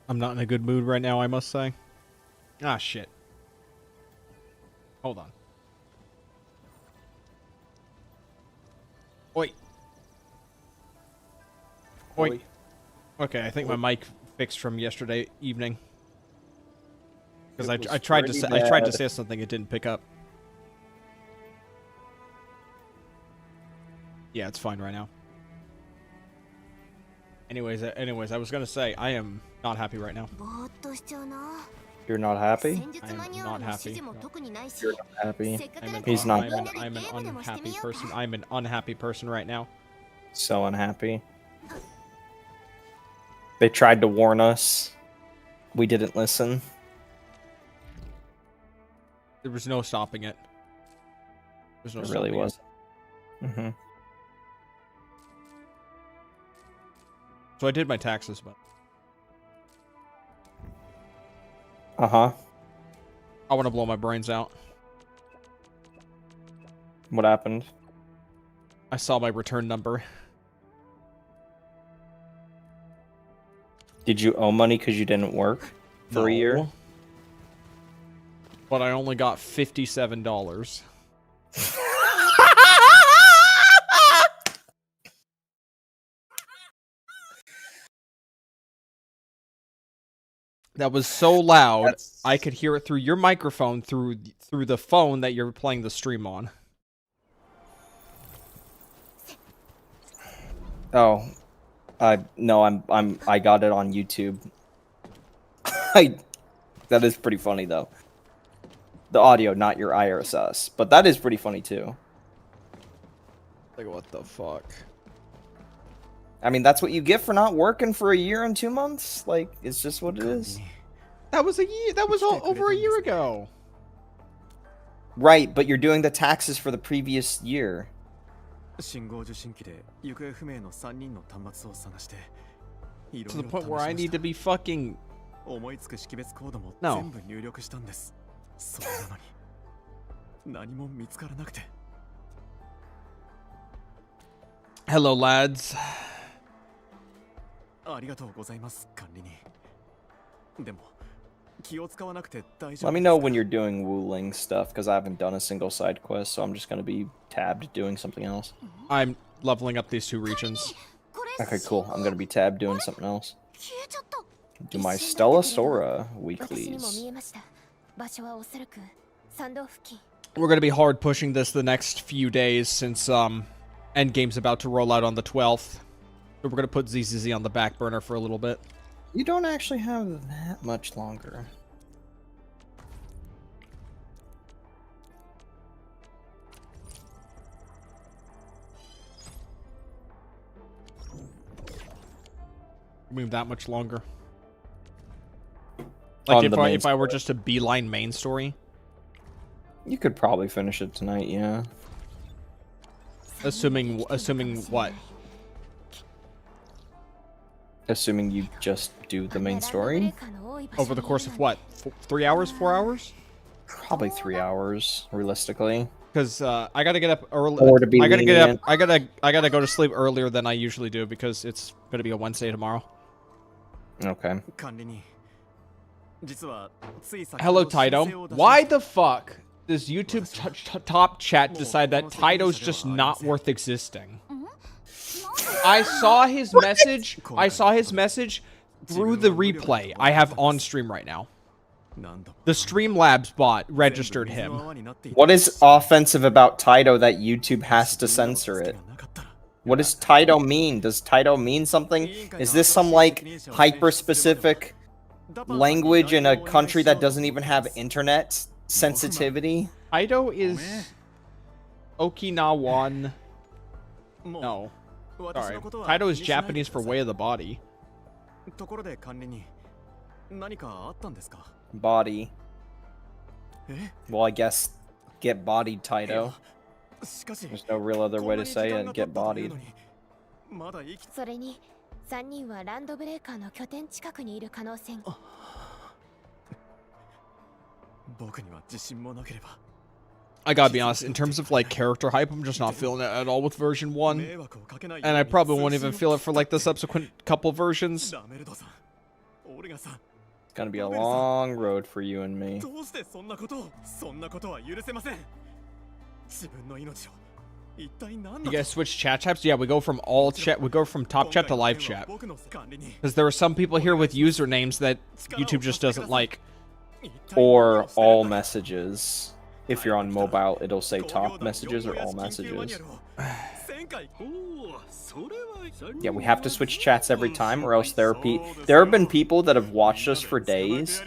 I'm not in a good mood right now, I must say. Ah, shit. Hold on. Oi. Oi. Okay, I think my mic fixed from yesterday evening. Because I tried to say something, it didn't pick up. Yeah, it's fine right now. Anyways, I was gonna say I am not happy right now. You're not happy? I am not happy. No. You're not happy. He's not. I'm an unhappy person. I'm an unhappy person right now. So unhappy. They tried to warn us. We didn't listen. There was no stopping it. There really was. Mm-hmm. So I did my taxes, but... Uh-huh. I want to blow my brains out. What happened? I saw my return number. Did you owe money because you didn't work for a year? But I only got $57. That was so loud, I could hear it through your microphone through the phone that you're playing the stream on. Oh, no, I got it on YouTube. That is pretty funny though. The audio, not your IRS, but that is pretty funny too. Like, what the fuck? I mean, that's what you get for not working for a year and 2 months. Like, it's just what it is. That was a year. That was over a year ago. Right, but you're doing the taxes for the previous year. To the point where I need to be fucking... No. Hello, lads. Let me know when you're doing Wuling stuff, because I haven't done a single side quest, so I'm just going to be tabbed doing something else. I'm leveling up these 2 regions. Okay, cool. I'm going to be tabbed doing something else. Do my Stella Sora weeklies. We're going to be hard pushing this the next few days since Endgame's about to roll out on the 12th. So we're going to put ZZZ on the back burner for a little bit. You don't actually have that much longer. I mean, that much longer. Like, if I were just to beeline main story? You could probably finish it tonight, yeah. Assuming what? Assuming you just do the main story? Over the course of what? 3 hours? 4 hours? Probably 3 hours, realistically. Because I gotta get up early. Or to be lenient. I gotta go to sleep earlier than I usually do because it's gonna be a Wednesday tomorrow. Okay. Hello, Taito. Why the fuck does YouTube top chat decide that Taito's just not worth existing? I saw his message. I saw his message through the replay I have on stream right now. The Streamlabs bot registered him. What is offensive about Taito that YouTube has to censor it? What does Taito mean? Does Taito mean something? Is this some, like, hyper-specific language in a country that doesn't even have internet sensitivity? Taito is Okinawan. No. Sorry. Taito is Japanese for way of the body. Body. Well, I guess get bodied, Taito. There's no real other way to say it. Get bodied. I gotta be honest, in terms of like character hype, I'm just not feeling it at all with version 1. And I probably won't even feel it for like the subsequent couple versions. gonna be a long road for you and me. You guys switch chat types? Yeah, we go from all chat. We go from top chat to live chat. Because there are some people here with usernames that YouTube just doesn't like. Or all messages. If you're on mobile, it'll say top messages or all messages. Yeah, we have to switch chats every time, or else there have been people that have watched us for days,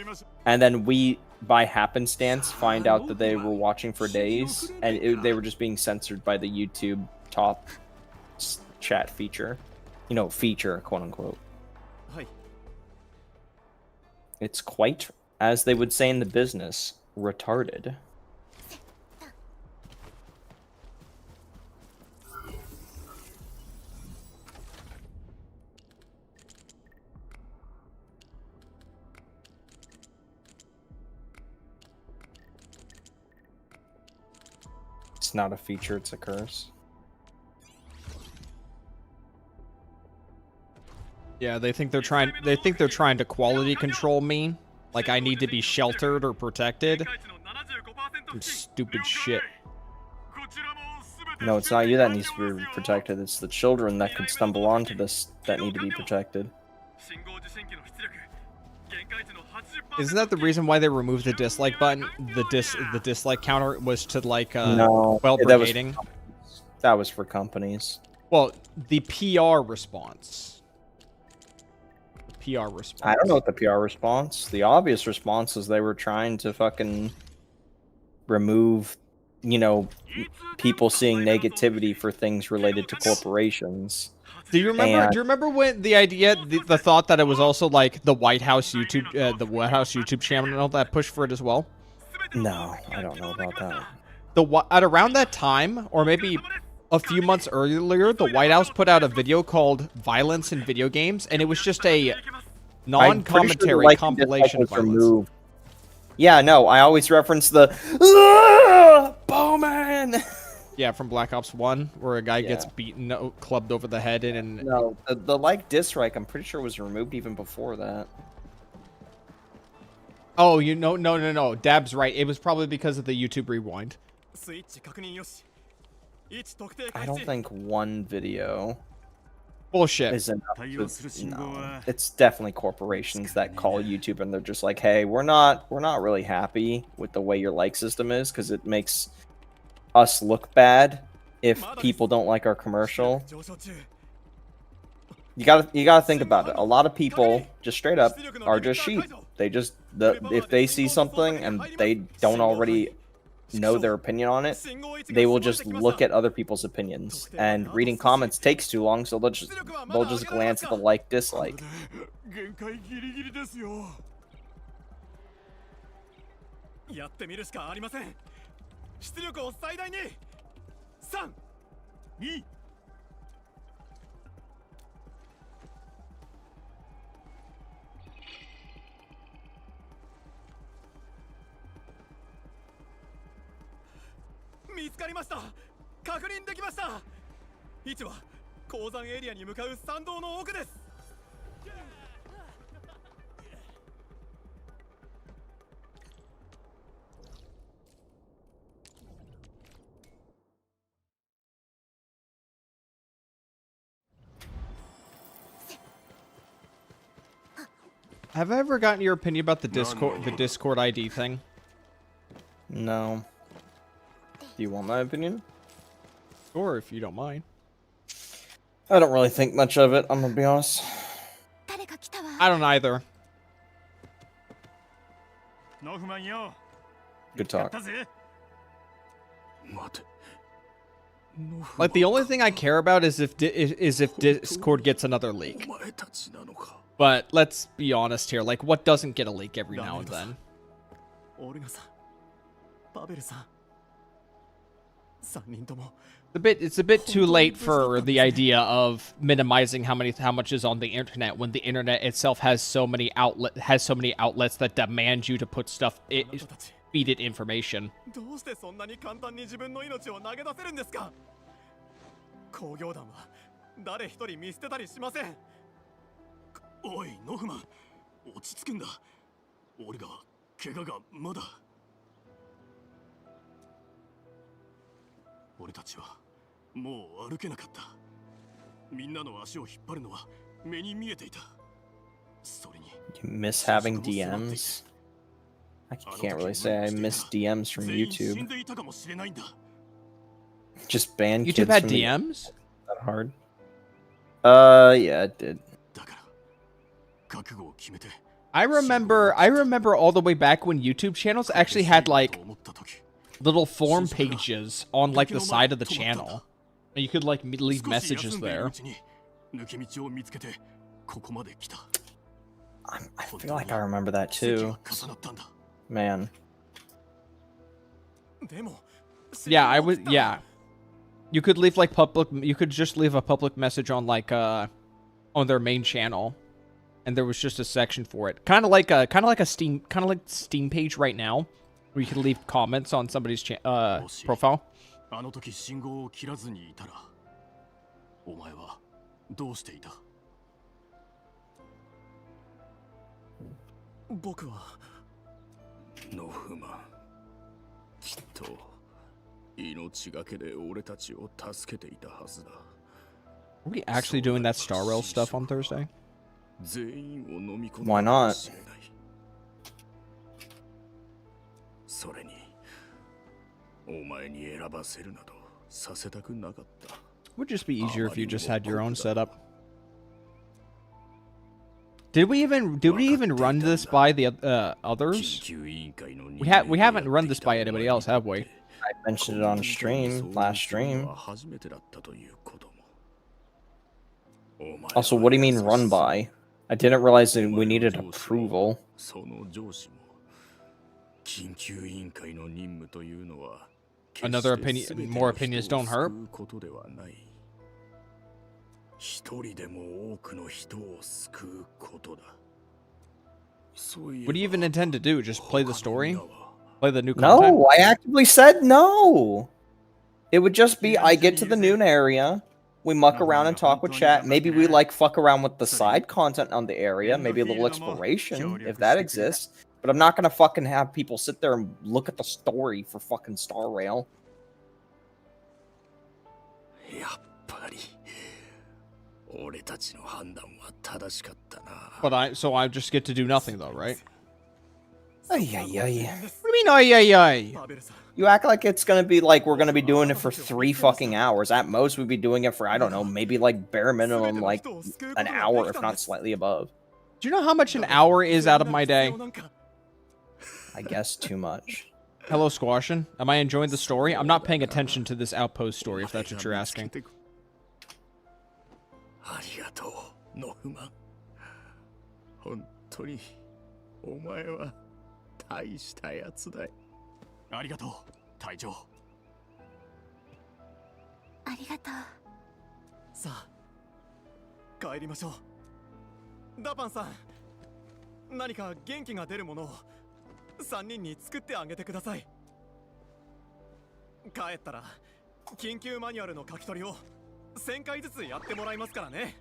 and then we, by happenstance, find out that they were watching for days, and they were just being censored by the YouTube top chat feature. You know, feature, quote unquote. It's quite, as they would say in the business, retarded. It's not a feature, it's a curse. Yeah, they think they're trying to quality control me. Like I need to be sheltered or protected. Some stupid shit. No, it's not you that needs to be protected, it's the children that could stumble onto this that need to be protected. Isn't that the reason why they removed the dislike button? The dislike counter was to like no, well brigading. That was for companies. Well, the PR response. The PR response. I don't know what the PR response. The obvious response is they were trying to fucking remove, you know, people seeing negativity for things related to corporations. Do you remember when the thought that it was also like the White House YouTube channel that pushed for it as well? No, I don't know about that. At around that time, or maybe a few months earlier, the White House put out a video called "Violence in Video Games," and it was just a non-commentary compilation of violence. Removed. Yeah, no, I always reference the Bowman. Yeah, from Black Ops 1, where a guy gets beaten, clubbed over the head, and no, the like dislike, I'm pretty sure was removed even before that. Oh, no. Dab's right. It was probably because of the YouTube rewind. I don't think one video. Bullshit. Is enough no, it's definitely corporations that call YouTube and they're just like, hey, we're not really happy with the way your like system is because it makes us look bad if people don't like our commercial. You gotta think about it. A lot of people just straight up are just sheep. They just if they see something and they don't already know their opinion on it, they will just look at other people's opinions. And reading comments takes too long, so they'll just glance at the like dislike. 見つかりました。確認できました。位置は鉱山エリアに向かう山道の奥です。Have I ever gotten your opinion about the Discord ID thing? No. Do you want my opinion? Or if you don't mind. I don't really think much of it, I'm gonna be honest. I don't either. Good talk. Like, the only thing I care about is if Discord gets another leak. But let's be honest here, like, what doesn't get a leak every now and then? It's a bit too late for the idea of minimizing how much is on the internet when the internet itself has so many outlets that demand you to put stuff feed it information. 落ち着くんだ。俺が怪我がまだ。俺たちはもう歩けなかった。みんなの足を引っ張るのは目に見えていた。それに You miss having DMs? I can't really say I miss DMs from 全員死ん YouTube. でいたかもしれないんだ。 Just ban YouTube kids had from the DMs? that hard. Yeah, it did. だから覚悟を決めて I remember all the way back when YouTube channels actually had like little form pages on like the side of the channel. And you could like leave messages there. 抜け道を見つけてここまで来た。 I feel like I remember that too. Man. Yeah, I was. Yeah, you could leave like public. You could just leave a public message on like on their main channel, and there was just a section for it. Kind of like a Steam page right now, where you can leave comments on somebody's profile. あの時信号を切らずにいたらお前はどうしていた？僕はノフマン、きっと命がけで俺たちを助けていたはずだ。 Are we actually doing that Star Rail stuff on Thursday? 全員を飲み込ん Why だ not? かもしれない。それにお前に選ばせるなどさせたくなかった。 Would just be easier if you just had your own setup. Did we even run this by the others? We haven't run this by anybody else, have we? I mentioned it on stream, last stream. Also, what do you mean run by? I didn't realize that we needed approval. Another opinion, more opinions don't hurt. 一人でも多くの人を救うことだ。 What do you even intend to do? Just play the story? Play the new content? No, I actively said no. It would just be I get to the noon area, we muck around and talk with chat. Maybe we like fuck around with the side content on the area, maybe a little exploration if that exists. But I'm not gonna fucking have people sit there and look at the story for fucking Star Rail. やっぱり俺たちの判断は正しかったな。 But so I just get to do nothing though, right? Ay, ay, ay. What do you mean, ay, ay, ay? You act like it's gonna be like we're gonna be doing it for 3 fucking hours. At most, we'd be doing it for, I don't know, maybe like bare minimum, like an hour, if not slightly above. Do you know how much an hour is out of my day? I guess too much. Hello, Squashin. Am I enjoying the story? I'm not paying attention to this outpost story, if that's what you're asking. ありがとう、ノフマン。本当にお前は大したやつだ。ありがとう、隊長。ありがとう。さあ、帰りましょう。ダパンさん、何か元気が出るものを3人に作ってあげてください。帰ったら緊急マニュアルの書き取りを1000回ずつやってもらいますからね。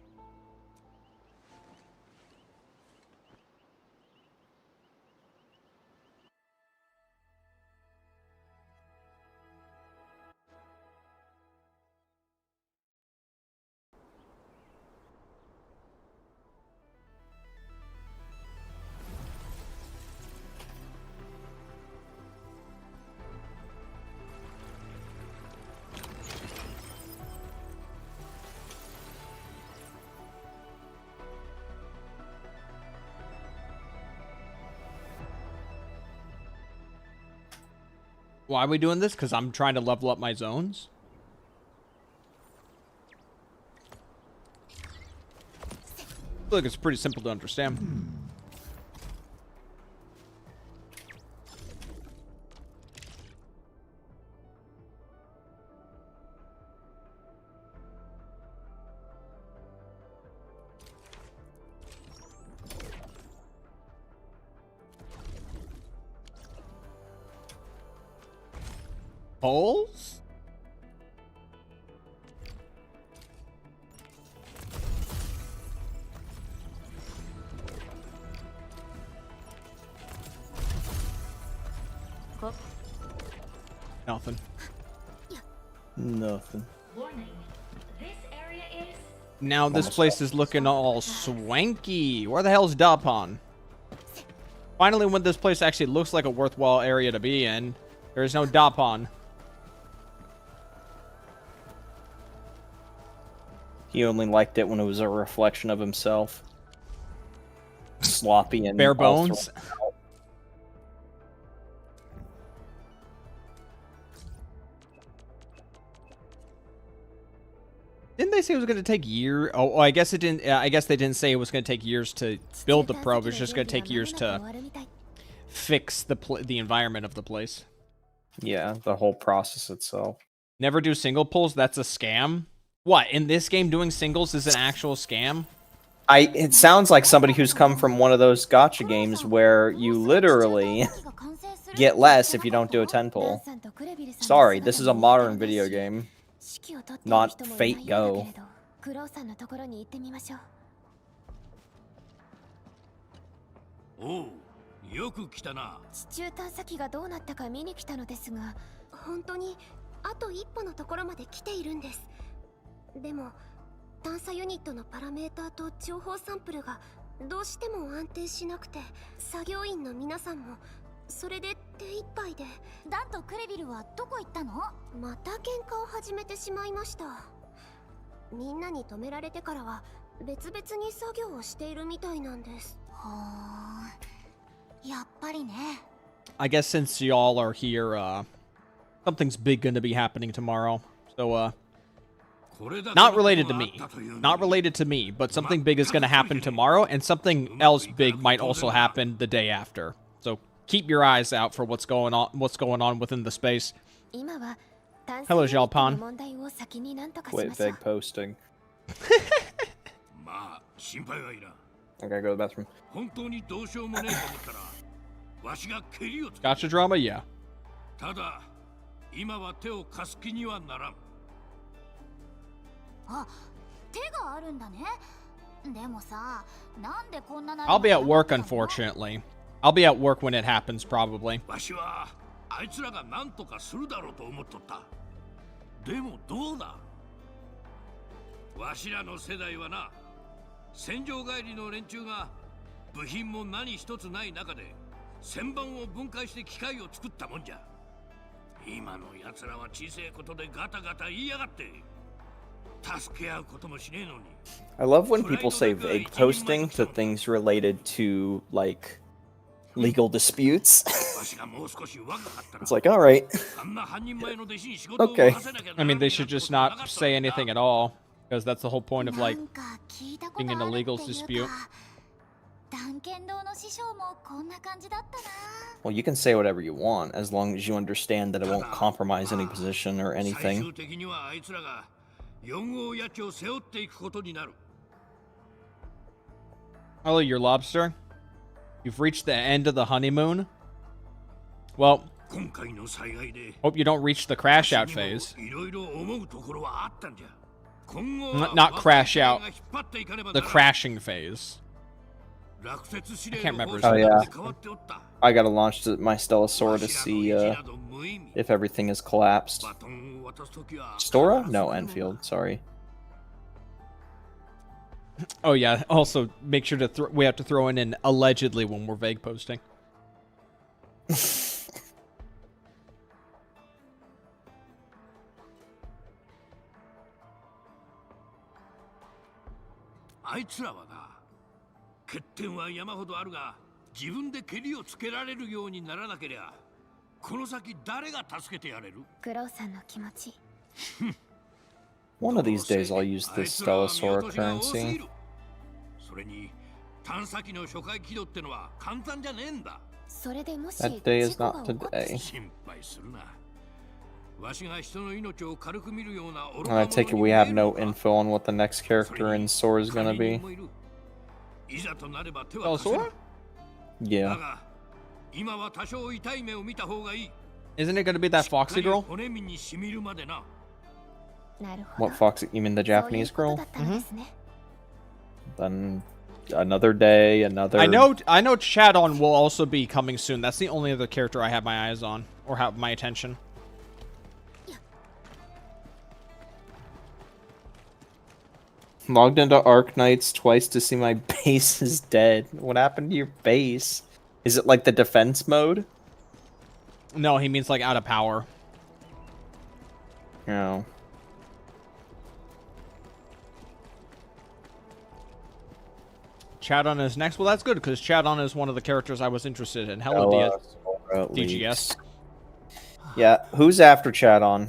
Why are we doing this? Because I'm trying to level up my zones? I feel like it's pretty simple to understand. Holes? Nothing. Nothing. Warning. This area is Now this place is looking all swanky. Where the hell's Dapon? Finally, when this place actually looks like a worthwhile area to be in, there's no Dapon. He only liked it when it was a reflection of himself. Sloppy and Bare all bones. thrown out. Didn't they say it was going to take years? Oh, I guess it didn't. I guess they didn't say it was going to take years to build the probe. It's just going to take years to fix the environment of the place. Yeah, the whole process itself. Never do single pulls. That's a scam. What, in this game doing singles is an actual scam? It sounds like somebody who's come from one of those gacha games where you literally get less if you don't do a 10 pull. Sorry, this is a modern video game, not Fate Go. Oh, よく来たな。地中探査機がどうなったか見に来たのですが、本当にあと一歩のところまで来ているんです。でも探査ユニットのパラメーターと情報サンプルがどうしても安定しなくて、作業員の皆さんもそれで手一杯で。ダンとクレビルはどこ行ったの？また喧嘩を始めてしまいました。みんなに止められてからは別々に作業をしているみたいなんです。はー、やっぱりね。I guess since y'all are here, something's big gonna be happening tomorrow. So, not related to me. Not related to me, but something big is gonna happen tomorrow, and something else big might also happen the day after. So keep your eyes out for what's going on within the space. Hello, Jalpan. Quit vague posting. I gotta go to the bathroom. Gotcha drama? Yeah. ただ今は手を貸す気にはならん。あ、手があるんだね。でもさ、なんでこんな。 I'll be at work, unfortunately. I'll be at work when it happens, probably. わしはあいつらが何とかするだろうと思っとった。でもどうだ。わしらの世代はな、戦場帰りの連中が部品も何一つない中で旋盤を分解して機械を作ったもんじゃ。今の奴らは小さいことでガタガタ言いやがって。助け合うこともしねえのに。I love when people say vague posting to things related to, like, legal disputes. It's like, alright. Okay. I mean, they should just not say anything at all, because that's the whole point of, like, being in a legal dispute. Well, you can say whatever you want, as long as you understand that it won't compromise any position or anything. Hello, your lobster. You've reached the end of the honeymoon. Well, hope you don't reach the crash out phase. Not crash out, the crashing phase. I can't remember. Oh yeah, I gotta launch my Stellasaur to see if everything is collapsed. Stora? No, Endfield. Sorry. Oh yeah. Also, make sure to we have to throw in allegedly when we're vague posting. One of these days I'll use this Stellasaur currency. That day is not today. I take it we have no info on what the next character in Sora is gonna be. Oh, Sora? Yeah. Isn't it gonna be that Foxy girl? What Foxy? You mean the Japanese girl? Mm-hmm. Then another day, another. I know Chadon will also be coming soon. That's the only other character I have my eyes on or have my attention. Logged into Arknights twice to see my base is dead. What happened to your base? Is it like the defense mode? No, he means like out of power. No. Chadon is next. Well, that's good because Chadon is one of the characters I was interested in. Hello, DGS. Yeah, who's after Chadon?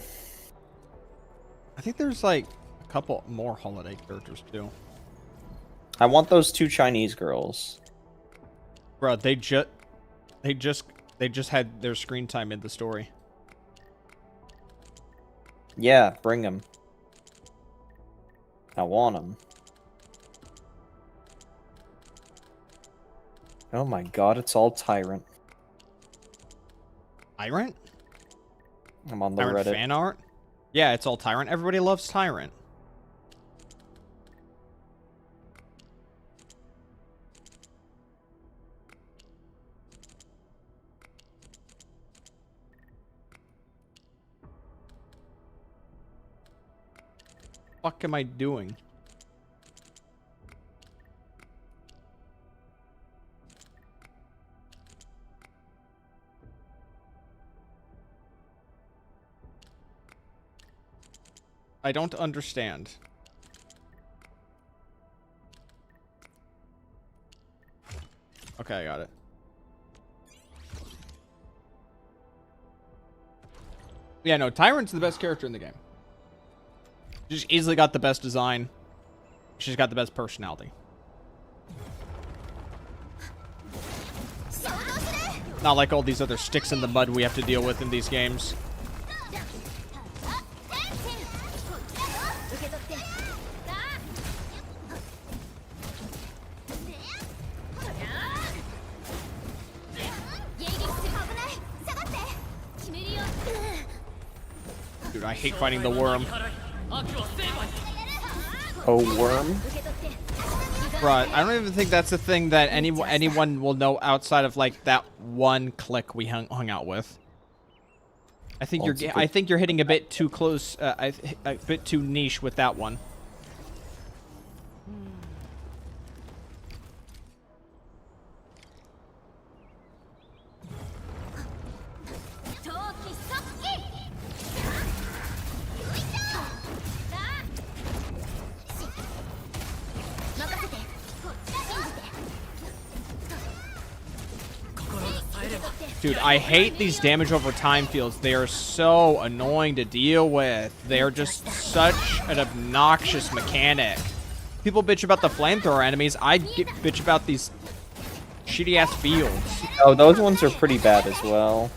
I think there's like a couple more holiday characters too. I want those 2 Chinese girls. Bro, they just had their screen time in the story. Yeah, bring them. I want them. Oh my god, it's all Tyrant. Tyrant? I'm on the Tyrant Reddit. fan art? Yeah, it's all Tyrant. Everybody loves Tyrant. What am I doing? I don't understand. Okay, I got it. Yeah, no, Tyrant's the best character in the game. She's easily got the best design. She's got the best personality. Not like all these other sticks in the mud we have to deal with in these games. Dude, I hate fighting the worm. Oh, worm? Bruh, I don't even think that's a thing that anyone will know outside of like that one clique we hung out with. I think you're hitting a bit too close, a bit too niche with that one. Dude, I hate these damage over time fields. They are so annoying to deal with. They are just such an obnoxious mechanic. People bitch about the flamethrower enemies. I bitch about these shitty ass fields. Oh, those ones are pretty bad as well.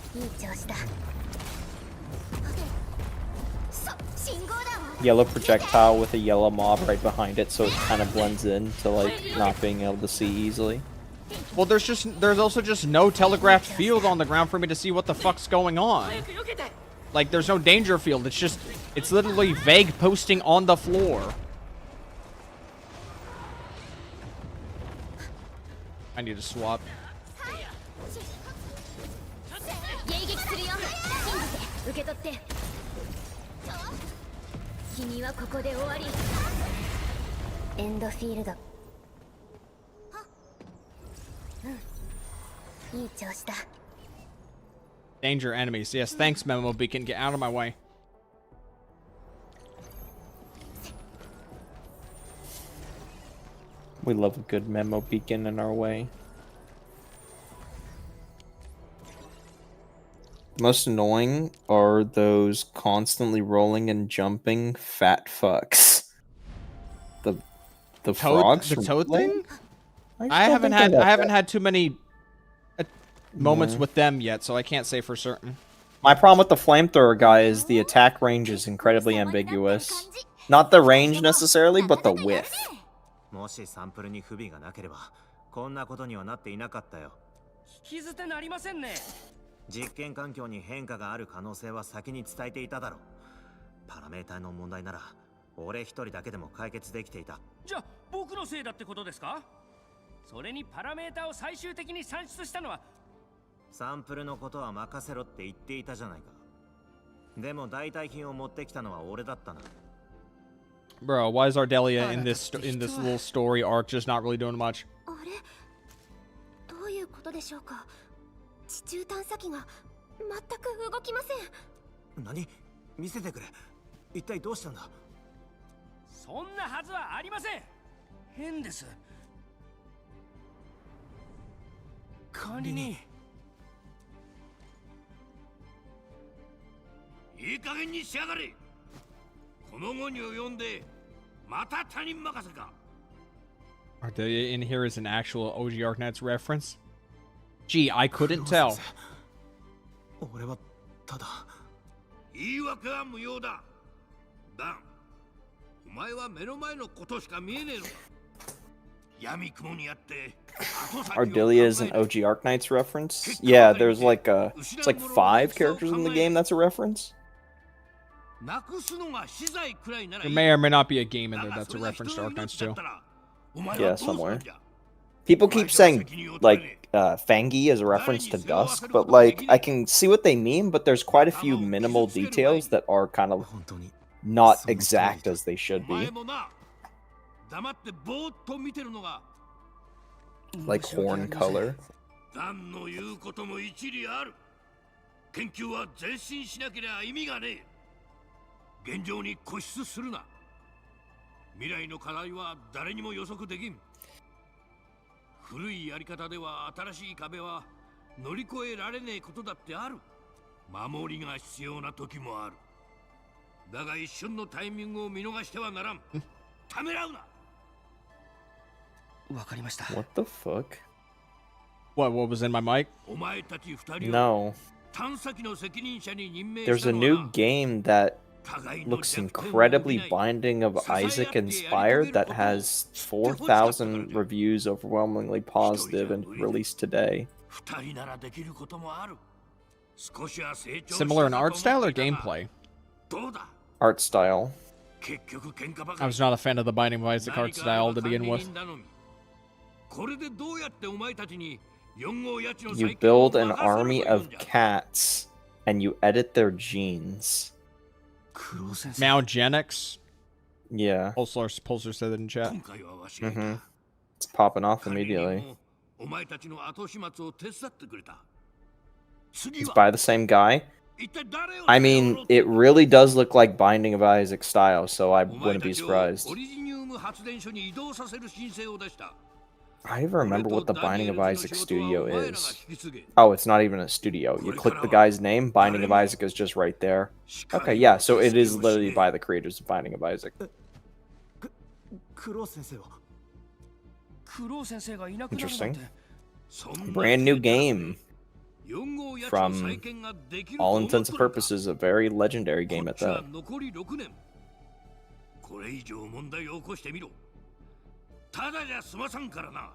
Yellow projectile with a yellow mob right behind it, so it kind of blends in to like not being able to see easily. Well, there's also just no telegraphed field on the ground for me to see what the fuck's going on. Like, there's no danger field. It's literally vague posting on the floor. I need to swap. Endfield. Danger enemies. Yes, thanks, Memo Beacon. Get out of my way. We love a good memo beacon in our way. Most annoying are those constantly rolling and jumping fat fucks. The frogs. The toad thing? I haven't had too many moments with them yet, so I can't say for certain. My problem with the flamethrower guy is the attack range is incredibly ambiguous. Not the range necessarily, but the width. もしサンプルに不備がなければこんなことにはなっていなかったよ。引き捨てなりませんね。実験環境に変化がある可能性は先に伝えていただろう。パラメータの問題なら俺一人だけでも解決できていた。じゃあ僕のせいだってことですか？それにパラメータを最終的に算出したのはサンプルのことは任せろって言っていたじゃないか。でも代替品を持ってきたのは俺だったな。Bro, why is Ardelia in this little story arc just not really doing much? あれどういうことでしょうか。地中探査機が全く動きません。何？見せてくれ。一体どうしたんだ？そんなはずはありません。変です。管理人。いい加減にしやがれ。この後に及んでまた他人任せか。Ardelia in here is an actual OG Arknights reference? Gee, I couldn't tell. 俺はただ。言い訳は無用だ。ダン、お前は目の前のことしか見えねえのか。闇雲にあって。Ardelia is an OG Arknights reference? Yeah, there's like it's like 5 characters in the game that's a reference. There may or may not be a game in there that's a reference to Arknights too. Yeah, somewhere. People keep saying, like, Fangi is a reference to Dusk, but, like, I can see what they mean, but there's quite a few minimal details that are kind of not exact as they should be. Like horn color. 現状に固執するな。未来の課題は誰にも予測できん。古いやり方では新しい壁は乗り越えられねえことだってある。守りが必要な時もある。だが一瞬のタイミングを見逃してはならん。ためらうな。わかりました。What the fuck? What was in my mic? お前たち二人は No. 探査機の責任者に任命 There's a new game that looks incredibly Binding of Isaac inspired that has 4,000 reviews overwhelmingly positive and released today. Similar in art style or gameplay? Art style. I was not a fan of the Binding of Isaac art style to begin with. You build an army of cats and you edit their genes. Malgenics? Yeah. Pulsar said it in chat. It's popping off immediately. It's by the same guy? I mean, it really does look like Binding of Isaac style, so I wouldn't be surprised. I even remember what the Binding of Isaac studio is. Oh, it's not even a studio. You click the guy's name, Binding of Isaac is just right there. Okay, yeah, so it is literally by the creators of Binding of Isaac. Interesting. Brand new game. From all intents and purposes, a very legendary game at that. ただじゃ済まさんからな。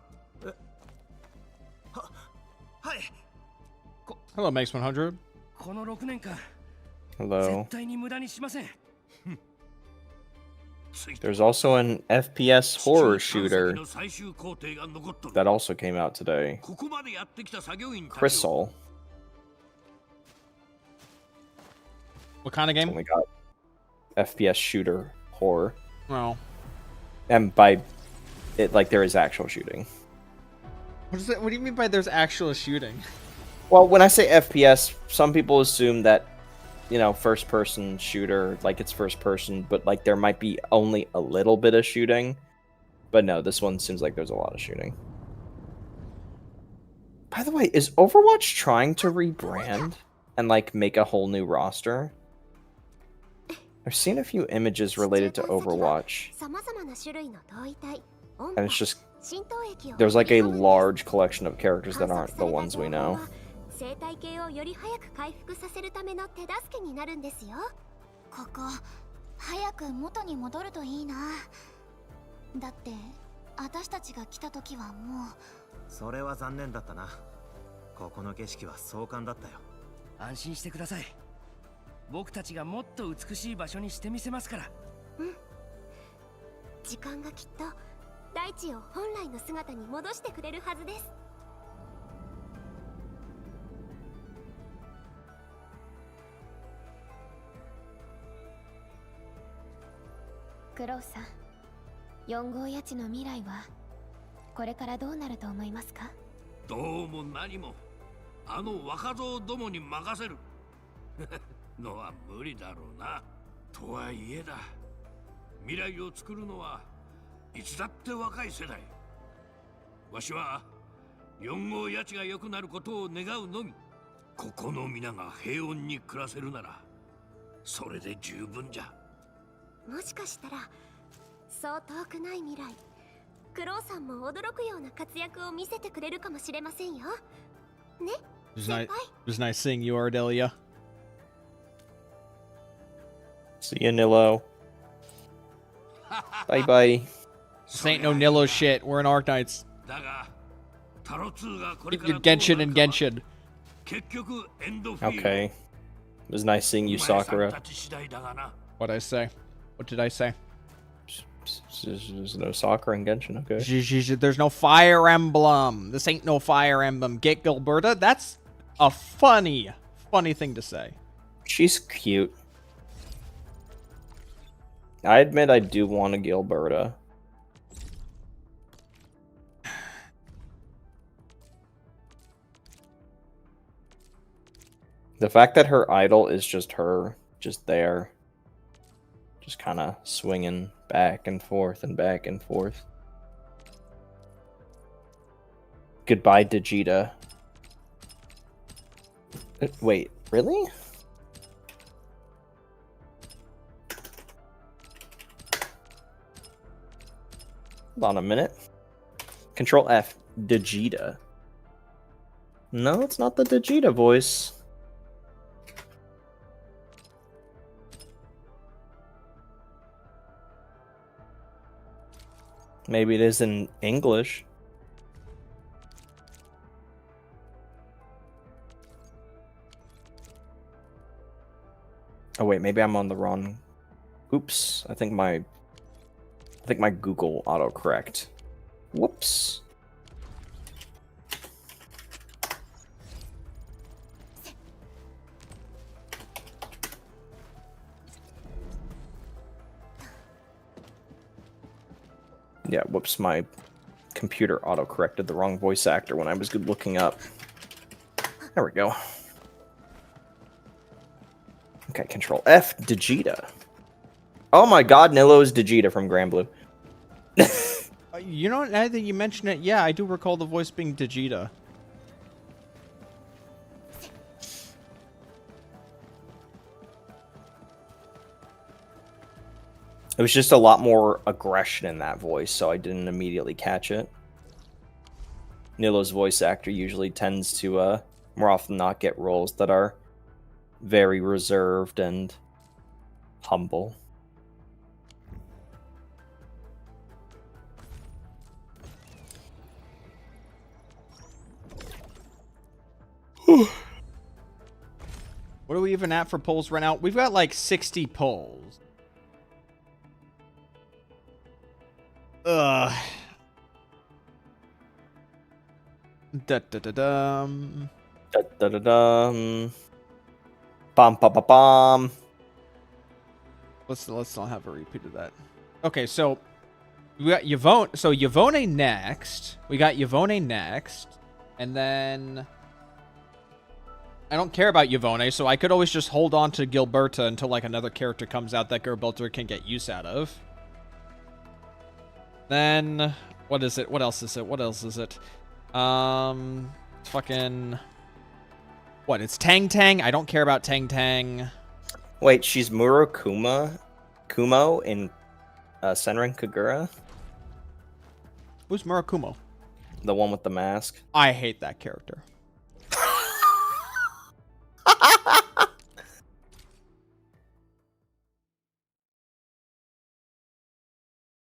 はい。Hello, Max100. この6年間、 Hello. 絶対に無駄にしません。 There's also an FPS horror shooter that also came out today. Crystal. What kind of game? Only got FPS shooter horror. Well, And by it, like, there is actual shooting. what is it? What do you mean by there's actual shooting? Well, when I say FPS, some people assume that, you know, first-person shooter, like it's first-person, but like there might be only a little bit of shooting. But no, this one seems like there's a lot of shooting. By the way, is Overwatch trying to rebrand and like make a whole new roster? I've seen a few images related to Overwatch. And it's just, there's like a large collection of characters that aren't the ones we know. 生態系をより早く回復させるための手助けになるんですよ。ここ早く元に戻るといいな。だって私たちが来た時はもう。それは残念だったな。ここの景色は壮観だったよ。安心してください。僕たちがもっと美しい場所にしてみせますから。うん。時間がきっと大地を本来の姿に戻してくれるはずです。クロウさん、4号谷地の未来はこれからどうなると思いますか？どうも何もあの若造どもに任せるのは無理だろうな。とはいえだ、未来を作るのはいつだって若い世代。わしは4号谷地が良くなることを願うのみ。ここの皆が平穏に暮らせるならそれで十分じゃ。もしかしたらそう遠くない未来、クロウさんも驚くような活躍を見せてくれるかもしれませんよ。ね、先輩。It was nice seeing you, Ardelia. See you, Nilo. Bye bye. This ain't no Nilo shit. We're in Arknights. だがタロ2がこれか Get ら Genshin and Genshin. 結局エンドフィールド Okay. It was nice seeing you, お前さん Sakura. たち次第だがな。 What'd I say? What did I say? There's no Sakura in Genshin, okay. There's no Fire Emblem. This ain't no Fire Emblem. Get Gilberta? That's a funny thing to say. She's cute. I admit I do want a Gilberta. The fact that her idol is just her, just there. Just kind of swinging back and forth and back and forth. Goodbye, Digita. Wait, really? Hold on a minute. Control F. Digita. No, it's not the Digita voice. Maybe it is in English. Oh wait, maybe I'm on the wrong. Oops, I think my Google autocorrect. Whoops. Yeah, whoops, my computer auto-corrected the wrong voice actor when I was good looking up. There we go. Okay, Control F, Digita. Oh my god, Nilo is Digita from Granblue. You know, now that you mention it, yeah, I do recall the voice being Digita. It was just a lot more aggression in that voice, so I didn't immediately catch it. Nilo's voice actor usually tends to, more often not get roles that are very reserved and humble. What are we even at for polls right now? We've got like 60 polls. Ugh. Da-da-da-dum. Da-da-da-dum. Bum-ba-ba-bum. Let's not have a repeat of that. Okay, so we got Yvonne. So Yvonne next. We got Yvonne next. And then I don't care about Yvonne, so I could always just hold on to Gilberta until like another character comes out that Gilberta can get use out of. Then what is it? What else is it? What else is it? Fucking what? It's Tang Tang. I don't care about Tang Tang. Wait, she's Kumo in Senran Kagura? Who's Murakumo? The one with the mask? I hate that character.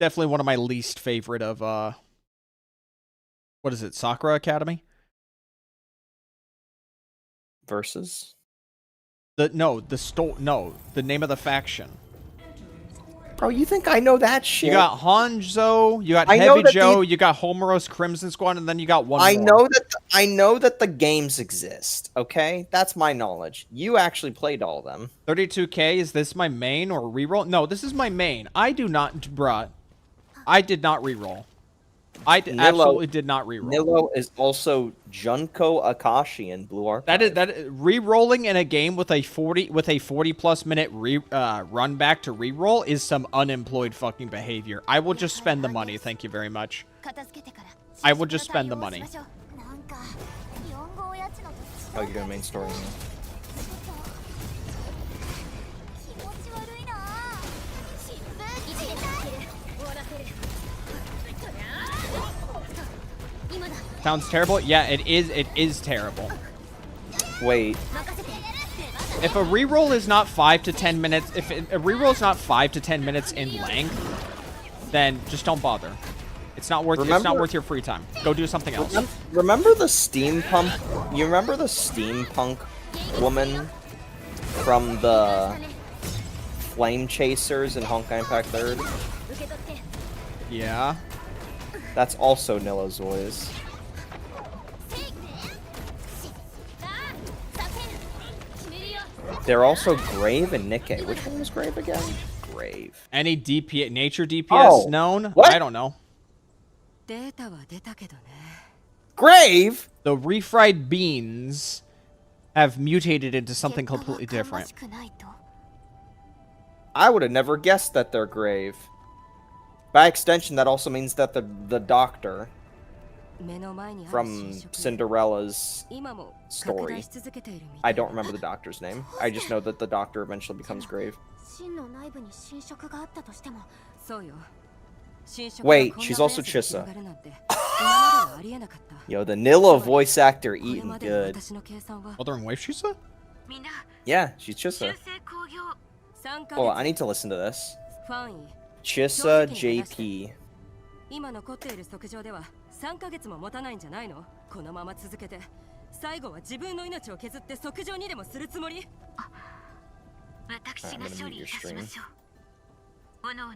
Definitely one of my least favorite of, what is it, Sakura Academy? Versus? The name of the faction. Bro, you think I know that shit? You got Hanzo, you got I know Heavy that Joe, you got Homeros Crimson Squad, and then you got one more. I know that the games exist, okay? That's my knowledge. You actually played all of them. 32K, is this my main or reroll? No, this is my main. I do not, bruh. I did not reroll. I absolutely did not reroll. Nilo is also Junko Akashi in Blue Archive. That is re-rolling in a game with a 40+ minute run back to reroll is some unemployed fucking behavior. I will just spend the money. Thank you very much. I will just spend the money. Oh, you're doing main story. Sounds terrible. Yeah, it is. It is terrible. Wait. If a reroll is not 5 to 10 minutes, if a reroll is not 5 to 10 minutes in length, then just don't bother. It's not worth. It's not worth your free time. Go do something else. Remember the steampunk? You remember the steampunk woman from the Flame Chasers in Honkai Impact 3rd? Yeah. That's also Nilla's voice. They're also Grave and Nikke. Which one was Grave again? Grave. Any DP nature DPS known? What? I don't know. Grave? The refried beans have mutated into something completely different. I would have never guessed that they're Grave. By extension, that also means that the doctor from Cinderella's story. I don't remember the doctor's name. I just know that the doctor eventually becomes Grave. Wait, she's also Chissa. Yo, the Nilla voice actor eating good. Mother and wife Chissa? Yeah, she's Chissa. Well, I need to listen to this. Chissa JP. 今残っている測定では3ヶ月も持たないんじゃないの？このまま続けて最後は自分の命を削って測定にでもするつもり？私が処理いたしましょう。おのおの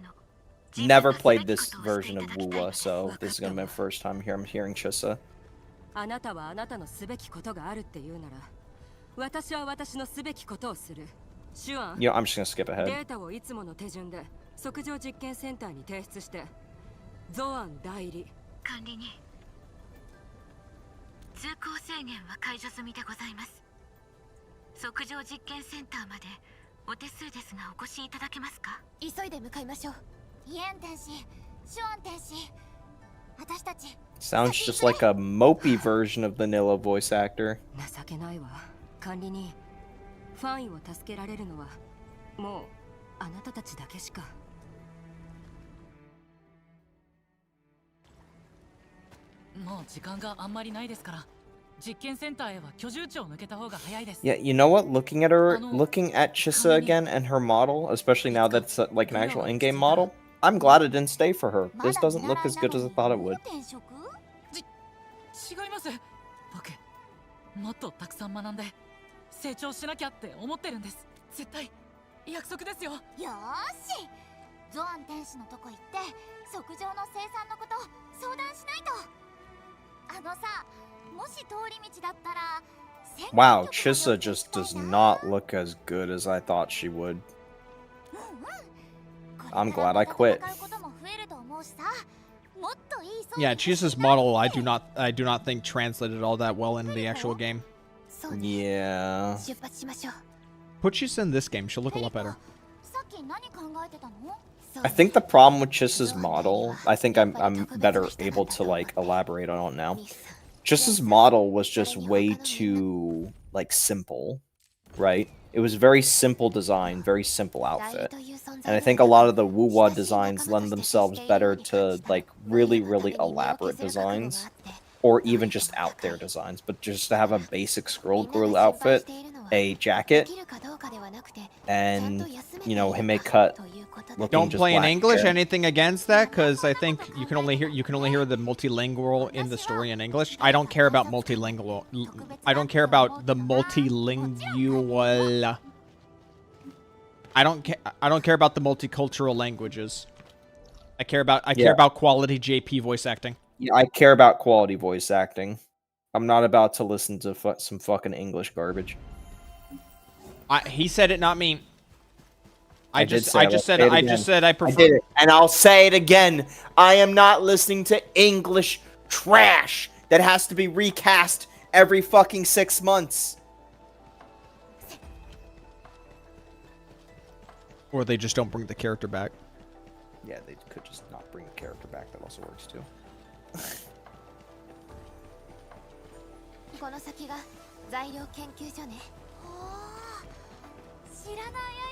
Never played this version of Wuwa, so this is gonna be my first time here. I'm hearing Chissa. あなたはあなたのすべきことがあるっていうなら、私は私のすべきことをする。手腕。You know, I'm just gonna skip ahead. データをいつもの手順で測定実験センターに提出して。 ゾアン代理管理に通行制限は解除済みでございます。測定実験センターまでお手数ですがお越しいただけますか？急いで向かいましょう。イエン天使、シュアン天使、私たち。Sounds just like a mopey version of the Nilla voice actor. 情けないわ。管理にファンイを助けられるのはもうあなたたちだけしか。 Yeah, you know what? Looking at her, looking at Chissa again and her model, especially now that it's like an actual in-game model, I'm glad it didn't stay for her. This doesn't look as good as I thought it would. 違います。僕もっとたくさん学んで成長しなきゃって思ってるんです。絶対約束ですよ。よーし。ゾアン天使のとこ行って測定の生産のこと相談しないと。 Wow, Chissa just does not look as good as I thought she would. I'm glad I quit. Yeah, Chissa's model I do not think translated all that well into the actual game. Yeah. Put Chissa in this game, she'll look a lot better. I think the problem with Chissa's model, I think I'm better able to like elaborate on it now. Chissa's model was just way too like simple, right? It was very simple design, very simple outfit. And I think a lot of the Wuwa designs lend themselves better to like really elaborate designs or even just out there designs, but just to have a basic Scroll Girl outfit, a jacket, and you know, hime cut. Don't play in English. Anything against that? Because I think you can only hear the multilingual in the story in English. I don't care about multilingual. I don't care about the multilingual. I don't care about the multicultural languages. I care about quality JP voice acting. Yeah, I care about quality voice acting. I'm not about to listen to some fucking English garbage. He said it, not me. I just said I prefer. I did it, and I'll say it again. I am not listening to English trash that has to be recast every fucking 6 months. Or they just don't bring the character back. Yeah, they could just not bring the character back. That also works too. この先が材料研究所ね。知らない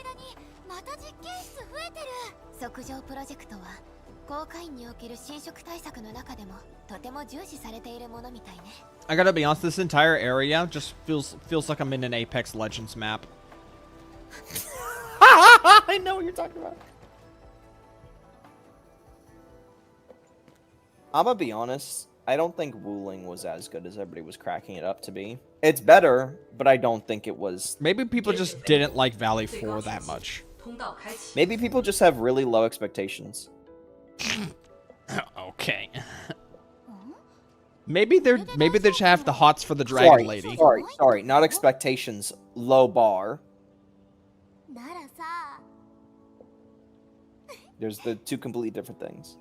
間にまた実験室増えてる。測定プロジェクトは公開における侵食対策の中でもとても重視されているものみたいね。I gotta be honest, this entire area just feels like I'm in an Apex Legends map. I know what you're talking about. I'm gonna be honest. I don't think Wuling was as good as everybody was cracking it up to be. It's better, but I don't think it was. Maybe people just didn't like Valley 4 that much. Maybe people just have really low expectations. Okay. Maybe they just have the hots for the dragon lady. Sorry, not expectations. Low bar. There's the two completely different things.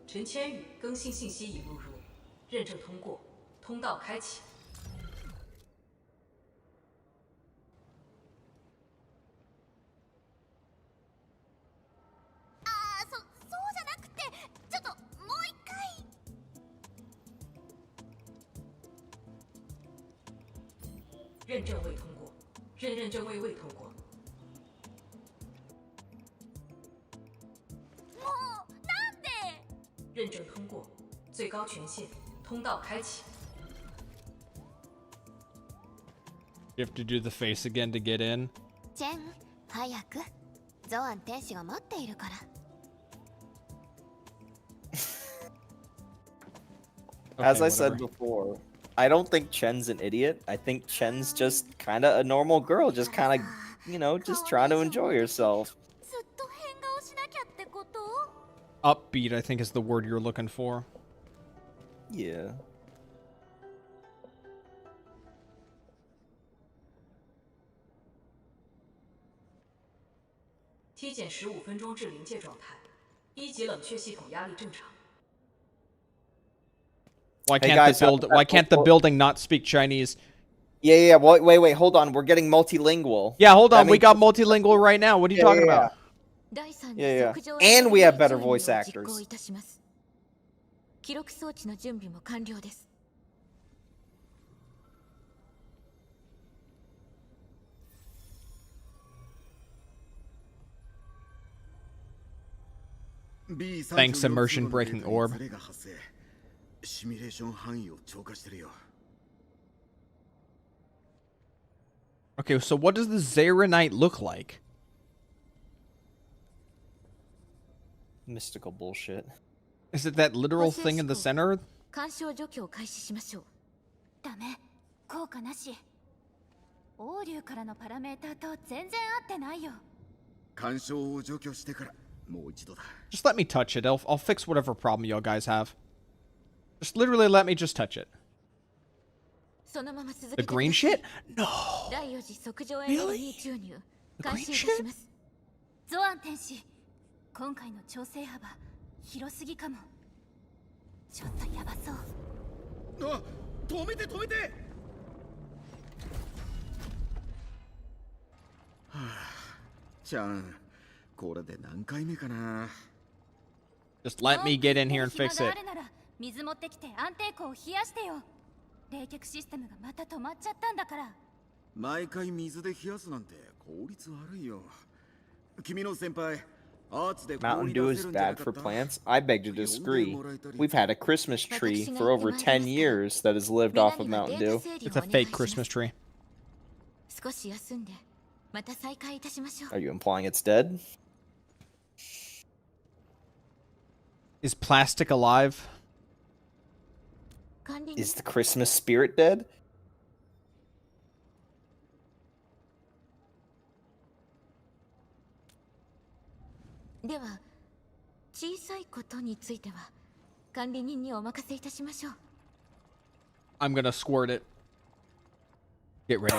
陈千羽更新信息已录入，认证通过，通道开启。そうじゃなくて、ちょっともう一回。认证未通过，认证未通过。 认证通过，最高权限，通道开启。 You have to do the face again to get in. ジェン、早く。ゾアン天使が待っているから。As I said before, I don't think Chen's an idiot. I think Chen's just kind of a normal girl, just kind of, you know, just trying to enjoy herself. Upbeat, I think, is the word you're looking for. Yeah. T 减15分钟至临界状态，一级冷却系统压力正常。 Why can't the building not speak Chinese? Yeah. Wait. Hold on. We're getting multilingual. Yeah, hold on. We got multilingual right now. What are you talking about? Yeah. And we have better voice actors. 記録装置の準備も完了です。Thanks, immersion breaking orb. Okay, so what does the Zarenite look like? Mystical bullshit. Is it that literal thing in the center? 干渉除去を開始しましょう。ダメ、効果なし。王竜からのパラメーターと全然合ってないよ。干渉を除去してからもう一度だ。 Just let me touch it. I'll fix whatever problem y'all guys have. Just literally let me just touch it. The green shit? No. Really? The green shit? ゾアン天使、今回の調整幅広すぎかも。ちょっとヤバそう。あ、止めて。はあ、ちゃん、これで何回目かな。Just let me get in here and fix it. 水持ってきて安定庫を冷やしてよ。冷却システムがまた止まっちゃったんだから。毎回水で冷やすなんて効率悪いよ。君の先輩、アーツで Mountain Dew is bad for plants? I beg to disagree. We've had a Christmas tree for over 10 years that has lived off of Mountain Dew. It's a fake Christmas tree. 少し休んでまた再開いたしましょう。 Are you implying it's dead? Is plastic alive? Is the Christmas spirit dead? では小さいことについては管理人にお任せいたしましょう。 I'm gonna squirt it. Get ready.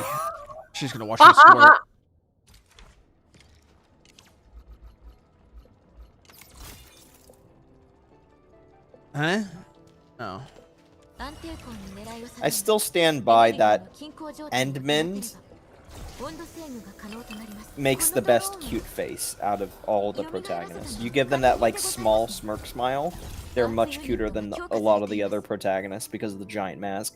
She's gonna watch me squirt. Huh? Oh. I still stand by that Endmend makes the best cute face out of all the protagonists. You give them that like small smirk smile, they're much cuter than a lot of the other protagonists because of the giant mask.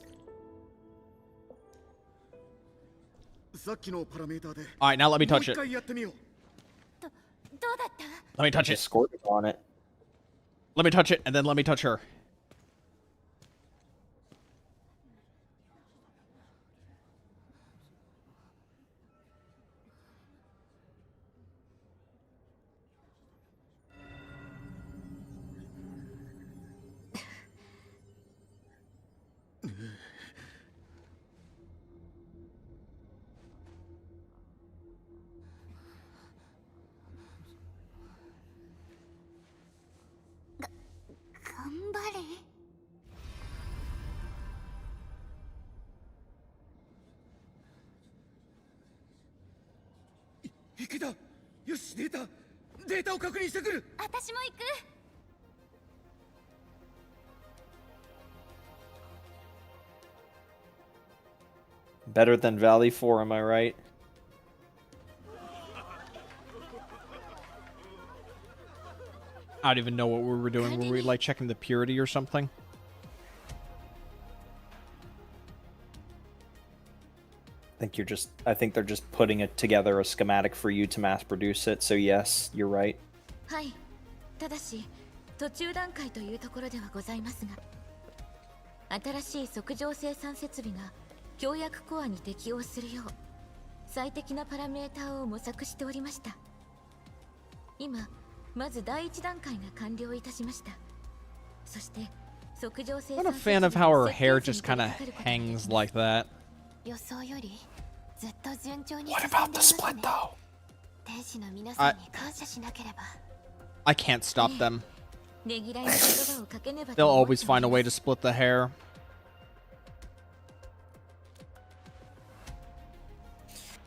Alright, now let me touch it. Let me touch it. Squirt on it. Let me touch it, and then let me touch her. Better than Valley 4, am I right? I don't even know what we were doing. Were we like checking the purity or something? I think they're just putting it together a schematic for you to mass produce it, so yes, you're right. はい。ただし途中段階というところではございますが、新しい測定生産設備が協約コアに適応するよう最適なパラメーターを模索しておりました。今まず第一段階が完了いたしました。そして測定生 I'm 産 not a fan of how her hair just kind of hangs like that. 予想よりずっと順調に What 進ん about でい the ます split ね。 though? 天使の皆さんに感謝しなければ。 I can't stop them. ねぎらいの言葉をかけねば They'll と思って always find a way to split the hair.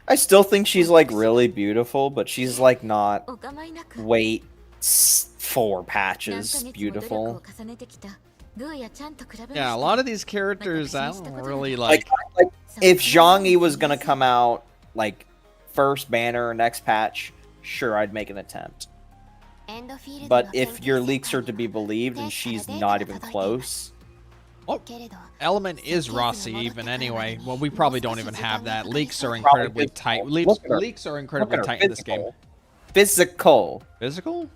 I still think she's like really beautiful, but she's like not お構いなく wait 4 patches 何ヶ月も努力を beautiful. 重ねてきたグーやちゃんと比べました。 Yeah, a lot of these characters, I don't really Like, like. if Zhangyi was gonna come out like first banner or next patch, sure I'd make an attempt. Endfield But の if 研究 your 成 leaks 果 are に to be は believed and 天使から she's デー not タ even が届いています close, Element is Rossi even anyway. Well, we probably don't even have that. Leaks are Probably incredibly physical. tight. Look at her. Leaks are look incredibly at her tight in this game. physical. Physical?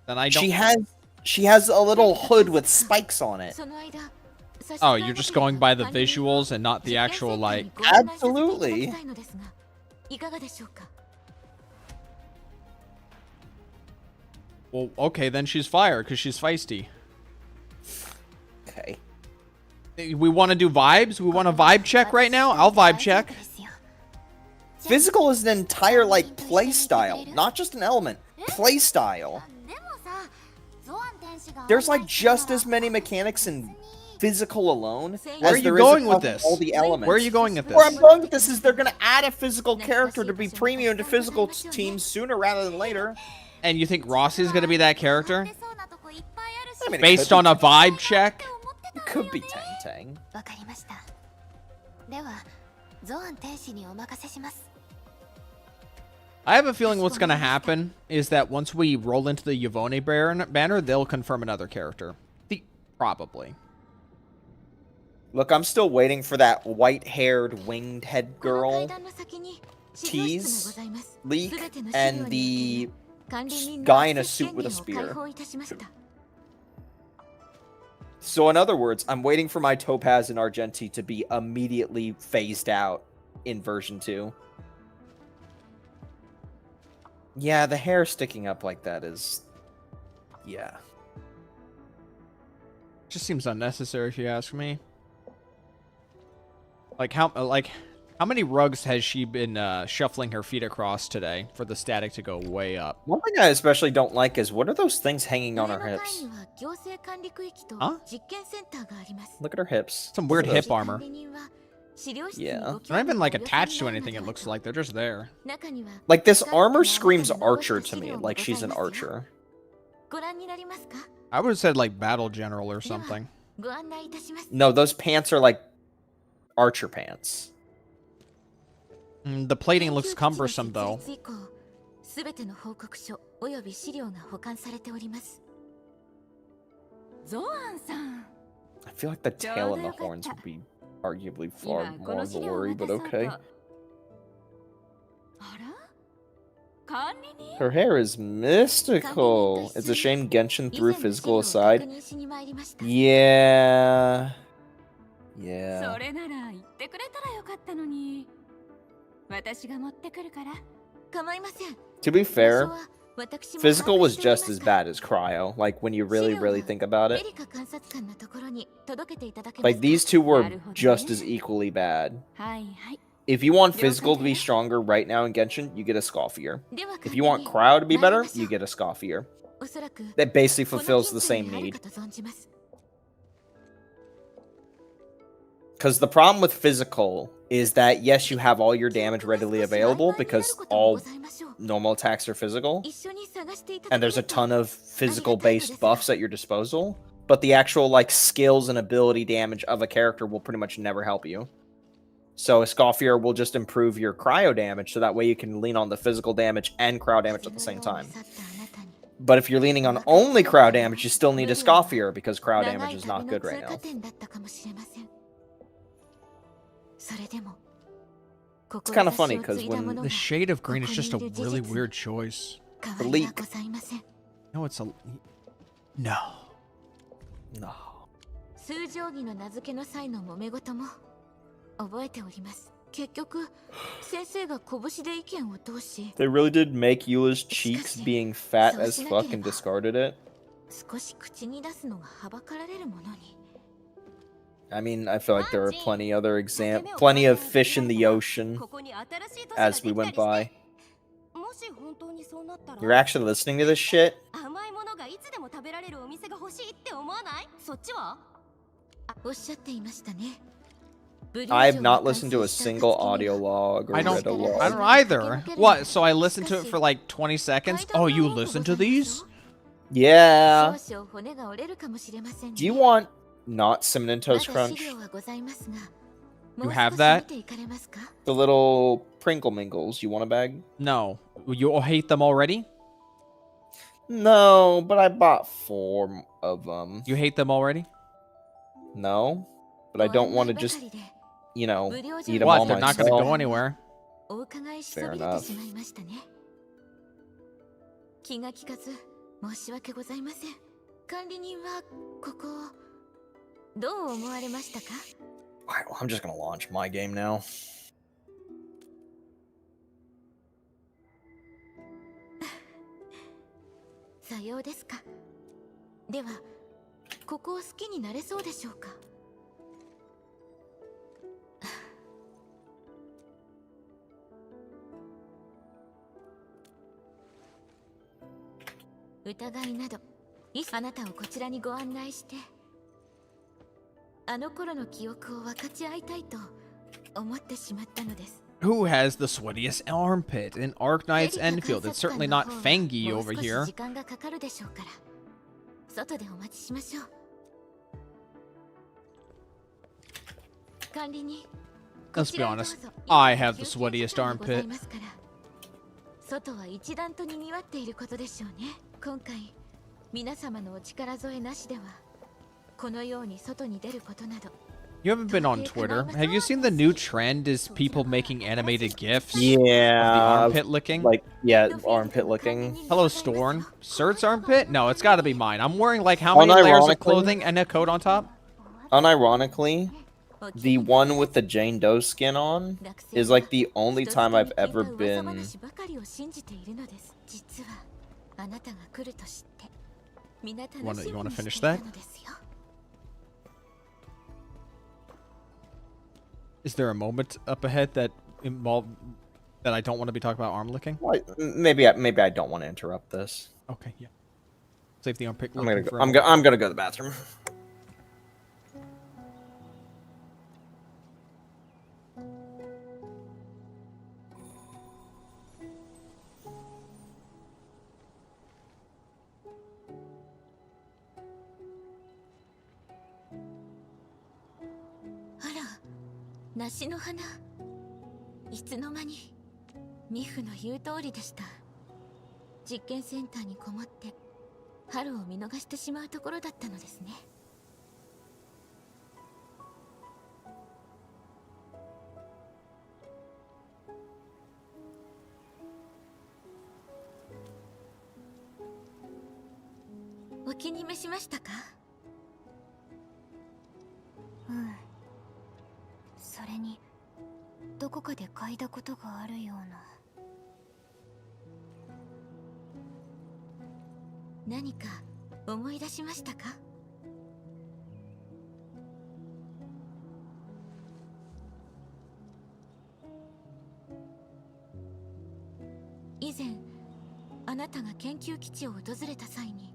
Then I don't. She has a little hood with spikes on it. その間 Oh, you're just going by the visuals and not the actual like. Absolutely. いかがでしょうか。 Well, okay, then she's fire because she's feisty. Okay. We want to do vibes. We want a vibe check right now. I'll vibe check. Physical is an entire like play style, not just an element. Play style. There's like just as many mechanics in physical alone Where are as you there is going across with this? all the elements. Where are you going with Where I'm this? going with this is they're gonna add a physical character to be premium to physical teams sooner rather than later. And you think Rossi's gonna be that character? I mean, it Based could on be a vibe check? It could be Tang Tang. わかりました。では、ゾアン天使にお任せします。 I have a feeling what's gonna happen is that once we roll into the Yvonne banner, they'll confirm another character. Probably. Look, I'm still waiting for that white-haired winged head girl tease leak and the guy in a suit with a spear. So in other words, I'm waiting for my Topaz and Argenti to be immediately phased out in version 2. Yeah, the hair sticking up like that is... Yeah. Just seems unnecessary if you ask me. Like how many rugs has she been shuffling her feet across today for the static to go way up? One thing I especially don't like is what are those things hanging on her hips? Huh? Look at her hips. Some weird hip armor. Yeah. They're not even like attached to anything, it looks like. They're just there. Like this armor screams archer to me, like she's an archer. I would have said like battle general or something. No, those pants are like archer pants. The plating looks cumbersome though. I feel like the tail and the horns would be arguably far more of a worry, but okay. Her hair is mystical. It's a shame Genshin threw physical aside. Yeah. Yeah. To be fair, physical was just as bad as cryo, like when you really think about it. Like these two were just as equally bad. If you want physical to be stronger right now in Genshin, you get a Scoffier. If you want cryo to be better, you get a Scoffier. That basically fulfills the same need. Because the problem with physical is that, yes, you have all your damage readily available because all normal attacks are physical. And there's a ton of physical-based buffs at your disposal. But the actual, like, skills and ability damage of a character will pretty much never help you. So a Scoffier will just improve your cryo damage, so that way you can lean on the physical damage and cryo damage at the same time. But if you're leaning on only cryo damage, you still need a Scoffier, because cryo damage is not good right now. It's kind of funny, because when... The shade of green is just a really weird choice. The leak. No, it's a... No. No. They really did make Eula's cheeks being fat as fuck and discarded it. I mean, I feel like there are plenty of fish in the ocean as we went by. You're actually listening to this shit? I have not listened to a single audio log or read a log. I don't either. What? So I listened to it for like 20 seconds? Oh, you listen to these? Yeah. Do you want not Cinnamon Toast Crunch? You have that? The little Pringle Mingles. You want a bag? No. You all hate them already? No, but I bought 4 of them. You hate them already? No, but I don't want to just, you know, eat them what? all They're myself. not going to go anywhere. Fair enough. Alright, well, I'm just gonna launch my game now. Who has the sweatiest armpit? In Arknights Endfield. It's certainly not Fangy over here. Let's be honest. I have the sweatiest armpit. You haven't been on Twitter. Have you seen the new trend is people making animated GIFs? Yeah. Of the armpit licking? Like, yeah, armpit licking. Hello, Storn. Sirt's armpit? No, it's gotta be mine. I'm wearing like how many layers of clothing and a coat on top? Unironically, the one with the Jane Doe skin on is like the only time I've ever been... You wanna finish that? Is there a moment up ahead that I don't want to be talking about arm licking? Well, maybe I don't want to interrupt this. Okay, yeah. Save the armpit. I'm gonna go to the bathroom. Ara, 梨の花。いつの間に。ミフの言う通りでした。実験センターにこもって春を見逃してしまうところだったのですね。お気に召しましたか？うん。それにどこかで嗅いだことがあるような。何か思い出しましたか？以前あなたが研究基地を訪れた際に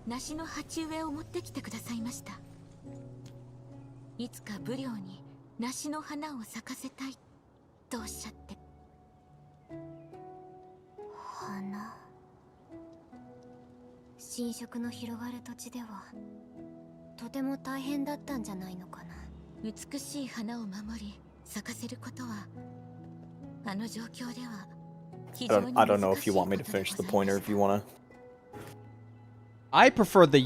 梨の鉢植えを持ってきてくださいました。いつか奉行に梨の花を咲かせたいとおっしゃって。花。侵食の広がる土地ではとても大変だったんじゃないのかな。美しい花を守り咲かせることはあの状況では非常に難しいことでございます。 I don't know if you want me to finish the point or if you wanna. I prefer the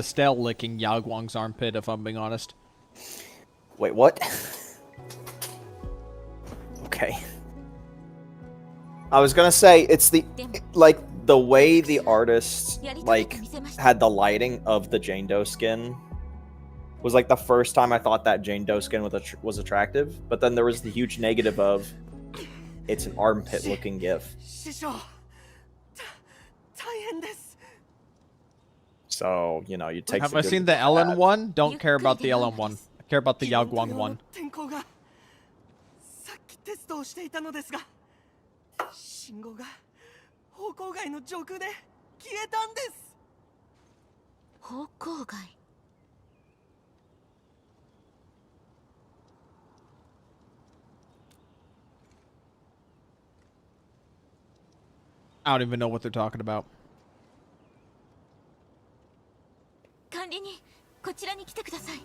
stale licking Yaoguang's armpit, if I'm being honest. Wait, what? Okay. I was gonna say it's the the way the artist had the lighting of the Jane Doe skin was like the first time I thought that Jane Doe skin was attractive, but then there was the huge negative of it's an armpit looking gif. So, you know, you take. Have I seen the Ellen one? Don't care about the Ellen one. I care about the Yaoguang one. 信号が方向外の上空で消えたんです。方向外。I don't even know what they're talking about. 管理人、こちらに来てください。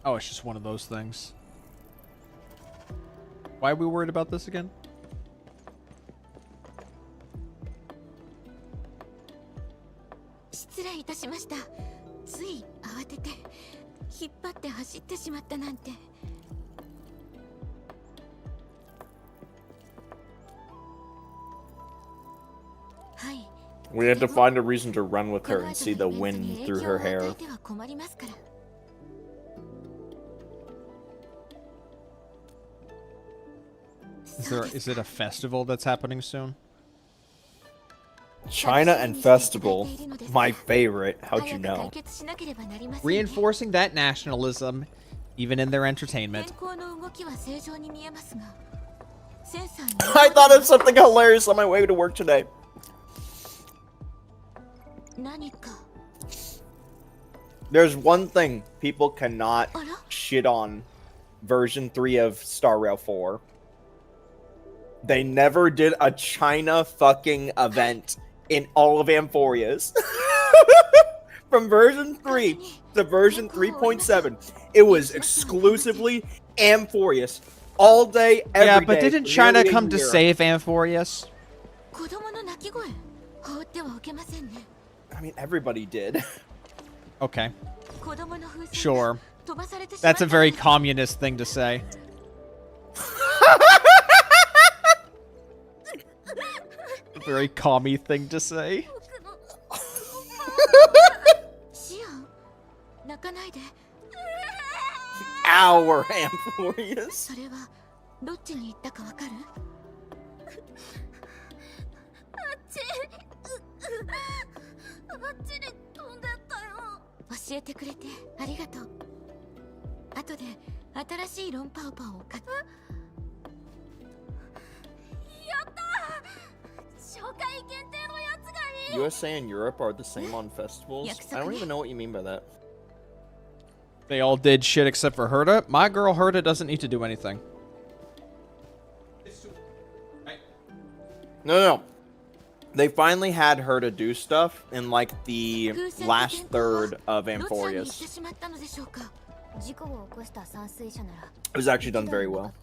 Oh, it's just one of those things. Why are we worried about this again? We had to find a reason to run with her and see the wind through her hair. Is it a festival that's happening soon? China and festival, my favorite. How'd you know? Reinforcing that nationalism, even in their entertainment. I thought of something hilarious on my way to work today. There's one thing people cannot shit on version 3 of Star Rail 4. They never did a China fucking event in all of Amphoria's. From version 3 to version 3.7, it was exclusively Amphorious. All day, every day. Yeah, but didn't China come to save Amphorious? I mean, everybody did. Okay. Sure. That's a very communist thing to say. A very commie thing to say. Our Amphorious. どっちに行ったかわかる？あっちに飛んでったよ。教えてくれてありがとう。後で新しいロンパオパオを買っやったー、紹介限定のやつがいい。 USA and Europe are the same on festivals? I don't even know what you mean by that. They all did shit except for Herta. My girl Herta doesn't need to do anything. No. They finally had her to do stuff in like the last third of Amphorius. It was actually done very well.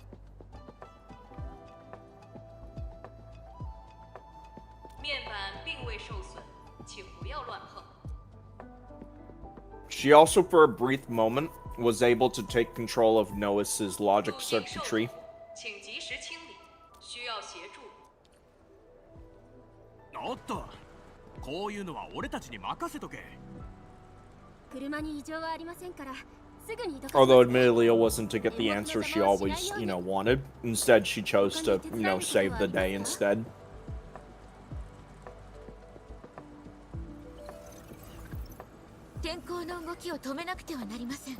She also, for a brief moment, was able to take control of Noah's logic circuitry. おっと、こういうのは俺たちに任せとけ。車に異常はありませんから、すぐに移動。 Although admittedly it wasn't to get the answer she always, wanted. Instead, she chose to, save the day instead. 天候の動きを止めなくてはなりません。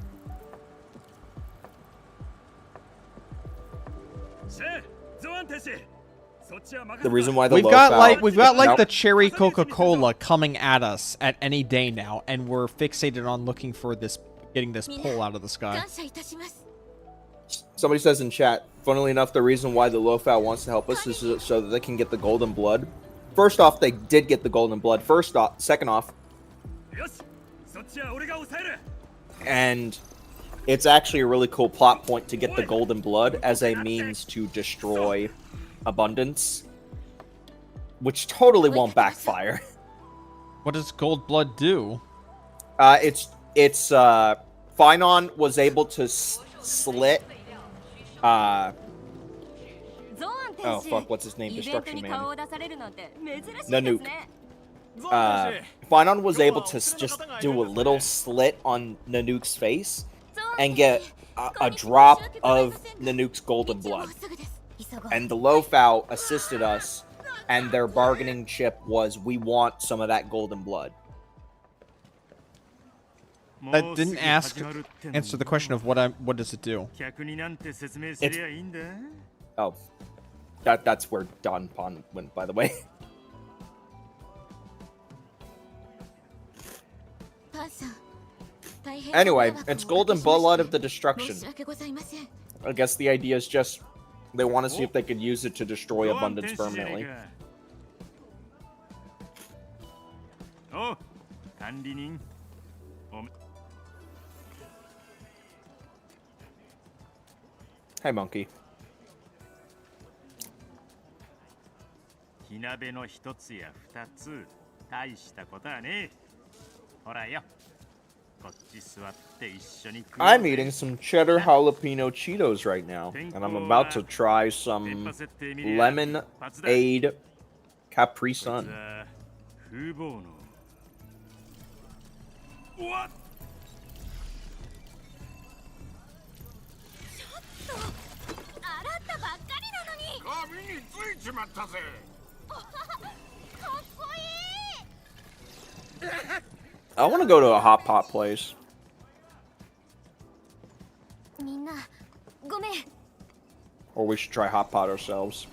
The reason why the we've got like nope. the cherry Coca-Cola coming at us at any day now, and we're fixated on looking for this, getting this pole out of the sky. Somebody says in chat, funnily enough, the reason why the Lofau wants to help us is so that they can get the golden blood. First off, they did get the golden blood. Second off, and it's actually a really cool plot point to get the golden blood as a means to destroy abundance, which totally won't backfire. What does gold blood do? Finon was able to slit oh fuck, what's his name? Destruction Man. Nanook. Finon was able to just do a little slit on Nanook's face and get a drop of Nanook's golden blood. And the Lofau assisted us, and their bargaining chip was, we want some of that golden blood. That didn't answer the question of what does it do? Oh. That's where Don Pon went, by the way. Anyway, it's golden blood of the destruction. I guess the idea is just they want to see if they could use it to destroy abundance permanently. Hey, monkey. 火鍋の一つや二つ、大したことはねえ。ほらよ。こっち座って一緒に食おう。 I'm eating some cheddar jalapeno Cheetos right now, and I'm about to try some lemonade Capri Sun. What? 洗ったばっかりなのに。髪についちまったぜ。かっこいい。 I want to go to a hot pot place. みんな、ごめん。 Or we should try hot pot ourselves.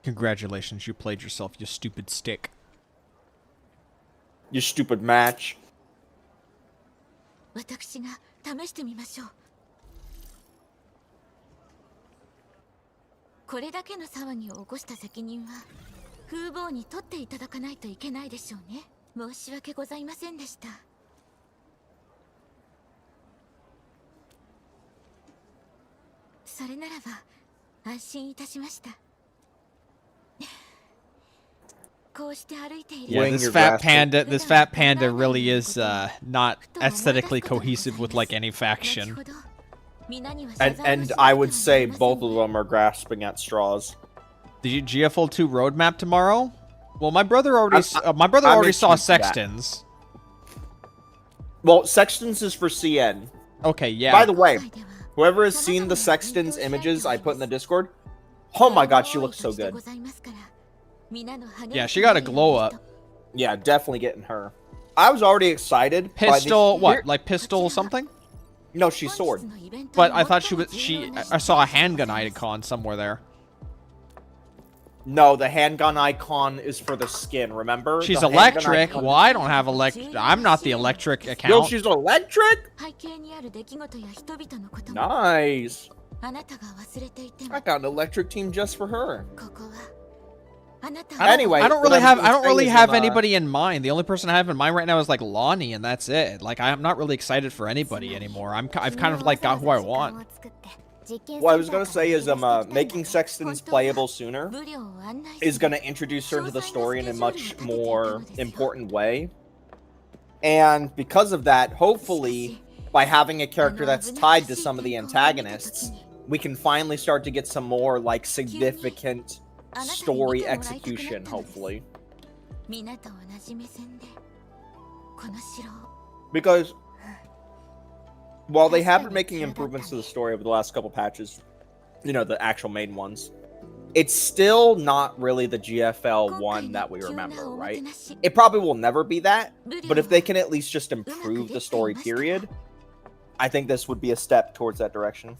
Congratulations, you played yourself, you stupid stick. You stupid match. 私が試してみましょう。これだけの騒ぎを起こした責任は風貌に取っていただかないといけないでしょうね。申し訳ございませんでした。それならば安心いたしました。こうして歩いている。 Yeah, this fat panda really is not aesthetically cohesive with like any faction. And I would say both of them are grasping at straws. The GFL2 roadmap tomorrow? Well, my brother already saw Sextons. Well, Sextons is for CN. Okay, yeah. By the way, whoever has seen the Sextons images I put in the Discord, oh my god, she looks so good. Yeah, she got a glow up. Yeah, definitely getting her. I was already excited. Pistol, what? Like pistol something? No, she's sword. But I thought I saw a handgun icon somewhere there. No, the handgun icon is for the skin, remember? She's electric. Well, I don't have electric. I'm not the electric account. Yo, she's electric? Nice. I got an electric team just for her. Anyway, I don't really have anybody in mind. The only person I have in mind right now is like Lonnie, and that's it. Like I'm not really excited for anybody anymore. I've kind of like got who I want. What I was gonna say is making Sextons playable sooner is gonna introduce her to the story in a much more important way. And because of that, hopefully, by having a character that's tied to some of the antagonists, we can finally start to get some more like significant story execution, hopefully. Because while they have been making improvements to the story over the last couple patches, you know, the actual main ones, it's still not really the GFL 1 that we remember, right? It probably will never be that, but if they can at least just improve the story, period, I think this would be a step towards that direction.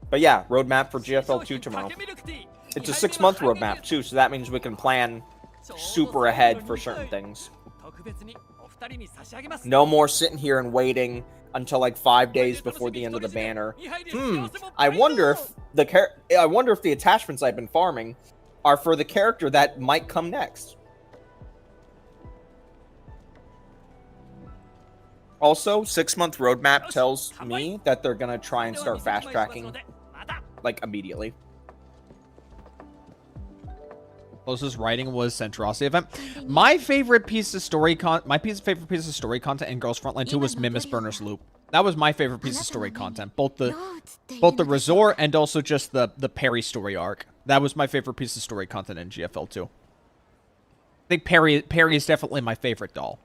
But yeah, roadmap for GFL 2 tomorrow. It's a 6-month roadmap too, so that means we can plan super ahead for certain things. No more sitting here and waiting until like 5 days before the end of the banner. I wonder if the attachments I've been farming are for the character that might come next. Also, 6-month roadmap tells me that they're gonna try and start fast tracking like immediately. Closest writing was Centrosity event. My favorite piece of story favorite piece of story content in Girls Frontline 2 was Mimus Burner's Loop. That was my favorite piece of story content. Both the resort and also just the Perry story arc. That was my favorite piece of story content in GFL 2. I think Perry is definitely my favorite doll.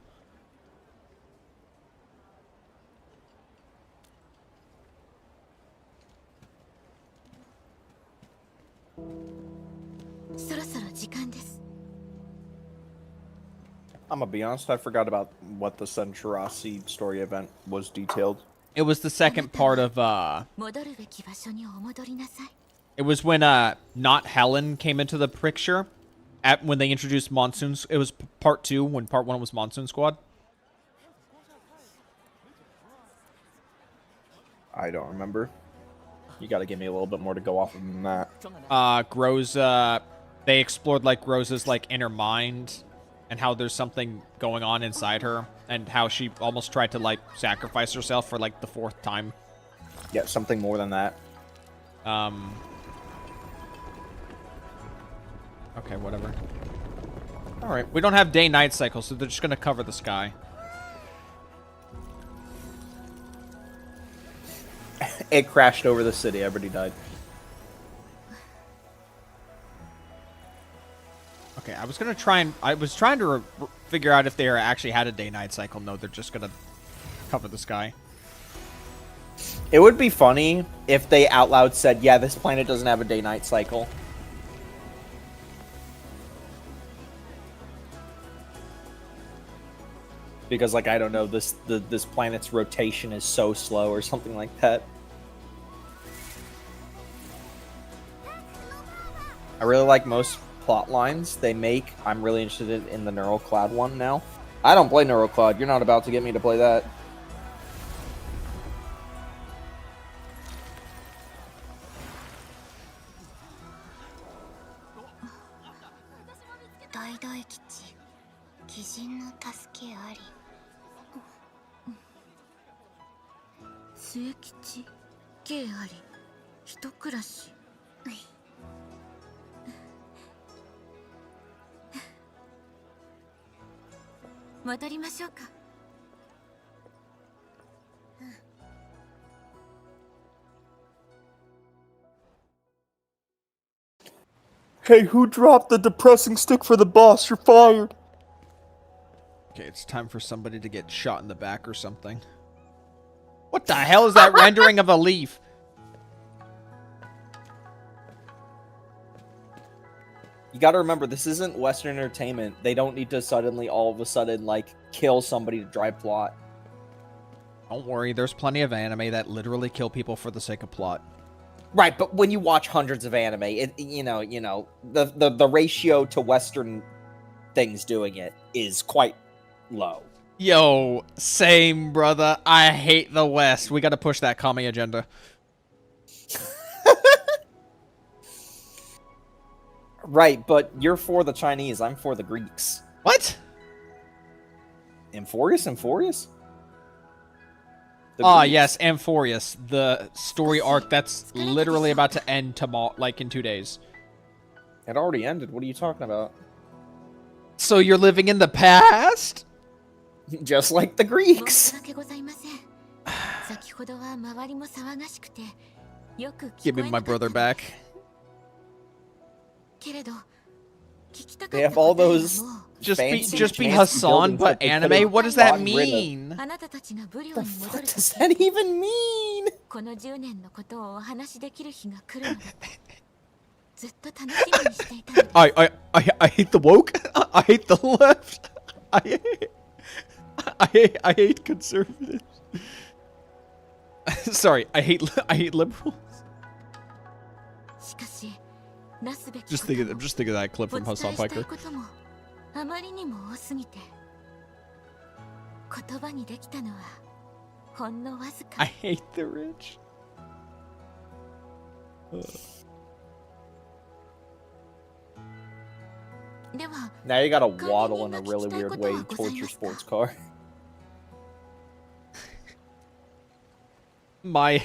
I'm gonna be honest, I forgot about what the Centrosity story event was detailed. It was the second part of, it was when, not Helen came into the picture, when they introduced Monsoons. It was part 2, when part 1 was Monsoon Squad. I don't remember. You gotta give me a little bit more to go off of than that. Groza, they explored, like, Groza's, like, inner mind, and how there's something going on inside her, and how she almost tried to, like, sacrifice herself for, like, the 4th time. Yeah, something more than that. Okay, whatever. Alright, we don't have day-night cycles, so they're just gonna cover the sky. It crashed over the city, everybody died. Okay, I was trying to figure out if they actually had a day-night cycle. No, they're just gonna cover the sky. It would be funny if they out loud said, yeah, this planet doesn't have a day-night cycle. Because, like, I don't know, this planet's rotation is so slow or something like that. I really like most plot lines they make. I'm really interested in the Neural Cloud one now. I don't play Neural Cloud. You're not about to get me to play that. Hey, who dropped the depressing stick for the boss? You're fired. Okay, it's time for somebody to get shot in the back or something. What the hell is that rendering of a leaf? You gotta remember, this isn't Western entertainment. They don't need to suddenly, all of a sudden, like, kill somebody to drive plot. Don't worry, there's plenty of anime that literally kill people for the sake of plot. Right, but when you watch hundreds of anime, the ratio to Western things doing it is quite low. Yo, same, brother. I hate the West. We gotta push that commie agenda. Right, but you're for the Chinese, I'm for the Greeks. What? Amphorius? Ah, yes, Amphorius, the story arc that's literally about to end tomorrow, like in 2 days. It already ended. What are you talking about? So you're living in the past? Just like the Greeks. Give me my brother back. They have all those just be Hassan, but anime? What does that mean? The fuck does that even mean? I hate the woke. I hate the left. I hate conservatives. Sorry, I hate liberals. I'm just thinking of that clip from Hassan Piker. I hate the rich. Now you gotta waddle in a really weird way towards your sports car. My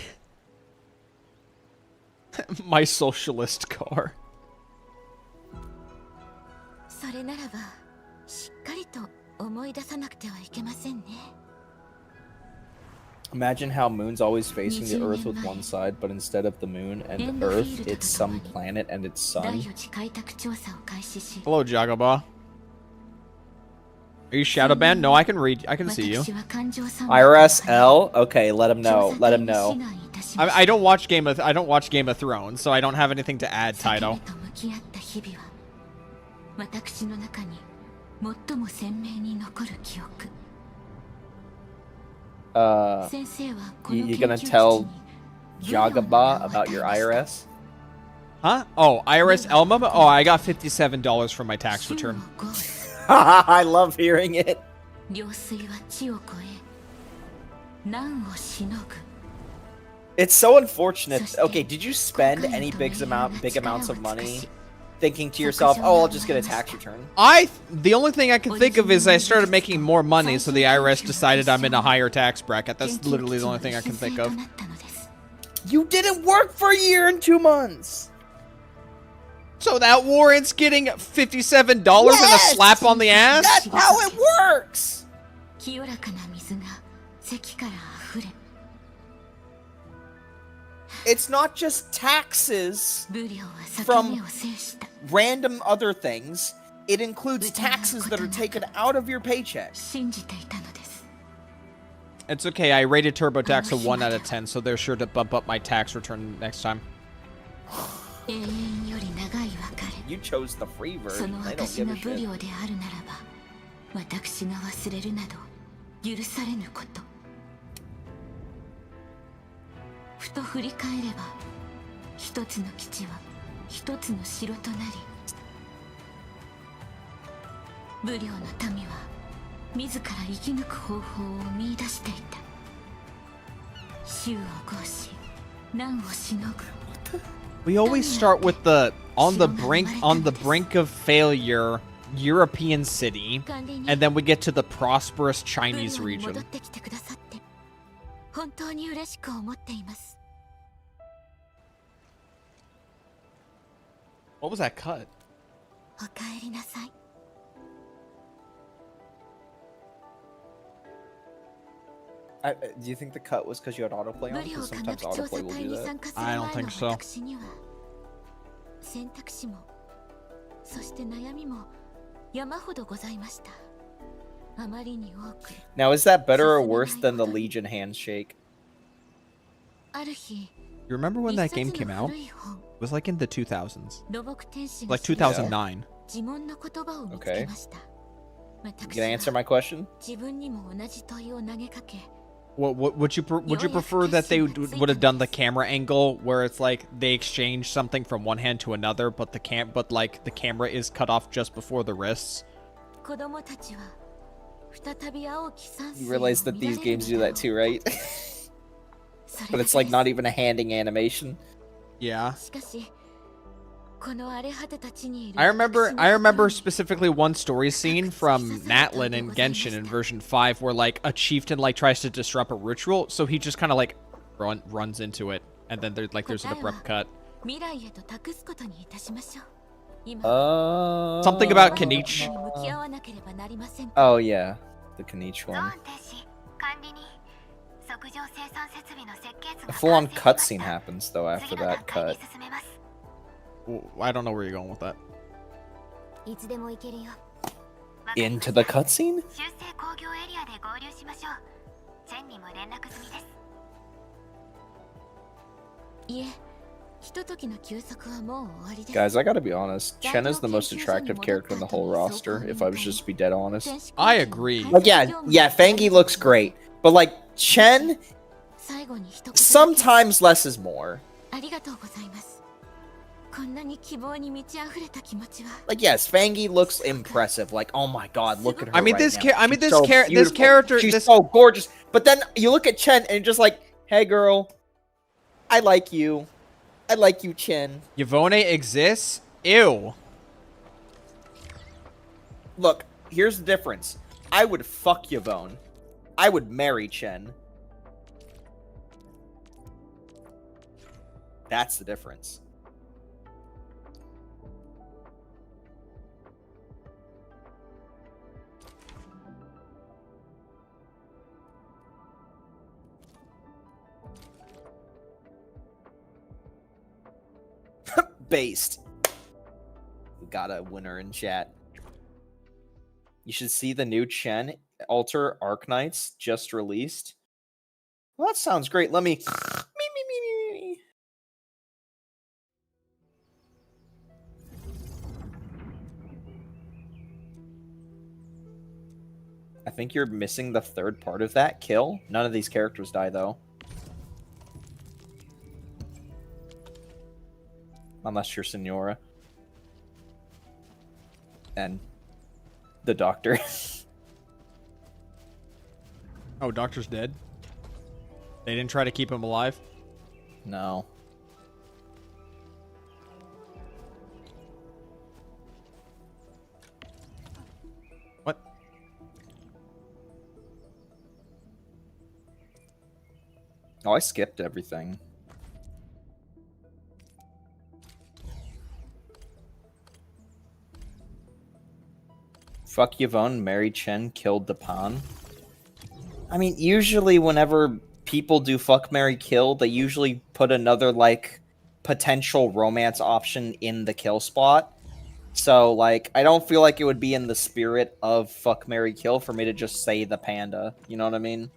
socialist car. Imagine how Moon's always facing the Earth with one side, but instead of the Moon and Earth, it's some planet and its sun. Hello, Jagaba. Are you shadow banned? No, I can read. I can see you. IRS L? Okay, let him know. Let him know. I don't watch Game of Thrones, so I don't have anything to add, Taito. You gonna tell Jagaba about your IRS? Huh? Oh, IRS Elma? Oh, I got $57 from my tax return. I love hearing it. It's so unfortunate. Okay, did you spend any big amounts of money thinking to yourself, oh, I'll just get a tax return? The only thing I can think of is I started making more money, so the IRS decided I'm in a higher tax bracket. That's literally the only thing I can think of. You didn't work for a year and 2 months. So that warrants getting $57 and a slap on the ass? That's how it works! It's not just taxes from random other things. It includes taxes that are taken out of your paycheck. It's okay, I rated TurboTax a 1 out of 10, so they're sure to bump up my tax return next time. You chose the free version. They don't give a shit. We always start with the on the brink of failure European city, and then we get to the prosperous Chinese region. What was that cut? Do you think the cut was because you had autoplay on? Because sometimes autoplay will do that. I don't think so. そして悩みも山ほどございました。あまりに多く。 Now, is that better or worse than the Legion handshake? ある日、 You remember when that game came out? It was like in the 2000s. 土木天使 Like 2009. 呪文の言葉を見つけました。 You gonna answer my question? 自分にも同じ問いを投げかけ。 Would you prefer that they would have done the camera angle where it's like they exchange something from one hand to another, but the camera is cut off just before the wrists? 子供たちは再び青き山 You 水を realize that these 見られる games do that too, right? But it's like not even a handing animation. Yeah. しかしこの荒れ果てた地にいる I remember specifically one story scene from Natlin and Genshin in version 5 where like a chieftain like tries to disrupt a ritual, so he just kind of like runs into it, and then there's an abrupt cut. 未来へと託すことにいたしましょう。今 Something about Kanich. 向き合わなければなりません。 Oh yeah, the Kanich ゾー one. ン停止管理に測定生産設備の設計図 A が full-on 完成し cutscene ました。 happens though after 次の that 段階に cut. 進めます。 I don't know where you're going with that. いつでも行けるよ。 Into the cutscene? 修正工業エリアで合流しましょう。チェンにも連絡済みです。いえ、ひとときの休息はもう終わりです。 Guys, I gotta be honest. Chen is the most attractive character in the whole roster, if I was just to be dead honest. I agree. Like, yeah, Fangi looks great. But like, Chen, 最後に一言 sometimes less is more. ありがとうございます。こんなに希望に満ち溢れた気持ちは。 Like, yes, Fangi looks impressive. Like, oh my god, look at her. I mean, right this now. I mean, She's this so this beautiful. character. She's This, so gorgeous. But then you look at Chen and you're just like, hey girl, I like you. I like you, Chen. Yvonne exists. Ew. Look, here's the difference. I would fuck Yvonne. I would marry Chen. That's the difference. Based. We got a winner in chat. You should see the new Chen Alter Arknights just released. Well, that sounds great. Let me. I think you're missing the third part of that kill. None of these characters die, though. Unless you're Senora. And the doctor. Oh, doctor's dead. They didn't try to keep him alive. No. What? Oh, I skipped everything. Fuck Yvonne, marry Chen, killed Dapan. I mean, usually whenever people do fuck, marry, kill, they usually put another, like, potential romance option in the kill spot. So, like, I don't feel like it would be in the spirit of fuck, marry, kill for me to just say the panda. You know what I mean?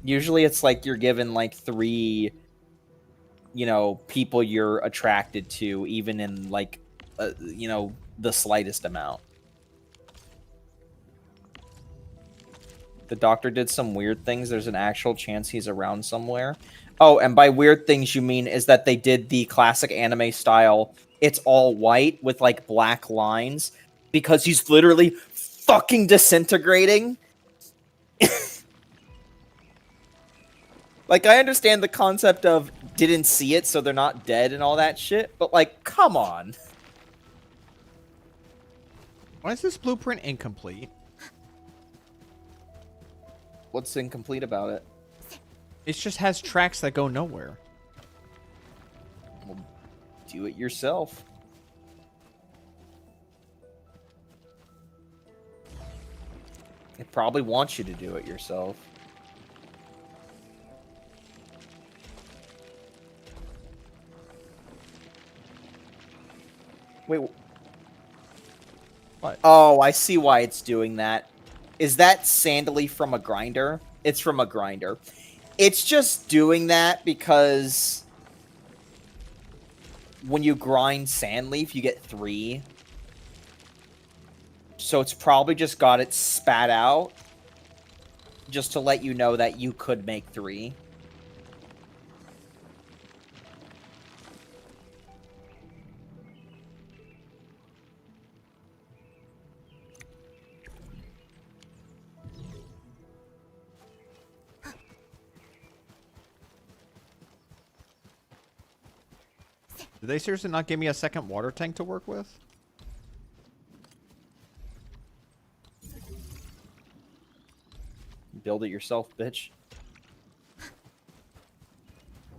Usually it's like you're given, like, 3, you know, people you're attracted to, even in, like, you know, the slightest amount. The doctor did some weird things. There's an actual chance he's around somewhere. Oh, and by weird things you mean is that they did the classic anime style, it's all white with like black lines because he's literally fucking disintegrating. Like, I understand the concept of didn't see it so they're not dead and all that shit, but like, come on. Why is this blueprint incomplete? What's incomplete about it? It just has tracks that go nowhere. Well, do it yourself. It probably wants you to do it yourself. Wait. What? Oh, I see why it's doing that. Is that sandally from a grinder? It's from a grinder. It's just doing that because when you grind sand leaf, you get 3. So it's probably just got it spat out just to let you know that you could make 3. Did they seriously not give me a second water tank to work with? Build it yourself, bitch.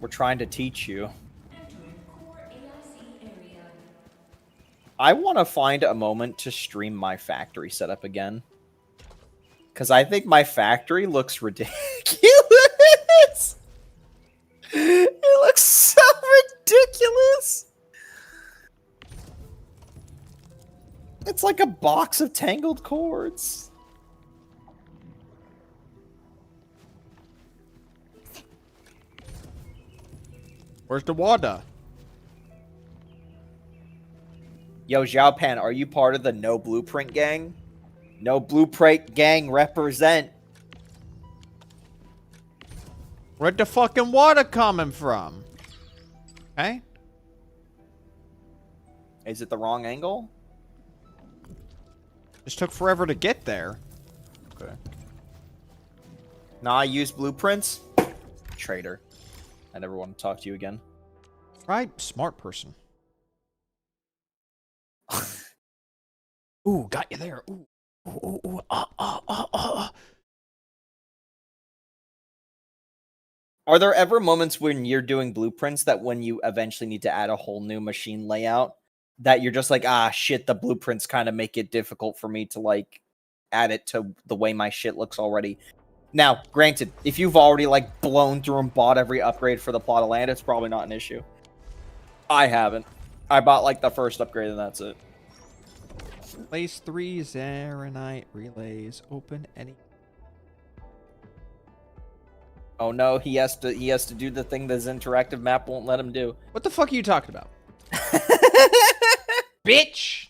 We're trying to teach you. I want to find a moment to stream my factory setup again. Because I think my factory looks ridiculous. It looks so ridiculous. It's like a box of tangled cords. Where's the water? Yo, Xiaopan, are you part of the No Blueprint gang? No Blueprint gang represent. Where'd the fucking water coming from? Okay. Is it the wrong angle? Just took forever to get there. Okay. Nah, I use blueprints. Traitor. I never want to talk to you again. Right? Smart person. Ooh, got you there. Ooh. Ooh, ooh, ooh. Are there ever moments when you're doing blueprints that when you eventually need to add a whole new machine layout, that you're just like, ah, shit, the blueprints kind of make it difficult for me to, like, add it to the way my shit looks already? Now, granted, if you've already, like, blown through and bought every upgrade for the plot of land, it's probably not an issue. I haven't. I bought, like, the first upgrade and that's it. Place 3, Zaranite relays. Open any. Oh no, he has to do the thing that his interactive map won't let him do. What the fuck are you talking about? Bitch!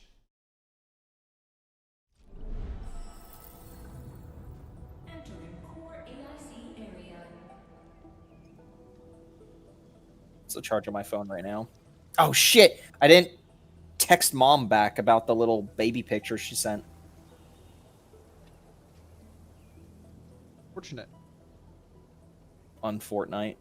It's the charge on my phone right now. Oh shit! I didn't text mom back about the little baby picture she sent. Fortunate. On Fortnite.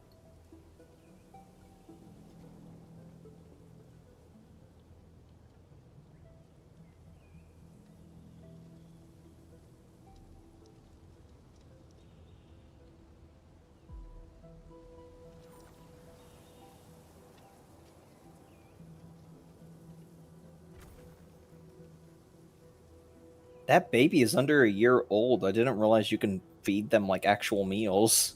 That baby is under a year old. I didn't realize you can feed them like actual meals.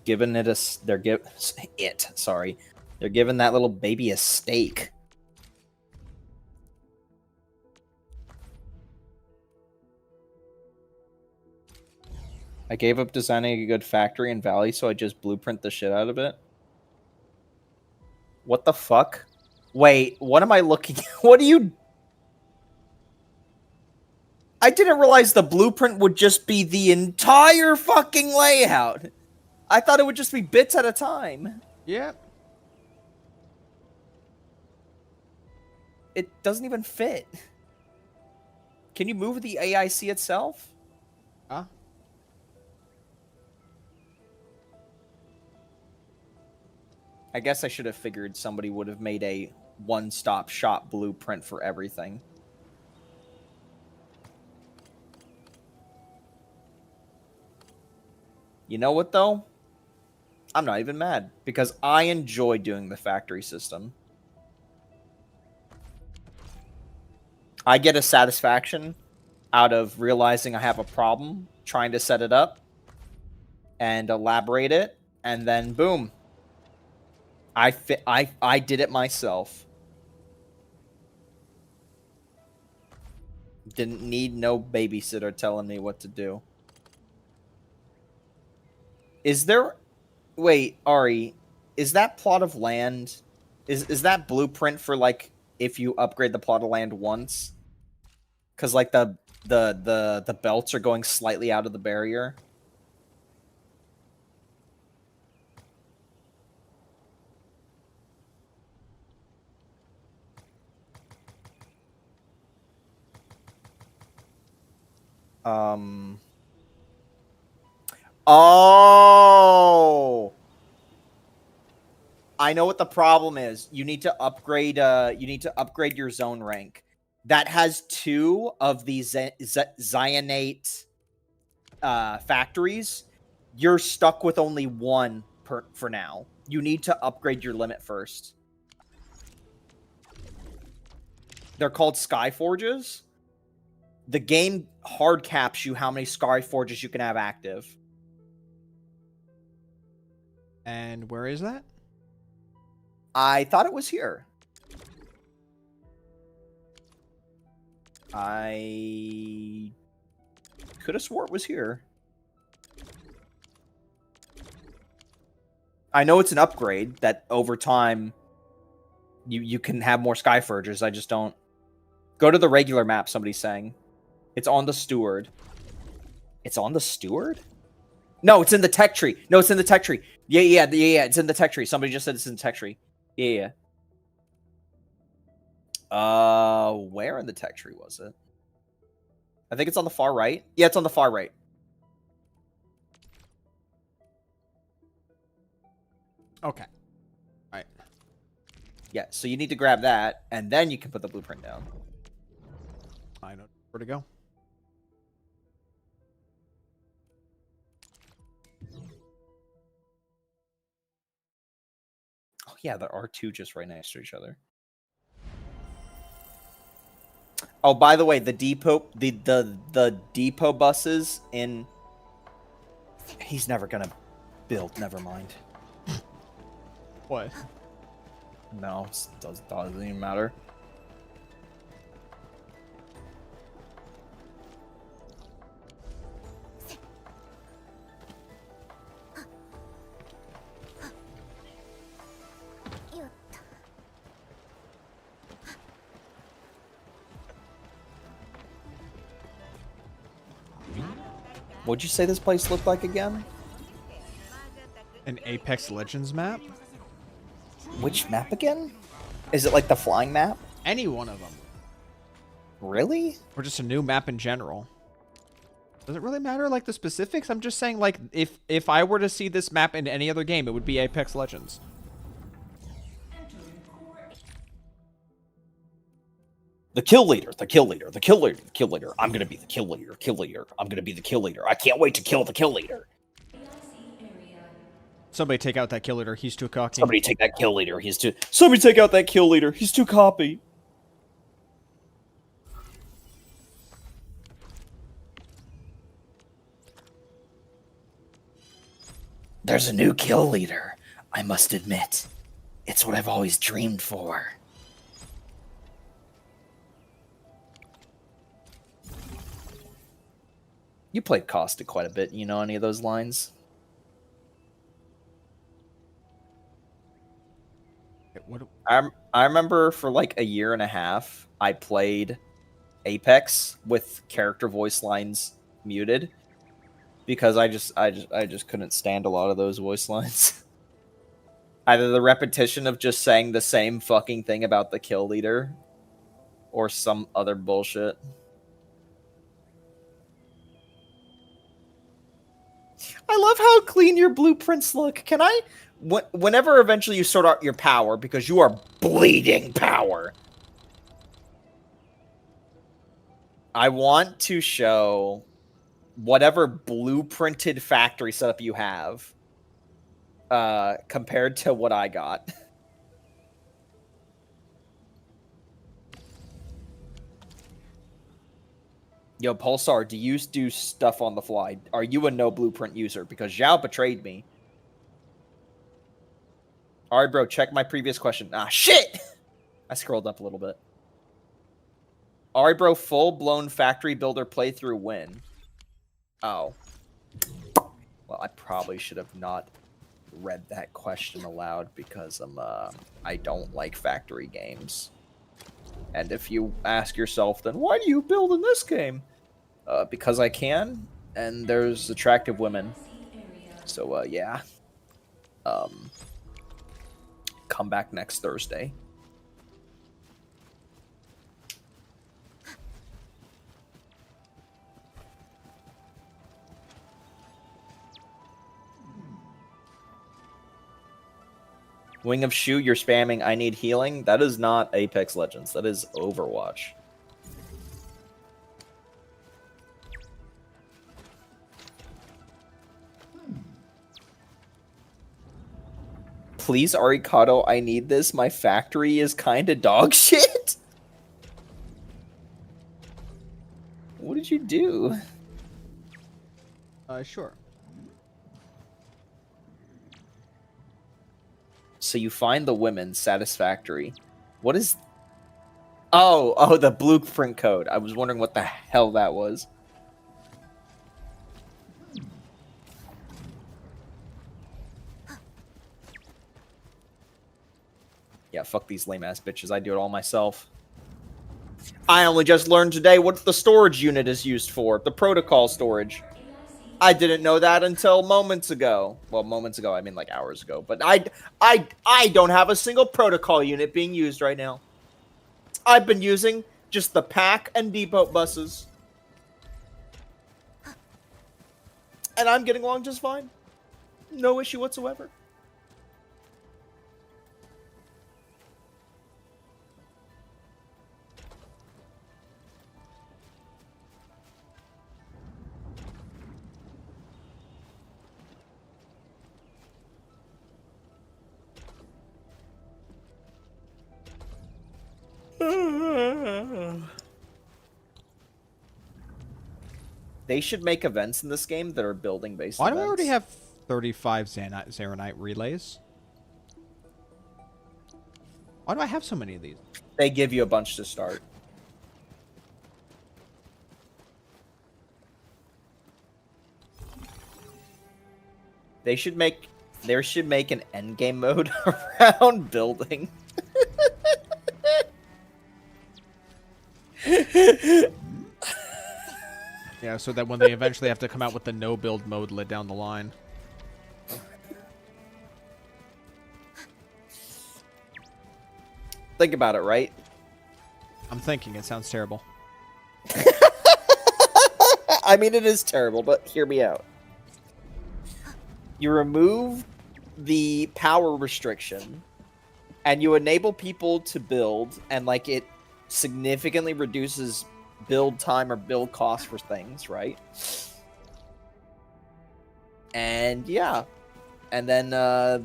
Giving it a, they're giving that little baby a steak. I gave up designing a good factory in Valley, so I just blueprint the shit out of it. What the fuck? Wait, what am I looking at? What are you... I didn't realize the blueprint would just be the entire fucking layout. I thought it would just be bits at a time. Yeah. It doesn't even fit. Can you move the AIC itself? Huh? I guess I should have figured somebody would have made a one-stop shop blueprint for everything. You know what, though? I'm not even mad, because I enjoy doing the factory system. I get a satisfaction out of realizing I have a problem, trying to set it up, and elaborate it, and then boom. I did it myself. Didn't need no babysitter telling me what to do. Is there... Wait, Ari, is that plot of land... Is that blueprint for, like, if you upgrade the plot of land once? Because, like, the belts are going slightly out of the barrier? Oh! I know what the problem is. You need to upgrade your zone rank. That has 2 of these Zionate factories. You're stuck with only 1 for now. You need to upgrade your limit first. They're called Sky Forges. The game hard caps you how many Sky Forges you can have active. And where is that? I thought it was here. I could have swore it was here. I know it's an upgrade that over time you can have more Sky Forges. I just don't... Go to the regular map, somebody's saying. It's on the Steward. It's on the Steward? No, it's in the tech tree. No, it's in the tech tree. Yeah. It's in the tech tree. Somebody just said it's in the tech tree. Yeah. Where in the tech tree was it? I think it's on the far right. Yeah, it's on the far right. Okay. All right. Yeah, so you need to grab that, and then you can put the blueprint down. I know where to go. Oh yeah, there are 2 just right next to each other. Oh, by the way, the depot, the depot buses in... He's never gonna build. Never mind. What? No, doesn't even matter. What'd you say this place looked like again? An Apex Legends map? Which map again? Is it like the flying map? Any one of them. Really? Or just a new map in general. Does it really matter, like, the specifics? I'm just saying, like, if I were to see this map in any other game, it would be Apex Legends. The kill leader, the kill leader, the kill leader, the kill leader. I'm gonna be the kill leader, kill leader. I'm gonna be the kill leader. I can't wait to kill the kill leader. Somebody take out that kill leader. He's too cocky. Somebody take that kill leader. Somebody take out that kill leader. He's too cocky. There's a new kill leader. I must admit, it's what I've always dreamed for. You played Caustic quite a bit. You know any of those lines? I remember for like a year and a half, I played Apex with character voice lines muted because I just couldn't stand a lot of those voice lines. Either the repetition of just saying the same fucking thing about the kill leader, or some other bullshit. I love how clean your blueprints look. Can I... Whenever eventually you sort out your power, because you are bleeding power, I want to show whatever blueprinted factory setup you have compared to what I got. Yo, Pulsar, do you do stuff on the fly? Are you a no blueprint user? Because Zhao betrayed me. Alright, bro, check my previous question. Ah, shit! I scrolled up a little bit. Alright, bro, full-blown factory builder playthrough win. Oh. Well, I probably should have not read that question aloud because I don't like factory games. And if you ask yourself, then why do you build in this game? Because I can, and there's attractive women. So, yeah. Come back next Thursday. Wing of Shu, you're spamming I need healing. That is not Apex Legends. That is Overwatch. Please, Arikado, I need this. My factory is kinda dog shit. What did you do? Sure. So you find the women satisfactory. What is... Oh, the blueprint code. I was wondering what the hell that was. Yeah, fuck these lame-ass bitches. I do it all myself. I only just learned today what the storage unit is used for. The protocol storage. I didn't know that until moments ago. Well, moments ago, I mean like hours ago. But I don't have a single protocol unit being used right now. I've been using just the pack and depot buses. And I'm getting along just fine. No issue whatsoever. They should make events in this game that are building-based Why events. do I already have 35 Zaronite relays? Why do I have so many of these? They give you a bunch to start. They should make an endgame mode around building. Yeah, so that when they eventually have to come out with the no-build mode lit down the line. Think about it, right? I'm thinking. It sounds terrible. I mean, it is terrible, but hear me out. You remove the power restriction, and you enable people to build, and, like, it significantly reduces build time or build cost for things, right? And, yeah. And then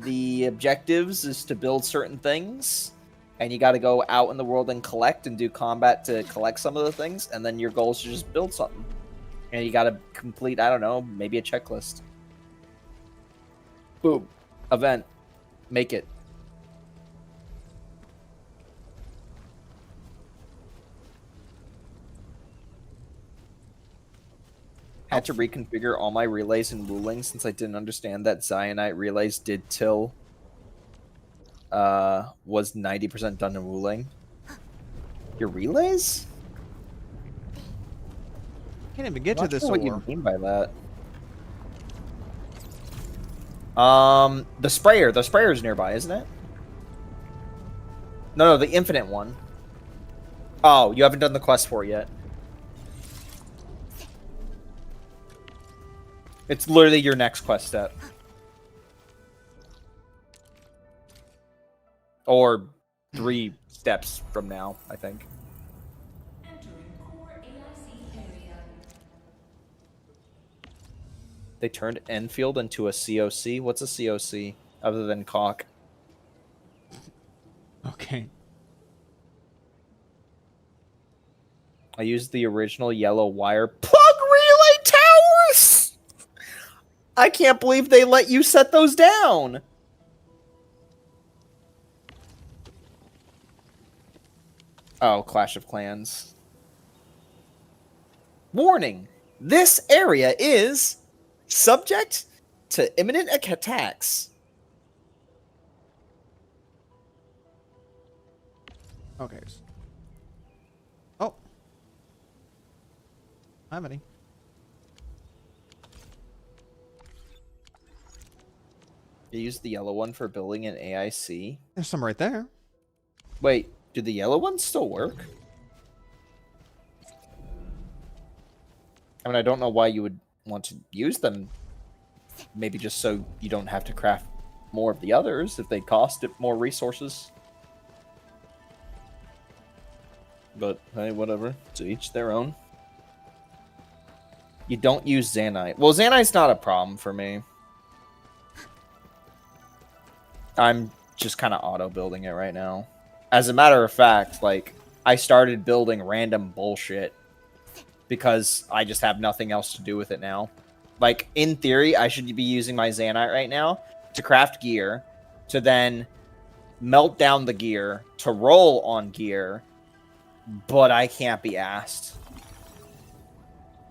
the objectives is to build certain things, and you got to go out in the world and collect and do combat to collect some of the things, and then your goal is to just build something. And you got to complete, I don't know, maybe a checklist. Boom. Event. Make it. Had to reconfigure all my relays and ruling since I didn't understand that Zionite relays did till was 90% done in ruling. Your relays? Can't even get to this. Sure what you mean by that? The sprayer. The sprayer's nearby, isn't it? No, the infinite one. Oh, you haven't done the quest for it yet. It's literally your next quest step. Or 3 steps from now, I think. They turned Endfield into a COC? What's a COC other than cock? Okay. I used the original yellow wire plug relay towers! I can't believe they let you set those down! Oh, Clash of Clans. Warning, this area is subject to imminent attacks. Okay. Oh. Hi, buddy. You use the yellow one for building an AIC. There's some right there. Wait, do the yellow ones still work? I mean, I don't know why you would want to use them. Maybe just so you don't have to craft more of the others if they cost it more resources. But, hey, whatever. To each their own. You don't use Zanite. Well, Zanite's not a problem for me. I'm just kind of auto-building it right now. As a matter of fact, like, I started building random bullshit because I just have nothing else to do with it now. Like, in theory, I should be using my Zanite right now to craft gear, to then melt down the gear, to roll on gear, but I can't be asked.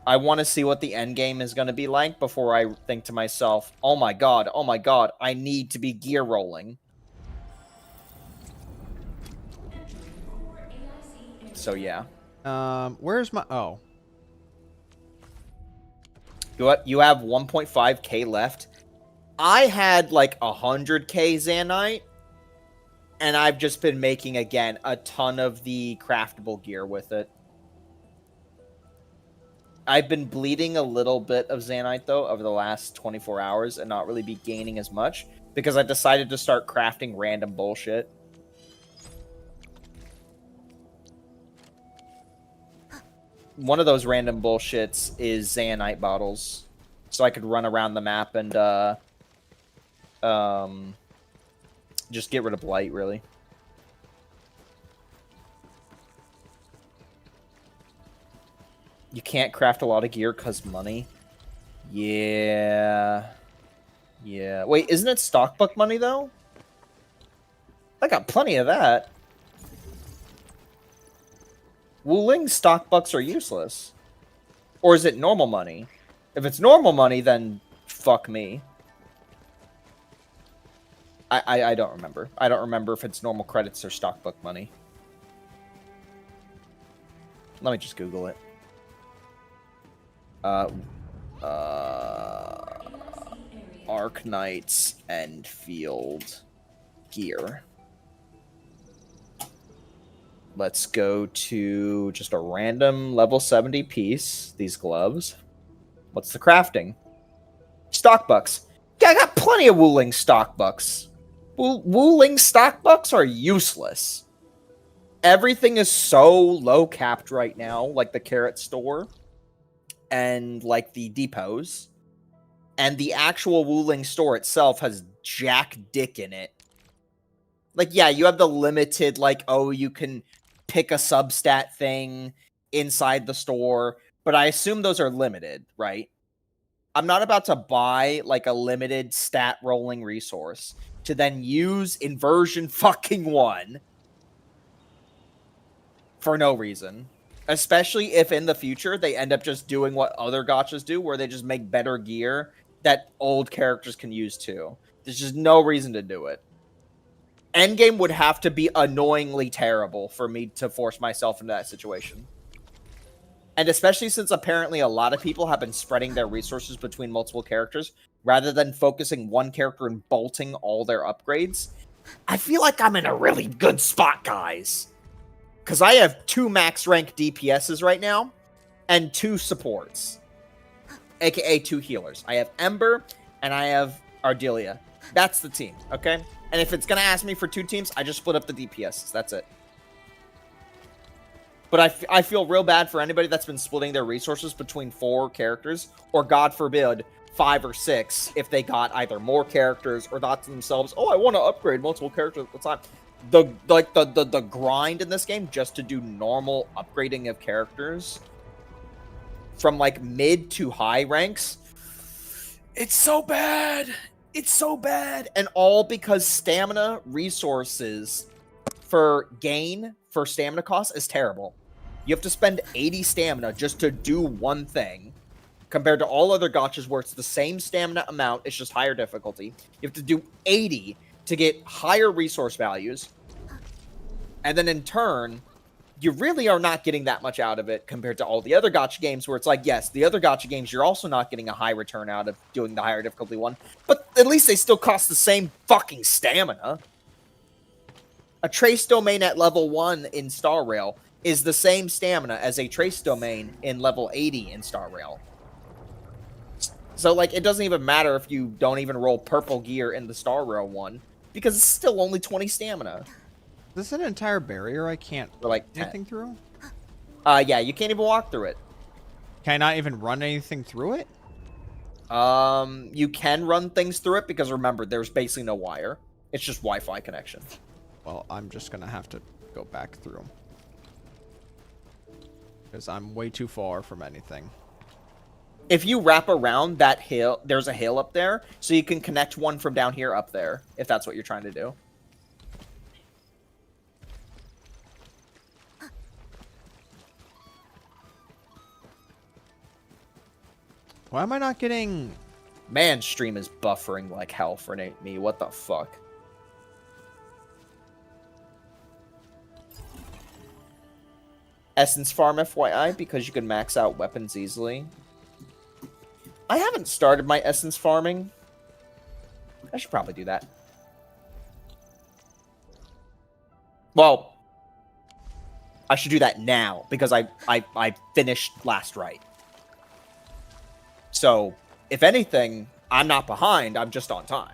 I want to see what the end game is going to be like before I think to myself, oh my god, I need to be gear rolling. So yeah. Where's my... Oh. You have 1.5k left. I had like 100k Zanite, and I've just been making, again, a ton of the craftable gear with it. I've been bleeding a little bit of Zanite, though, over the last 24 hours and not really be gaining as much because I decided to start crafting random bullshit. One of those random bullshits is Zanite bottles. So I could run around the map and just get rid of Blight, really. You can't craft a lot of gear because money. Yeah. Yeah. Wait, isn't it stockbook money, though? I got plenty of that. Wuling stockbucks are useless. Or is it normal money? If it's normal money, then fuck me. I don't remember. I don't remember if it's normal credits or stockbook money. Let me just Google it. Arknights Endfield gear. Let's go to just a random level 70 piece. These gloves. What's the crafting? Stockbucks. Yeah, I got plenty of Wuling stockbucks. Wuling stockbucks are useless. Everything is so low capped right now, like the carrot store and like the depots. And the actual Wuling store itself has jack dick in it. Like, yeah, you have the limited, like, oh, you can pick a substat thing inside the store, but I assume those are limited, right? I'm not about to buy, like, a limited stat rolling resource to then use in version fucking 1 for no reason. Especially if in the future they end up just doing what other gachas do, where they just make better gear that old characters can use too. There's just no reason to do it. Endgame would have to be annoyingly terrible for me to force myself into that situation. And especially since apparently a lot of people have been spreading their resources between multiple characters, rather than focusing one character and bolting all their upgrades, I feel like I'm in a really good spot, guys. Because I have 2 max rank DPSs right now, and 2 supports. AKA 2 healers. I have Ember, and I have Ardelia. That's the team, okay? And if it's going to ask me for 2 teams, I just split up the DPSs. That's it. But I feel real bad for anybody that's been splitting their resources between 4 characters, or God forbid, 5 or 6, if they got either more characters or thought to themselves, oh, I want to upgrade multiple characters at the time. The grind in this game just to do normal upgrading of characters from like mid to high ranks, it's so bad. It's so bad. And all because stamina resources for gain for stamina costs is terrible. You have to spend 80 stamina just to do one thing, compared to all other gachas where it's the same stamina amount, it's just higher difficulty. You have to do 80 to get higher resource values, and then in turn, you really are not getting that much out of it compared to all the other gacha games where it's like, yes, the other gacha games, you're also not getting a high return out of doing the higher difficulty one, but at least they still cost the same fucking stamina. A trace domain at level 1 in Star Rail is the same stamina as a trace domain in level 80 in Star Rail. So, like, it doesn't even matter if you don't even roll purple gear in the Star Rail one, because it's still only 20 stamina. Is this an entire barrier I can't or like anything through? Yeah, you can't even walk through it. Can I not even run anything through it? You can run things through it because remember, there's basically no wire. It's just Wi-Fi connection. Well, I'm just gonna have to go back through. Because I'm way too far from anything. If you wrap around that hill, there's a hill up there, so you can connect one from down here up there, if that's what you're trying to do. Why am I not getting... Man, stream is buffering like hell for me. What the fuck? Essence farm, FYI, because you can max out weapons easily. I haven't started my essence farming. I should probably do that. Well, I should do that now, because I finished last right. So, if anything, I'm not behind, I'm just on time.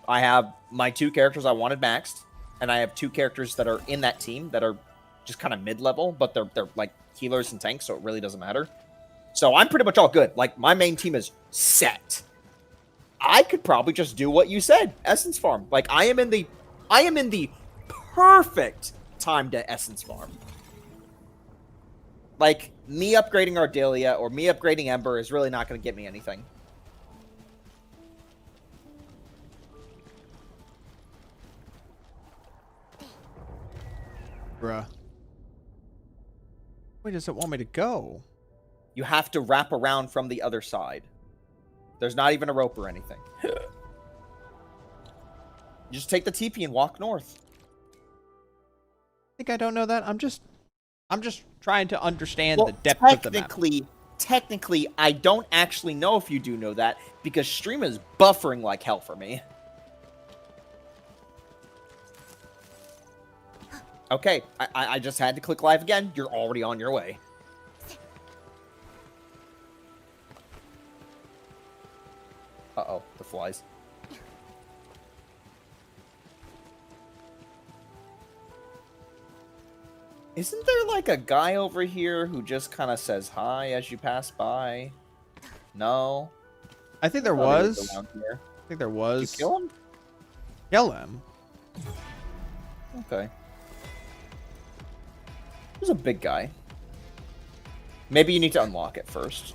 I have my 2 characters I wanted maxed, and I have 2 characters that are in that team that are just kind of mid-level, but they're like healers and tanks, so it really doesn't matter. So I'm pretty much all good. Like, my main team is set. I could probably just do what you said, Essence Farm. Like, I am in the perfect time to Essence Farm. Like, me upgrading Ardelia or me upgrading Ember is really not going to get me anything. Bruh. Where does it want me to go? You have to wrap around from the other side. There's not even a rope or anything. You just take the TP and walk north. I think I don't know that. I'm just trying to understand the depth of the map. Technically, I don't actually know if you do know that, because stream is buffering like hell for me. Okay, I just had to click live again. You're already on your way. Uh-oh, the flies. Isn't there like a guy over here who just kind of says hi as you pass by? No? I think there was. I think there was. Did you kill him? Kill him? Okay. There's a big guy. Maybe you need to unlock it first.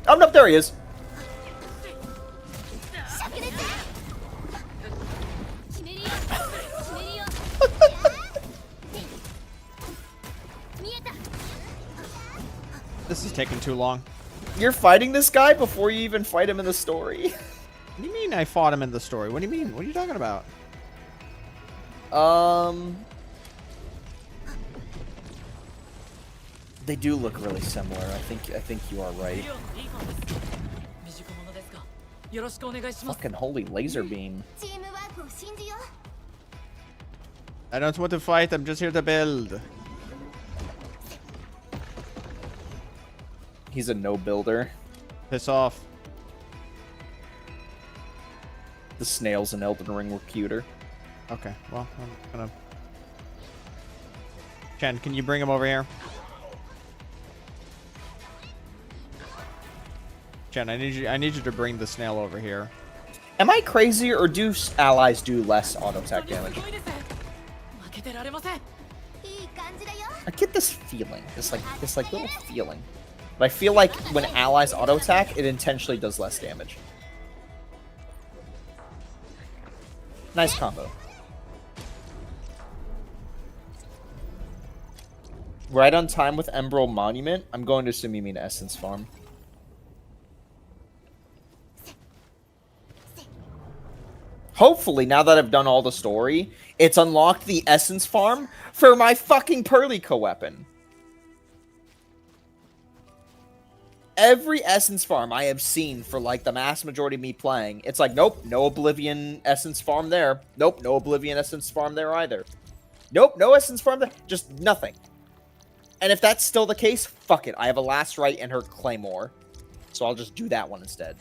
Oh, no, there he is. This is taking too long. You're fighting this guy before you even fight him in the story? What do you mean I fought him in the story? What do you mean? What are you talking about? They do look really similar. I think you are right. Fucking holy laser beam. I don't want to fight. I'm just here to build. He's a no builder. Piss off. The snails in Elden Ring were cuter. Okay, well, I'm gonna... Chen, can you bring him over here? Chen, I need you to bring the snail over here. Am I crazy, or do allies do less auto attack damage? I get this feeling, this little feeling. But I feel like when allies auto attack, it intentionally does less damage. Nice combo. Right on time with Emerald Monument? I'm going to assume you mean Essence Farm. Hopefully, now that I've done all the story, it's unlocked the Essence Farm for my fucking Perlico weapon. Every Essence Farm I have seen for, like, the mass majority of me playing, it's like, nope, no Oblivion Essence Farm there. Nope, no Oblivion Essence Farm there either. Nope, no Essence Farm there. Just nothing. And if that's still the case, fuck it. I have a Last Rite and her Claymore. So I'll just do that one instead.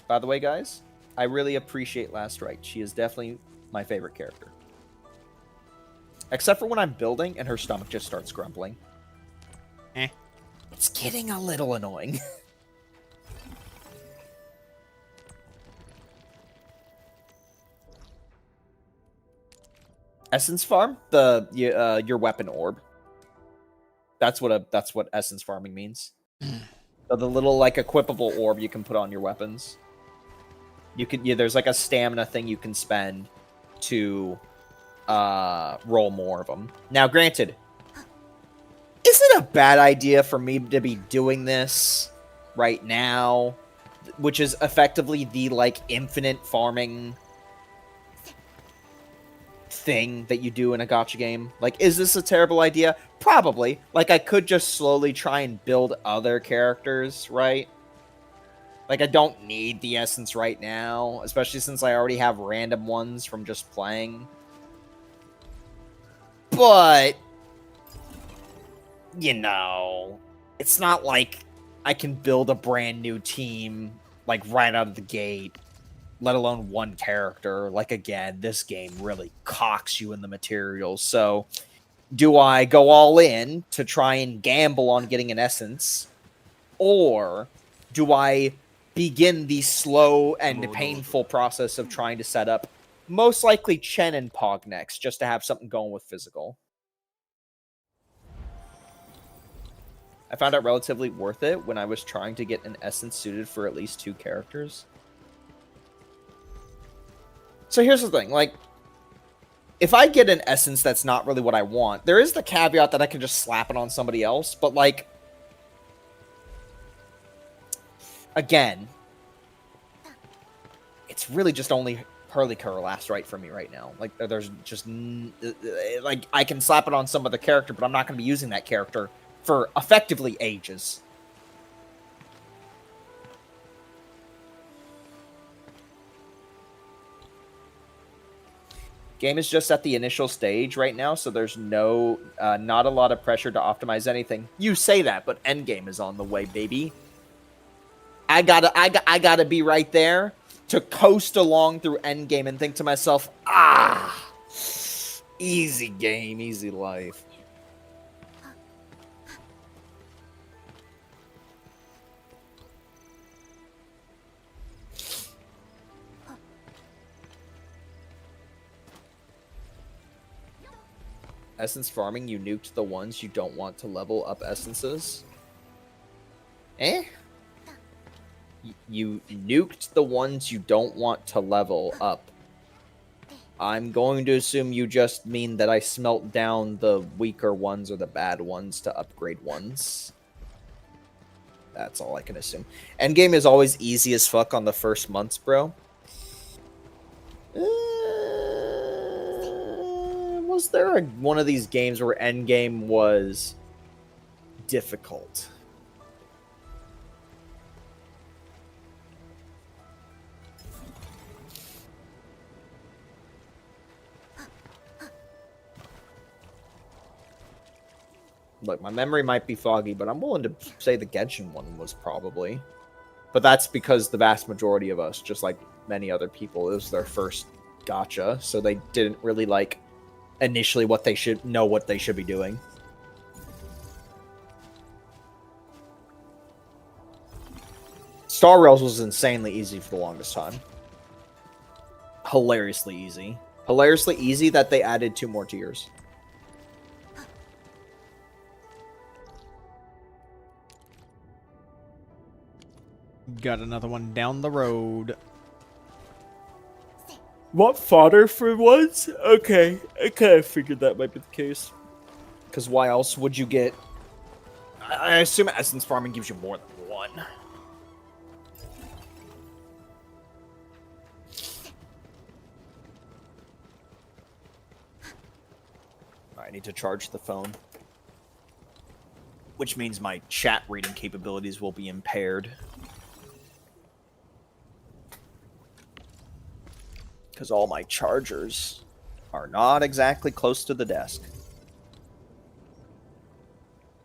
By the way, guys, I really appreciate Last Rite. She is definitely my favorite character. Except for when I'm building and her stomach just starts grumbling. It's getting a little annoying. Essence Farm? Your weapon orb. That's what essence farming means. The little, like, equipable orb you can put on your weapons. There's like a stamina thing you can spend to roll more of them. Now, granted, is it a bad idea for me to be doing this right now, which is effectively the, like, infinite farming thing that you do in a gacha game? Like, is this a terrible idea? Probably. Like, I could just slowly try and build other characters, right? Like, I don't need the essence right now, especially since I already have random ones from just playing. But, you know, it's not like I can build a brand new team, like, right out of the gate, let alone one character. Like, again, this game really cocks you in the materials. So, do I go all in to try and gamble on getting an essence? Or do I begin the slow and painful process of trying to set up most likely Chen and Pog next, just to have something going with physical? I found it relatively worth it when I was trying to get an essence suited for at least 2 characters. So here's the thing, like, if I get an essence that's not really what I want, there is the caveat that I can just slap it on somebody else, but, like, again, it's really just only Perlico Last Rite for me right now. Like, there's just, like, I can slap it on some other character, but I'm not going to be using that character for effectively ages. Game is just at the initial stage right now, so there's not a lot of pressure to optimize anything. You say that, but endgame is on the way, baby. I gotta be right there to coast along through endgame and think to myself, easy game, easy life. Essence farming, you nuked the ones you don't want to level up essences. You nuked the ones you don't want to level up. I'm going to assume you just mean that I smelt down the weaker ones or the bad ones to upgrade ones. That's all I can assume. Endgame is always easy as fuck on the first months, bro. Was there one of these games where endgame was difficult? Look, my memory might be foggy, but I'm willing to say the Genshin one was probably. But that's because the vast majority of us, just like many other people, it was their first gacha, so they didn't really, like, initially what they should be doing. Star Rails was insanely easy for the longest time. Hilariously easy. Hilariously easy that they added 2 more tiers. Got another one down the road. Want fodder for once? Okay, I kind of figured that might be the case. Because why else would you get... I assume essence farming gives you more than one. I need to charge the phone. Which means my chat reading capabilities will be impaired. Because all my chargers are not exactly close to the desk.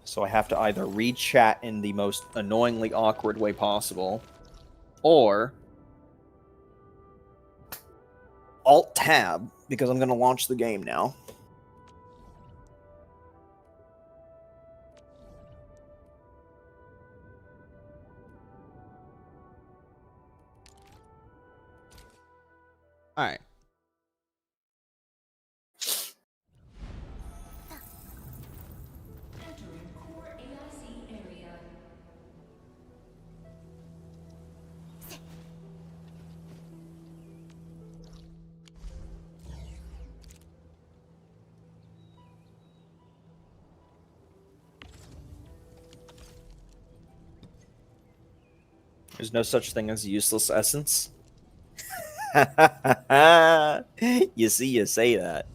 So I have to either read chat in the most annoyingly awkward way possible, or Alt-Tab, because I'm going to launch the game now. All right. There's no such thing as useless essence. You see, you say that.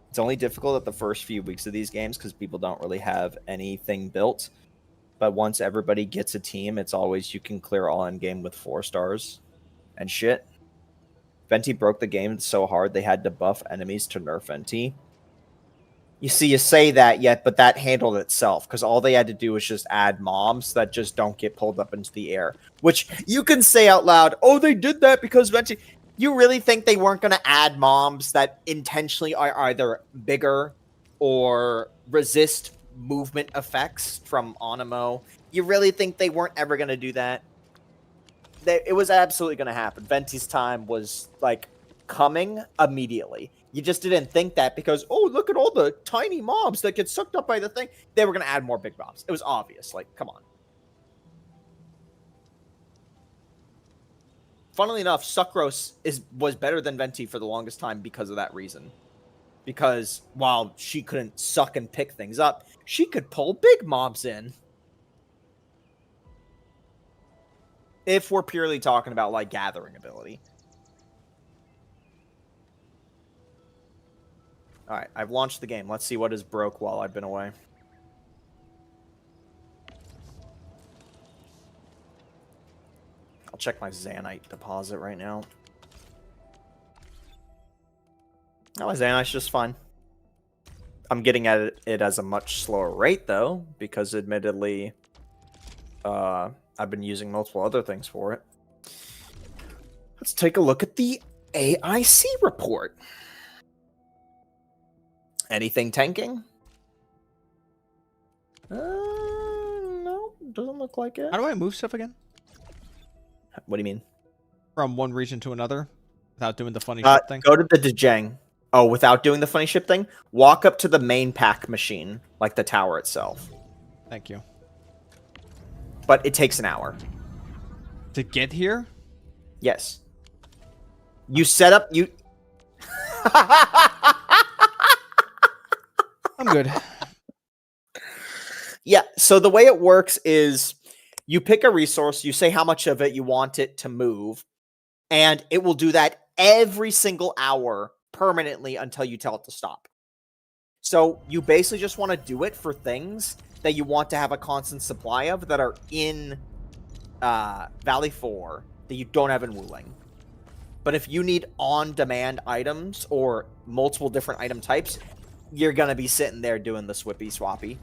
It's only difficult at the first few weeks of these games because people don't really have anything built. But once everybody gets a team, it's always you can clear all end game with 4 stars and shit. Venti broke the game so hard they had to buff enemies to nerf Venti. You see, you say that yet, but that handled itself because all they had to do was just add mobs that just don't get pulled up into the air. Which you can say out loud, oh, they did that because Venti... You really think they weren't going to add mobs that intentionally are either bigger or resist movement effects from Onimo? You really think they weren't ever going to do that? It was absolutely going to happen. Venti's time was, like, coming immediately. You just didn't think that because, oh, look at all the tiny mobs that get sucked up by the thing. They were going to add more big mobs. It was obvious. Like, come on. Funnily enough, Sucrose was better than Venti for the longest time because of that reason. Because while she couldn't suck and pick things up, she could pull big mobs in. If we're purely talking about, like, gathering ability. Alright, I've launched the game. Let's see what is broke while I've been away. I'll check my Zanite deposit right now. No, my Zanite's just fine. I'm getting at it as a much slower rate, though, because admittedly, I've been using multiple other things for it. Let's take a look at the AIC report. Anything tanking? No, doesn't look like it. How do I move stuff again? What do you mean? From one region to another without doing the funny ship thing? Go to the Dejang. Oh, without doing the funny ship thing? Walk up to the main pack machine, like the tower itself. Thank you. But it takes an hour. To get here? Yes. You set up... I'm good. Yeah, so the way it works is you pick a resource, you say how much of it you want it to move, and it will do that every single hour permanently until you tell it to stop. So you basically just want to do it for things that you want to have a constant supply of that are in Valley 4 that you don't have in Wuling. But if you need on-demand items or multiple different item types, you're going to be sitting there doing the swippy-swappy.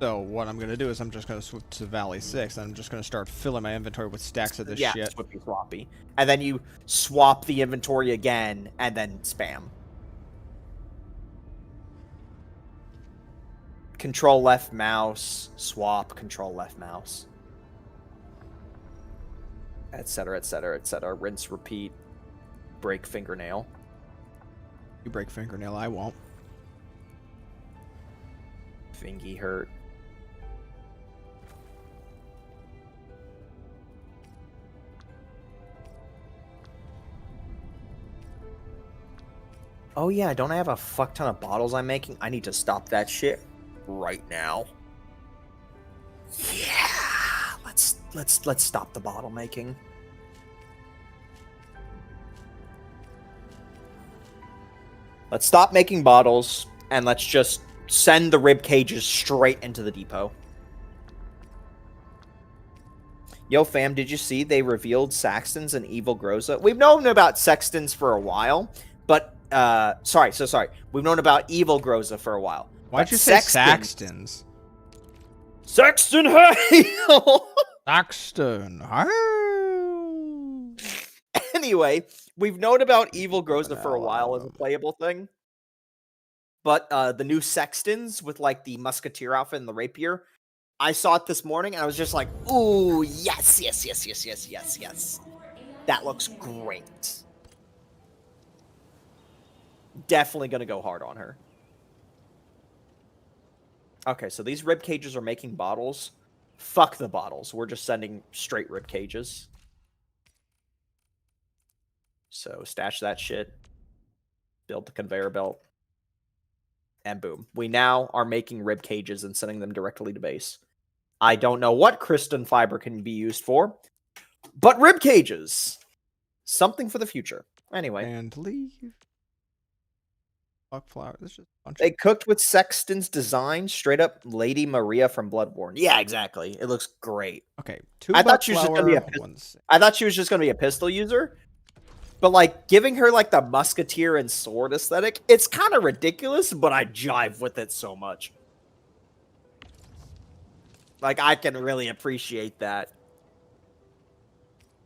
So what I'm going to do is I'm just going to switch to Valley 6, and I'm just going to start filling my inventory with stacks of this shit. Yeah, swippy-swappy. And then you swap the inventory again, and then spam. Control left mouse, swap, control left mouse. Etc., etc., etc. Rinse, repeat, break fingernail. You break fingernail, I won't. Fingy hurt. Oh yeah, don't I have a fuck ton of bottles I'm making? I need to stop that shit right now. Yeah, let's stop the bottle making. Let's stop making bottles and let's just send the rib cages straight into the depot. Yo, fam, did you see they revealed Saxtons and Evil Groza? We've known about Sextons for a while, but sorry. We've known about Evil Groza for a while. Why'd you say Saxtons? Saxton Hail! Saxton Hail! Anyway, we've known about Evil Groza for a while as a playable thing. But the new Sextons with like the musketeer outfit and the rapier, I saw it this morning and I was just like, ooh, yes. That looks great. Definitely gonna go hard on her. Okay, so these rib cages are making bottles. Fuck the bottles. We're just sending straight rib cages. So stash that shit. Build the conveyor belt. And boom. We now are making rib cages and sending them directly to base. I don't know what crystalline fiber can be used for, but rib cages. Something for the future. Anyway. And leave. Fuck flower. This is just a bunch they cooked with Sexton's design, straight up Lady Maria from Bloodborne. Yeah, exactly. It looks great. Okay, I thought she was just gonna be a pistol user. But like giving her like the musketeer and sword aesthetic, it's kind of ridiculous, but I jive with it so much. Like I can really appreciate that.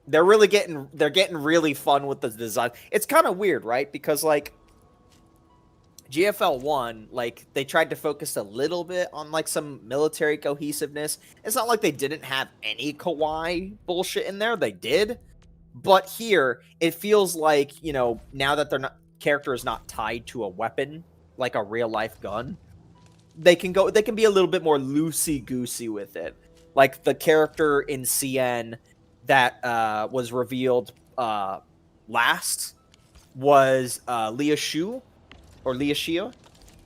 They're getting really fun with the design. It's kind of weird, right? Because like GFL 1, like, they tried to focus a little bit on, like, some military cohesiveness. It's not like they didn't have any kawaii bullshit in there. They did. But here, it feels like, you know, now that their character is not tied to a weapon, like a real-life gun, they can be a little bit more loosey-goosey with it. Like, the character in CN that was revealed last was Leah Shu. Or Leah Shia,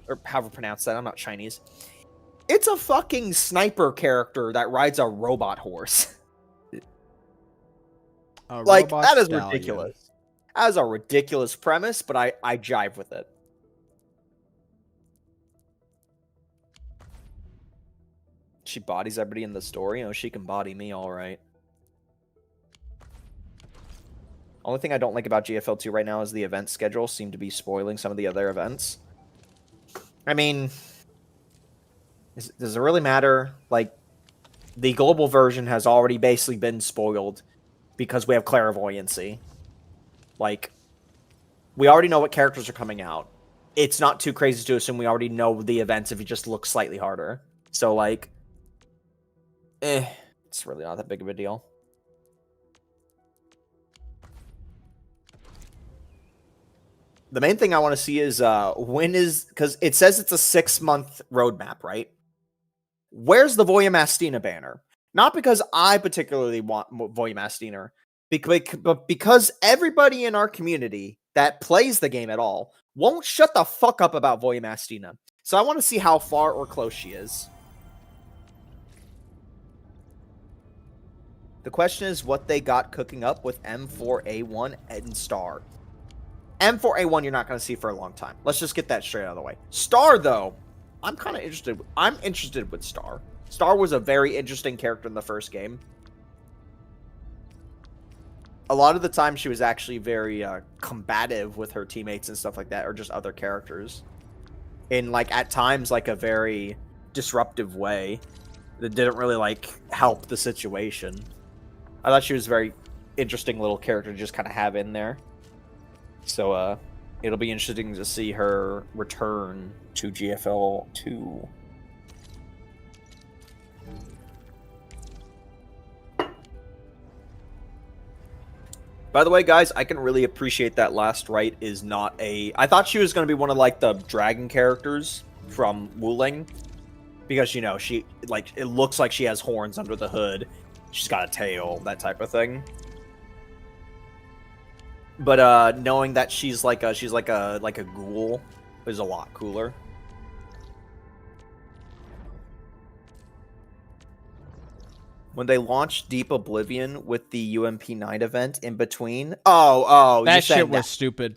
or however pronounce that. I'm not Chinese. It's a fucking sniper character that rides a robot horse. Like, that is ridiculous. That is a ridiculous premise, but I jive with it. She bodies everybody in the story. You know, she can body me all right. Only thing I don't like about GFL 2 right now is the event schedule seem to be spoiling some of the other events. I mean, does it really matter? Like, the global version has already basically been spoiled because we have clairvoyancy. Like, we already know what characters are coming out. It's not too crazy to assume we already know the events if you just look slightly harder. So, like, it's really not that big of a deal. The main thing I want to see is because it says it's a 6-month roadmap, right? Where's the Voyamastina banner? Not because I particularly want Voyamastina, but because everybody in our community that plays the game at all won't shut the fuck up about Voyamastina. So I want to see how far or close she is. The question is what they got cooking up with M4A1 and Star. M4A1 you're not going to see for a long time. Let's just get that straight out of the way. Star, though, I'm kind of interested. I'm interested with Star. Star was a very interesting character in the first game. A lot of the time she was actually very combative with her teammates and stuff like that, or just other characters. In, like, at times, like, a very disruptive way that didn't really, like, help the situation. I thought she was a very interesting little character to just kind of have in there. So, it'll be interesting to see her return to GFL 2. By the way, guys, I can really appreciate that last right is not a... I thought she was going to be one of, like, the dragon characters from Wuling. Because, you know, she, like, it looks like she has horns under the hood. She's got a tail, that type of thing. But, knowing that she's like a ghoul is a lot cooler. When they launched Deep Oblivion with the UMP9 event in between. That shit was stupid.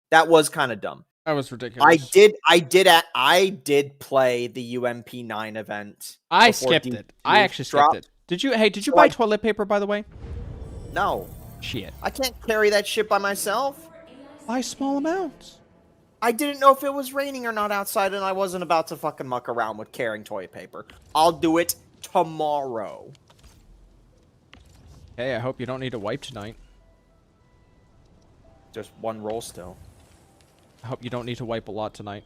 That was kind of dumb. That was ridiculous. I did play the UMP9 event. I skipped it. I actually skipped it. Did you buy toilet paper, by the way? No. Shit. I can't carry that shit by myself. Buy small amounts. I didn't know if it was raining or not outside, and I wasn't about to fucking muck around with carrying toilet paper. I'll do it tomorrow. Hey, I hope you don't need to wipe tonight. Just one roll still. I hope you don't need to wipe a lot tonight.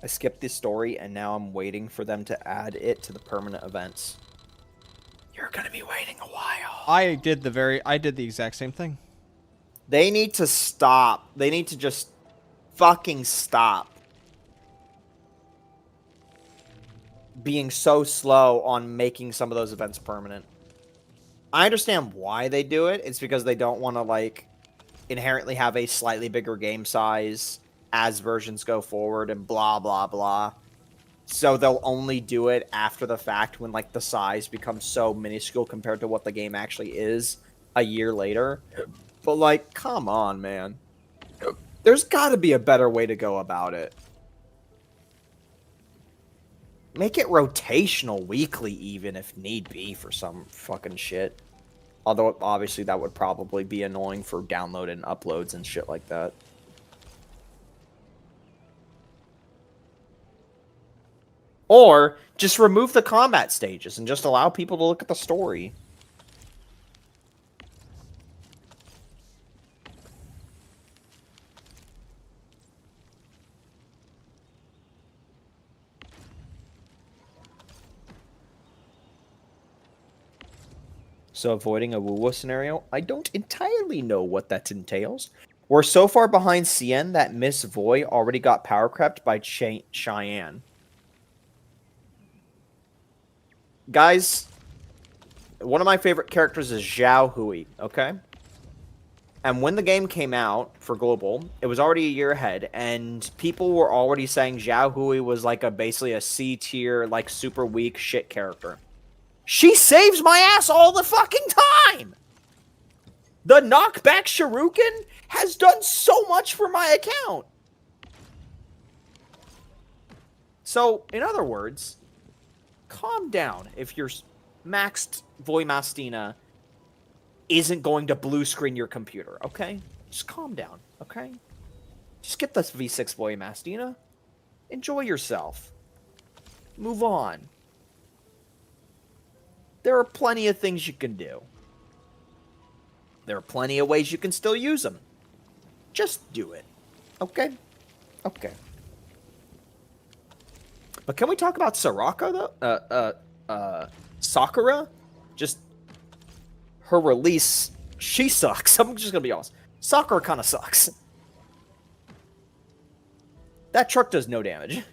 I skipped this story, and now I'm waiting for them to add it to the permanent events. You're gonna be waiting a while. I did the exact same thing. They need to stop. They need to just fucking stop being so slow on making some of those events permanent. I understand why they do it. It's because they don't want to, like, inherently have a slightly bigger game size as versions go forward and blah, blah, blah. So they'll only do it after the fact when, like, the size becomes so minuscule compared to what the game actually is a year later. But, like, come on, man. There's got to be a better way to go about it. Make it rotational weekly even if need be for some fucking shit. Although, obviously, that would probably be annoying for download and uploads and shit like that. Or, just remove the combat stages and just allow people to look at the story. So avoiding a woo-woo scenario, I don't entirely know what that entails. We're so far behind Cien that Miss Voy already got power crept by Cheyenne. Guys, one of my favorite characters is Zhao Hui, okay? And when the game came out for Global, it was already a year ahead, and people were already saying Zhao Hui was like basically a C-tier, like super weak shit character. She saves my ass all the fucking time! The knockback Shuriken has done so much for my account! So, in other words, calm down if your maxed Voimastina isn't going to blue screen your computer, okay? Just calm down, okay? Just get this V6 Voimastina. Enjoy yourself. Move on. There are plenty of things you can do. There are plenty of ways you can still use them. Just do it. Okay? Okay. But can we talk about Soraka, though? Sakura? Just... her release... she sucks. I'm just gonna be honest. Sakura kind of sucks. That truck does no damage.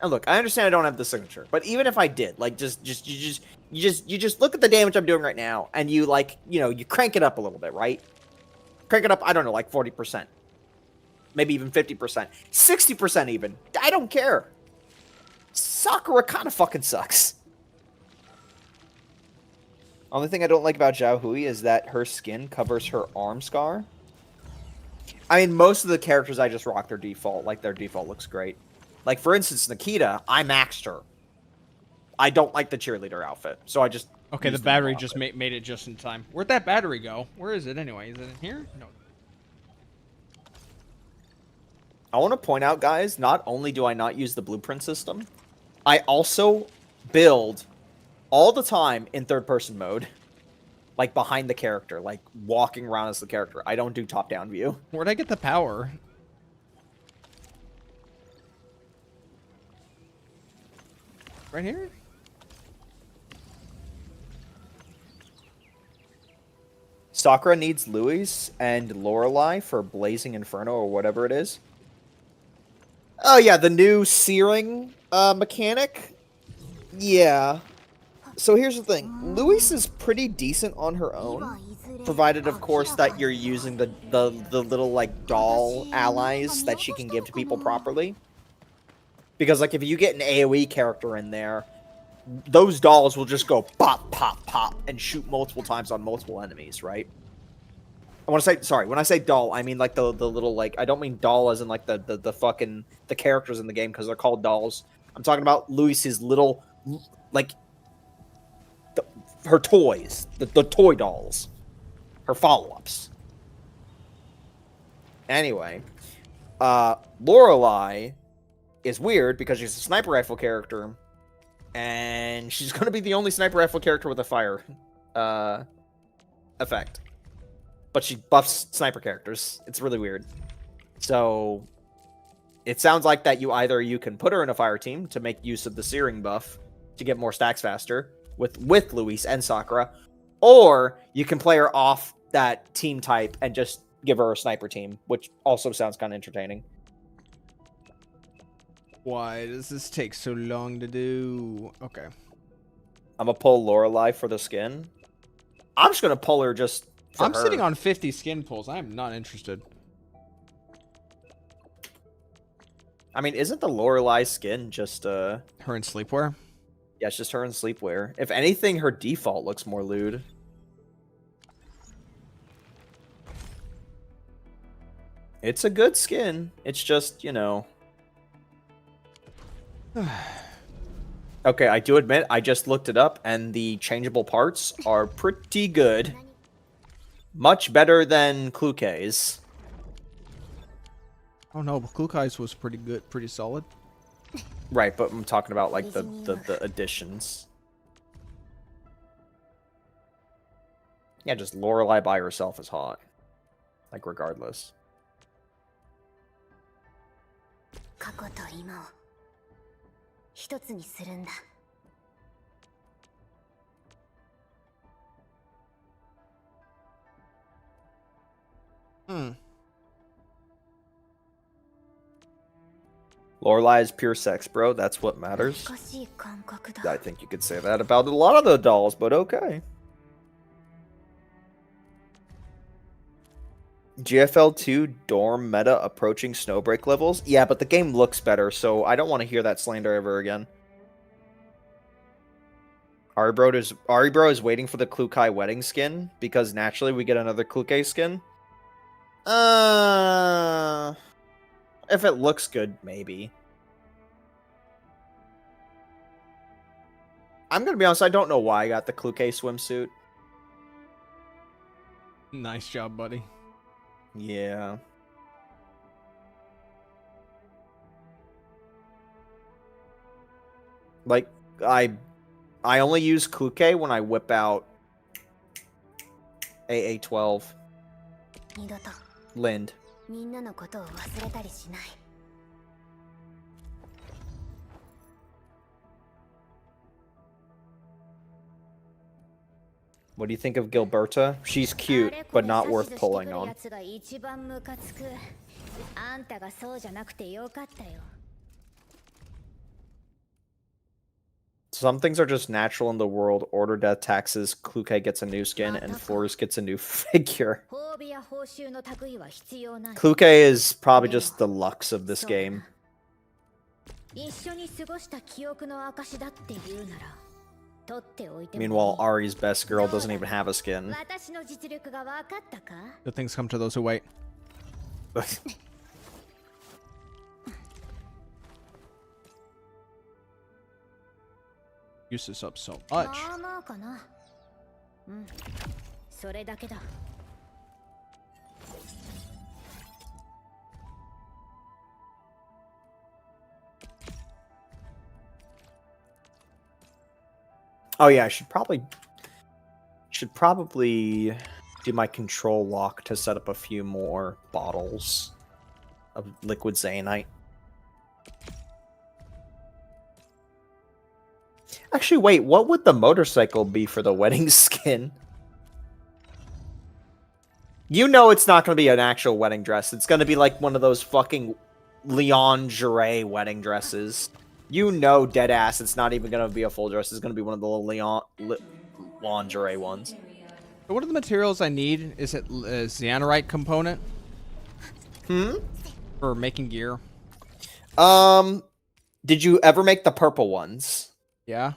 And look, I understand I don't have the signature, but even if I did, like, you just look at the damage I'm doing right now, and you, like, you know, you crank it up a little bit, right? Crank it up, I don't know, like 40%. Maybe even 50%. 60% even. I don't care. Sakura kind of fucking sucks. Only thing I don't like about Zhao Hui is that her skin covers her arm scar. I mean, most of the characters I just rock their default. Like, their default looks great. Like, for instance, Nikita, I maxed her. I don't like the cheerleader outfit, so I just... Okay, the battery just made it just in time. Where'd that battery go? Where is it anyway? Is it in here? No. I want to point out, guys, not only do I not use the blueprint system, I also build all the time in third-person mode. Like, behind the character. Like, walking around as the character. I don't do top-down view. Where'd I get the power? Right here? Sakura needs Luis and Lorelei for Blazing Inferno or whatever it is. Oh yeah, the new searing mechanic. Yeah. So here's the thing. Luis is pretty decent on her own, provided of course that you're using the little like doll allies that she can give to people properly. Because like if you get an AoE character in there, those dolls will just go pop, pop, pop, and shoot multiple times on multiple enemies, right? I want to say, sorry, when I say doll, I mean like the little, like, I don't mean doll as in like the fucking, the characters in the game, because they're called dolls. I'm talking about Luis's little, like, her toys, the toy dolls, her follow-ups. Anyway, Lorelei is weird because she's a sniper rifle character, and she's going to be the only sniper rifle character with a fire effect. But she buffs sniper characters. It's really weird. So it sounds like that you can put her in a fire team to make use of the searing buff to get more stacks faster with Luis and Sakura, or you can play her off that team type and just give her a sniper team, which also sounds kind of entertaining. Why does this take so long to do? Okay. I'm gonna pull Lorelei for the skin. I'm just gonna pull her just for I'm her. sitting on 50 skin pulls. I'm not interested. I mean, isn't the Lorelei skin just her in sleepwear? Yeah, it's just her in sleepwear. If anything, her default looks more lewd. It's a good skin. It's just, you know. Okay, I do admit, I just looked it up, and the changeable parts are pretty good. Much better than Klukei's. Oh no, but Klukei's was pretty good, pretty solid. Right, but I'm talking about, like, the additions. Yeah, just Lorelei by herself is hot. Like, regardless. 過去と今を一つにするんだ。Lorelei is pure sex, bro. That's what matters. I think you could say that about a lot of the dolls, but okay. GFL 2 dorm meta approaching snowbreak levels? Yeah, but the game looks better, so I don't want to hear that slander ever again. Aribro is waiting for the Klukei wedding skin, because naturally we get another Klukei skin. If it looks good, maybe. I'm gonna be honest, I don't know why I got the Klukei swimsuit. Nice job, buddy. Yeah. Like, I only use Klukei when I whip out AA12. Lind. What do you think of Gilberta? She's cute, but not worth pulling on. Some things are just natural in the world. Order death taxes, Klukei gets a new skin, and Flores gets a new figure. Klukei is probably just the lux of this game. Meanwhile, Ari's best girl doesn't even have a skin. Good things come to those who wait. Use this up so much. Oh yeah, I should probably do my control lock to set up a few more bottles of liquid Zanite. Actually, wait, what would the motorcycle be for the wedding skin? You know it's not going to be an actual wedding dress. It's going to be like one of those fucking lingerie wedding dresses. You know dead ass it's not even going to be a full dress. It's going to be one of the little lingerie ones. So what are the materials I need? Is it a Xanarite component? For making gear? Did you ever make the purple ones? Yeah.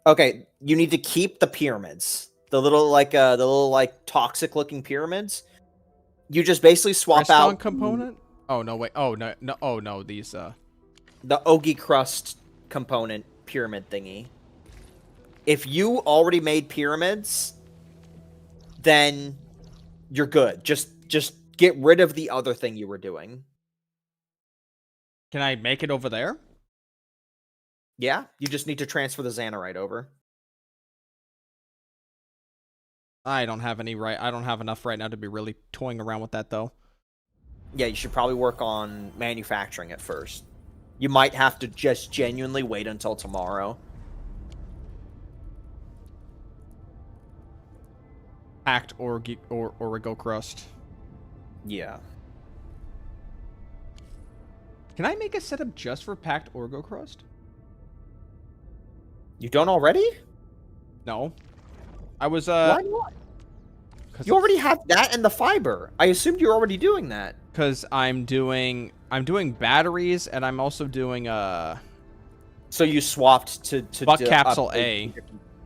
Okay, you need to keep the pyramids. The little toxic looking pyramids. You just basically swap out component? Oh no, wait. Oh no, these the Ogi crust component pyramid thingy. If you already made pyramids, then you're good. Just get rid of the other thing you were doing. Can I make it over there? Yeah, you just need to transfer the Xanarite over. I don't have enough right now to be really toying around with that though. Yeah, you should probably work on manufacturing it first. You might have to just genuinely wait until tomorrow. Packed Origo crust. Yeah. Can I make a setup just for packed Origo crust? You don't already? No. I was Why not? You already have that and the fiber. I assumed you're already doing that. Because I'm doing batteries and I'm also doing So you swapped to Buck Capsule A.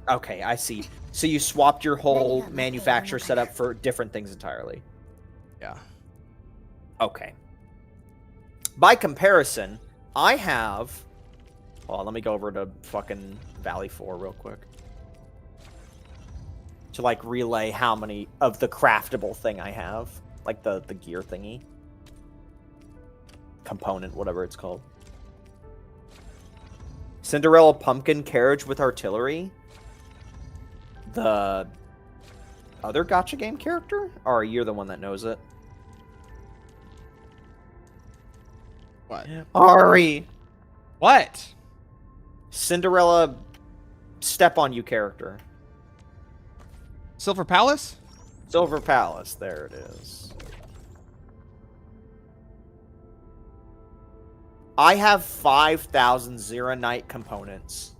Okay, I see. So you swapped your whole manufacturer setup for different things entirely. Yeah. Okay. By comparison, I have... Hold on, let me go over to fucking Valley 4 real quick. To, like, relay how many of the craftable thing I have. Like, the gear thingy. Component, whatever it's called. Cinderella pumpkin carriage with artillery. The other gacha game character? Or you're the one that knows it? What? Ari! What? Cinderella step on you character. Silver Palace? Silver Palace, there it is. I have 5,000 Zeronite components.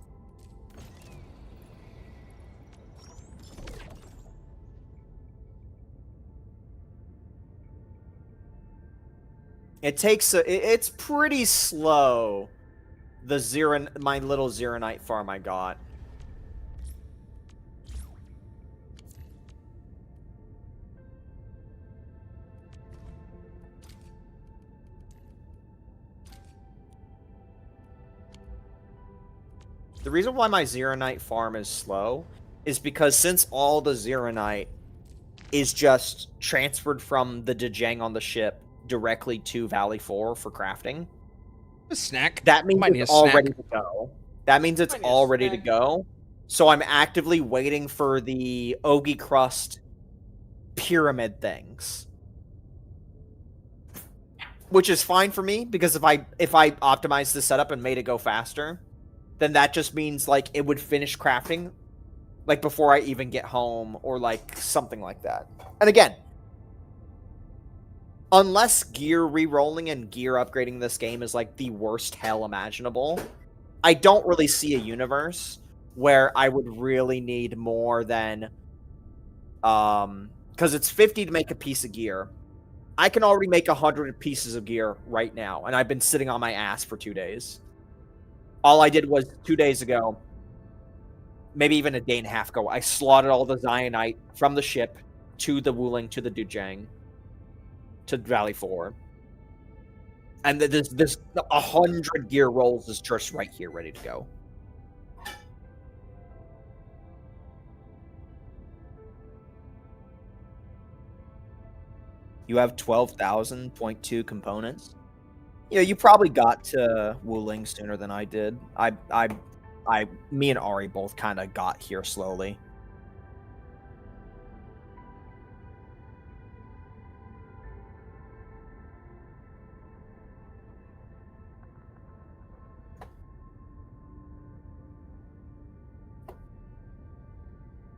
It takes it's pretty slow. My little Zeronite farm I got. The reason why my Zeronite farm is slow is because since all the Zeronite is just transferred from the Dejang on the ship directly to Valley 4 for crafting. A snack. That means it's all ready to go. That means it's all ready to go. So I'm actively waiting for the Ogi crust pyramid things. Which is fine for me, because if I optimized the setup and made it go faster, then that just means, like, it would finish crafting, like, before I even get home, or, like, something like that. And again, unless gear re-rolling and gear upgrading this game is, like, the worst hell imaginable, I don't really see a universe where I would really need more than, because it's 50 to make a piece of gear. I can already make 100 pieces of gear right now, and I've been sitting on my ass for 2 days. All I did was 2 days ago, maybe even a day and a half ago, I slotted all the Zionite from the ship to the Wuling, to the Dujang, to Valley 4. And this 100 gear rolls is just right here, ready to go. You have 12,000.2 components. Yeah, you probably got to Wuling sooner than I did. Me and Ari both kind of got here slowly.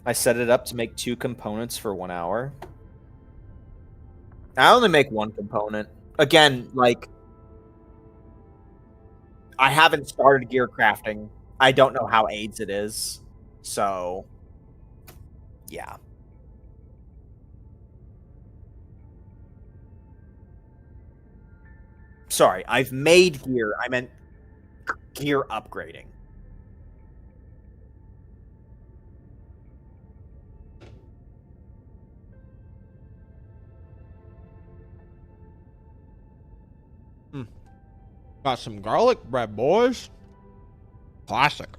I set it up to make 2 components for 1 hour. I only make 1 component. Again, like, I haven't started gear crafting. I don't know how AIDS it is. So, yeah. Sorry, I've made gear. I meant gear upgrading. Got some garlic bread, boys. Classic.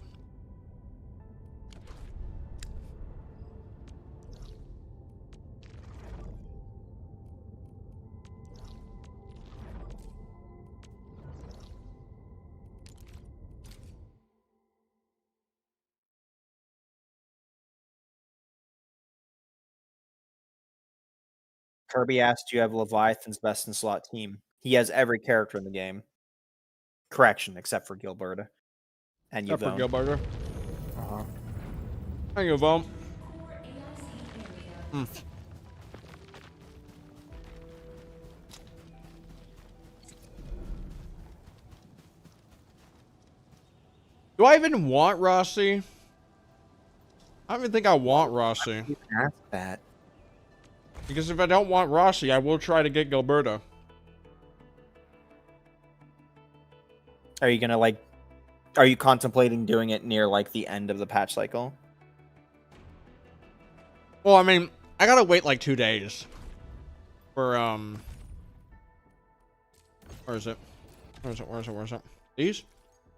Kirby asked, do you have Leviathan's best in slot team? He has every character in the game. Correction, except for Gilberta. And Except for Yvonne. Gilberta. Uh-huh. Thank you, Yvonne. Do I even want Rossi? I don't even think I want Rossi. You can ask that. Because if I don't want Rossi, I will try to get Gilberta. Are you gonna, like... Are you contemplating doing it near, like, the end of the patch cycle? Well, I mean, I gotta wait like 2 days. For, Where is it? Where is it? Where is it? Where is it? These?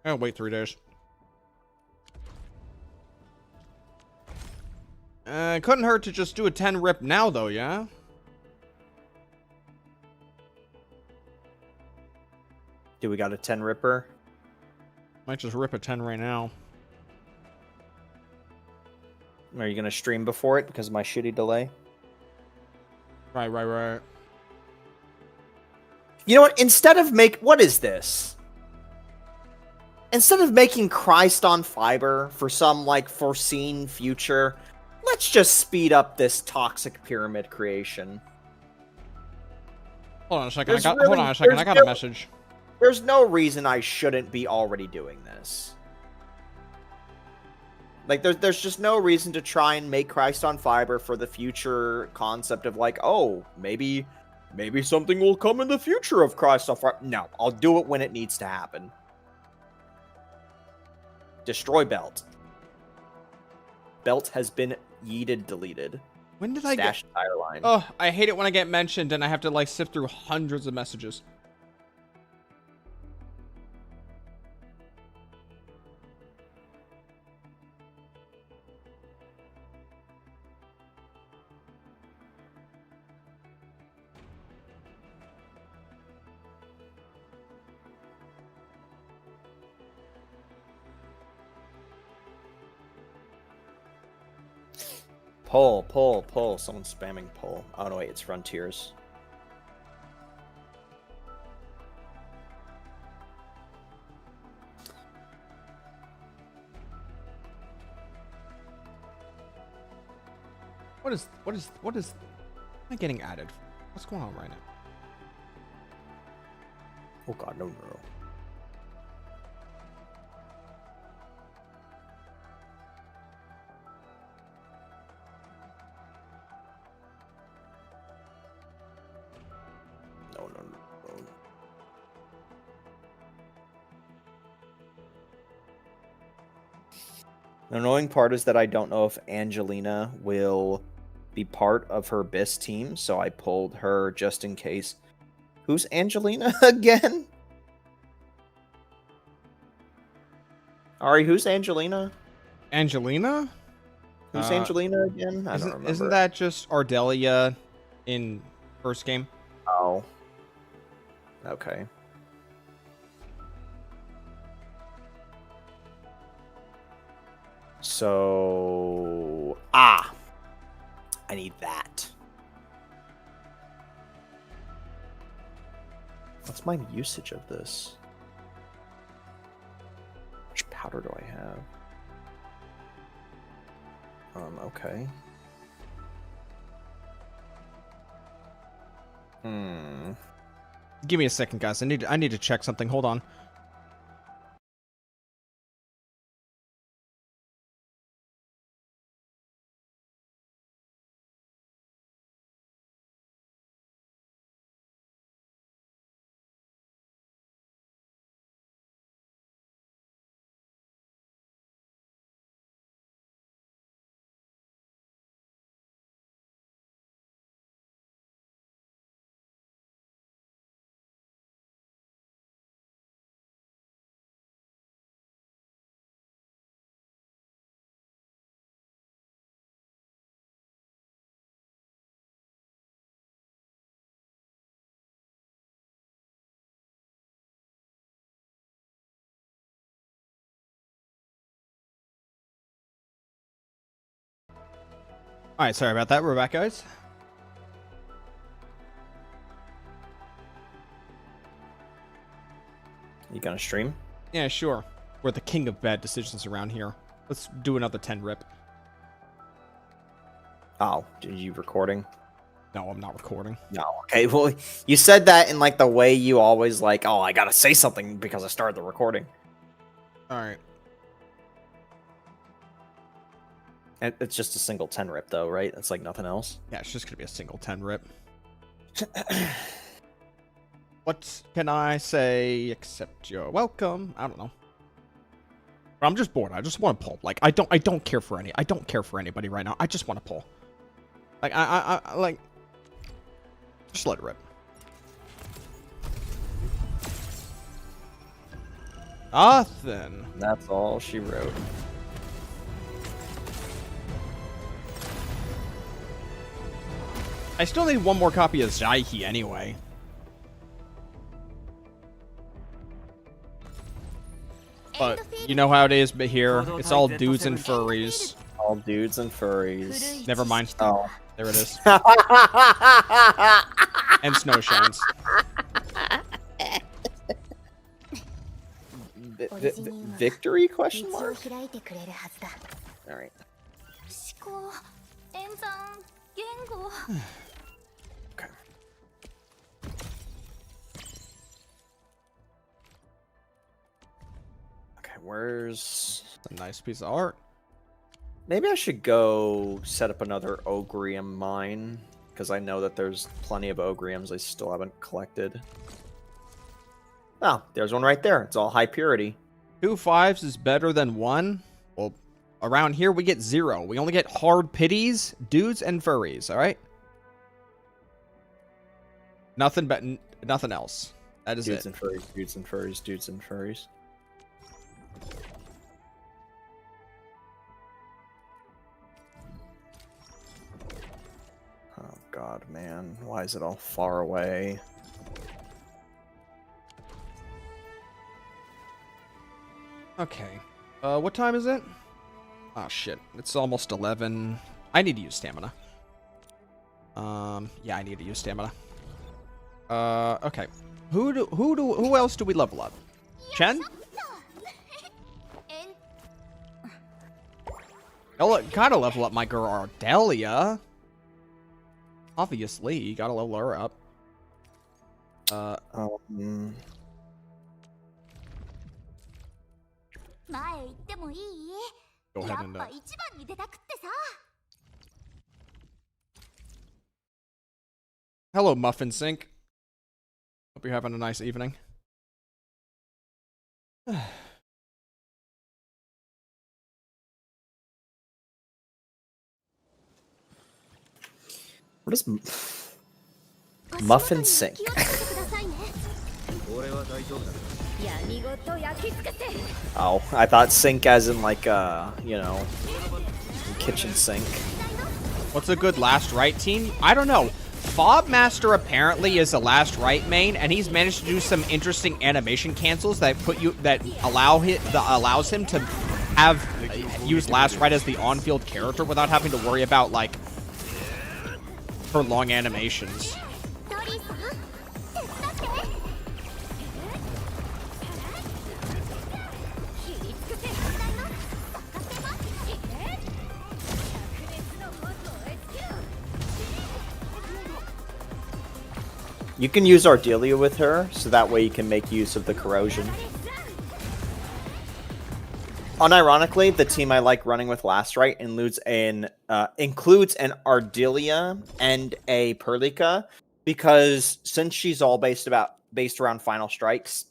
I gotta wait 3 days. It couldn't hurt to just do a 10 rip now, though, yeah? Do we got a 10 ripper? Might just rip a 10 right now. Are you gonna stream before it because of my shitty delay? Right. You know what? Instead of what is this? Instead of making Christ on Fiber for some, like, foreseen future, let's just speed up this toxic pyramid creation. Hold on a second. Hold on a second. I got a message. There's no reason I shouldn't be already doing this. Like, there's just no reason to try and make Christ on Fiber for the future concept of, like, oh, maybe something will come in the future of Christ on Fiber. No, I'll do it when it needs to happen. Destroy Belt. Belt has been deleted. When did I Stash entire line. Oh, I hate it when I get mentioned and I have to, like, sift through hundreds of messages. Pull. Someone's spamming pull. Oh, no, wait, it's Frontiers. What is, am I getting added? What's going on right now? Oh, God, no. The annoying part is that I don't know if Angelina will be part of her BIS team, so I pulled her just in case. Who's Angelina again? Ari, who's Angelina? Angelina? Who's Angelina again? I don't remember. Isn't that just Ardelia in first game? Oh. Okay. So... I need that. What's my usage of this? Which powder do I have? Okay. Give me a second, guys. I need to check something. Hold on. Alright, sorry about that. We're back, guys. You gonna stream? Yeah, sure. We're the king of bad decisions around here. Let's do another 10 rip. Oh, did you recording? No, I'm not recording. No, okay. Well, you said that in like the way you always like, oh, I gotta say something because I started the recording. Alright. It's just a single 10 rip though, right? It's like nothing else. Yeah, it's just gonna be a single 10 rip. What can I say except you're welcome? I don't know. I'm just bored. I just want to pull. Like I don't care for anybody right now. I just want to pull. Like I like just let it rip. Nothing. That's all she wrote. I still need one more copy of Zaihi anyway. But you know how it is but here. It's all dudes and furries. All dudes and furries. Never mind. Oh. There it is. And snow shines. Victory question mark? Alright. Okay. Okay, where's a nice piece of art? Maybe I should go set up another Ogrium mine, because I know that there's plenty of Ogriums I still haven't collected. Oh, there's one right there. It's all high purity. 2 5s is better than 1. Well, around here we get 0. We only get hard pitties, dudes, and furries, alright? Nothing but nothing else. That is dudes it. And furries, dudes and furries, dudes and furries. Oh god, man. Why is it all far away? Okay. What time is it? Oh shit. It's almost 11. I need to use stamina. Yeah, I need to use stamina. Okay. Who else do we level up? Chen? Oh, gotta level up my girl Ardelia. Obviously, you gotta level her up. Go ahead and hello, Muffin Sink. Hope you're having a nice evening. What is Muffin Sink? Oh, I thought sink as in like you know, kitchen sink. What's a good last right team? I don't know. Fob Master apparently is a last right main, and he's managed to do some interesting animation cancels that allows him to have use last right as the on-field character without having to worry about like long animations. You can use Ardelia with her, so that way you can make use of the corrosion. Unironically, the team I like running with last right includes an Ardelia and a Perlica, because since she's all based around final strikes,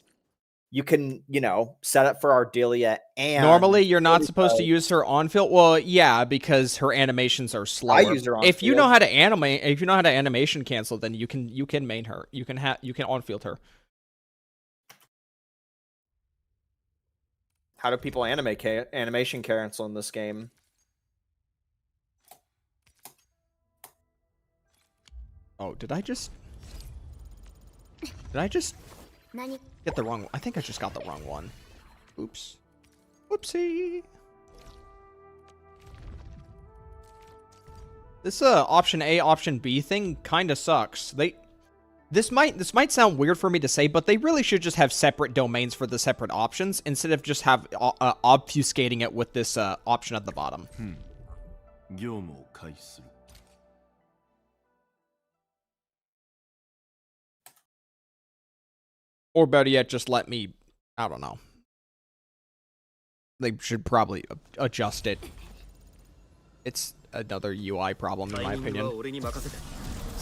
you can, you know, set up for Ardelia and normally you're not Perlica. supposed to use her on field. Well, yeah, because her animations are slower. I use her on if you field. know how to animate, if you know how to animation cancel, then you can main her. You can on field her. How do people animation cancel in this game? Oh, did I just get the wrong? I think I just got the wrong one. Oops. Whoopsie. This option A, option B thing kind of sucks. This might sound weird for me to say, but they really should just have separate domains for the separate options instead of just have obfuscating it with this option at the bottom. Or better yet, just let me, I don't know. They should probably adjust it. It's another UI problem in my opinion.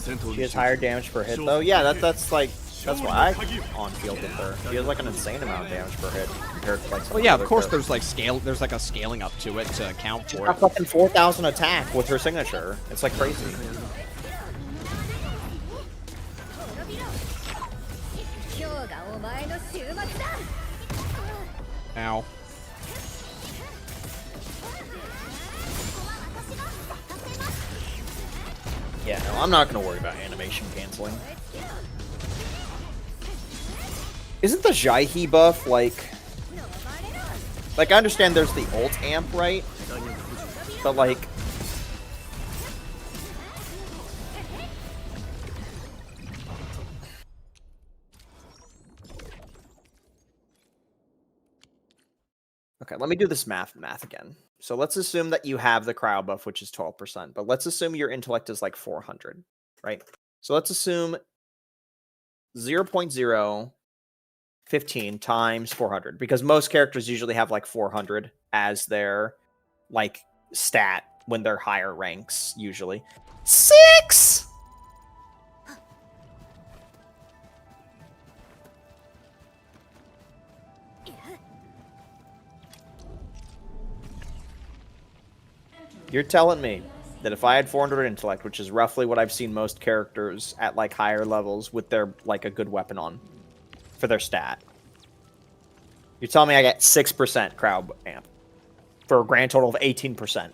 She has higher damage per hit though. Yeah, that's why I on field with her. She has like an insane amount of damage per hit compared to like some Well, yeah, of other course characters. there's like a scaling up to it to account She's for got it. fucking 4,000 attack with her signature. It's like crazy. Ow. Yeah, no, I'm not gonna worry about animation canceling. Isn't the Jaihi buff like I understand there's the ult amp, right? But like okay, let me do this math again. So let's assume that you have the cryo buff, which is 12%, but let's assume your intellect is like 400, right? So let's assume 0.015 times 400, because most characters usually have like 400 as their like stat when they're higher ranks, usually. 6! You're telling me that if I had 400 intellect, which is roughly what I've seen most characters at like higher levels with their like a good weapon on for their stat, you're telling me I get 6% crowd amp for a grand total of 18%.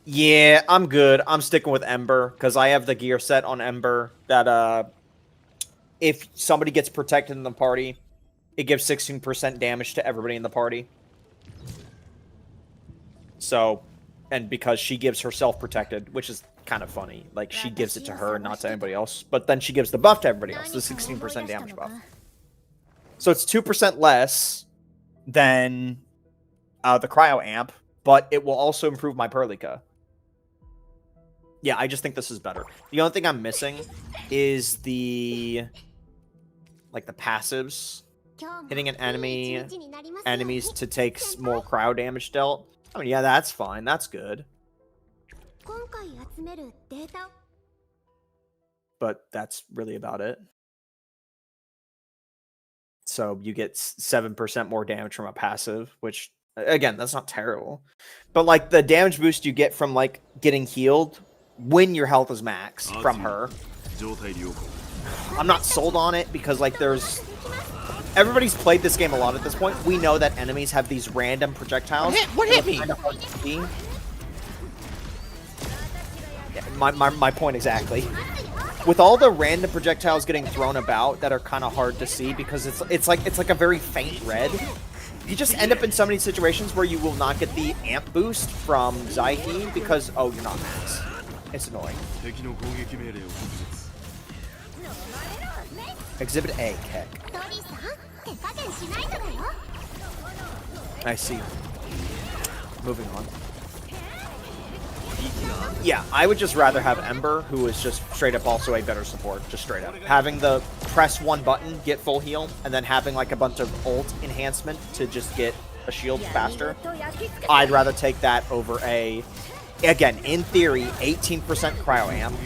Yeah, I'm good. I'm sticking with Ember because I have the gear set on Ember that if somebody gets protected in the party, it gives 16% damage to everybody in the party. So, and because she gives herself protected, which is kind of funny. Like, she gives it to her and not to anybody else. But then she gives the buff to everybody else, the 16% damage buff. So it's 2% less than the cryo amp, but it will also improve my Perlica. Yeah, I just think this is better. The only thing I'm missing is the passives. Hitting an enemies to take more cryo damage dealt. I mean, yeah, that's fine. That's good. But that's really about it. So you get 7% more damage from a passive, which, again, that's not terrible. But, like, the damage boost you get from, like, getting healed when your health is max from her. I'm not sold on it because, like, there's... Everybody's played this game a lot at this point. We know that enemies have these random projectiles. What hit me? Kind of hard to see. Yeah, my point exactly. With all the random projectiles getting thrown about that are kind of hard to see because it's like a very faint red. You just end up in so many situations where you will not get the amp boost from Zaihi because you're not max. It's annoying. Exhibit A, Keck. I see. Moving on. Yeah, I would just rather have Ember, who is just straight up also a better support, just straight up. Having the press one button, get full heal, and then having like a bunch of ult enhancement to just get a shield faster. I'd rather take that over a, again, in theory, 18% cryo amp.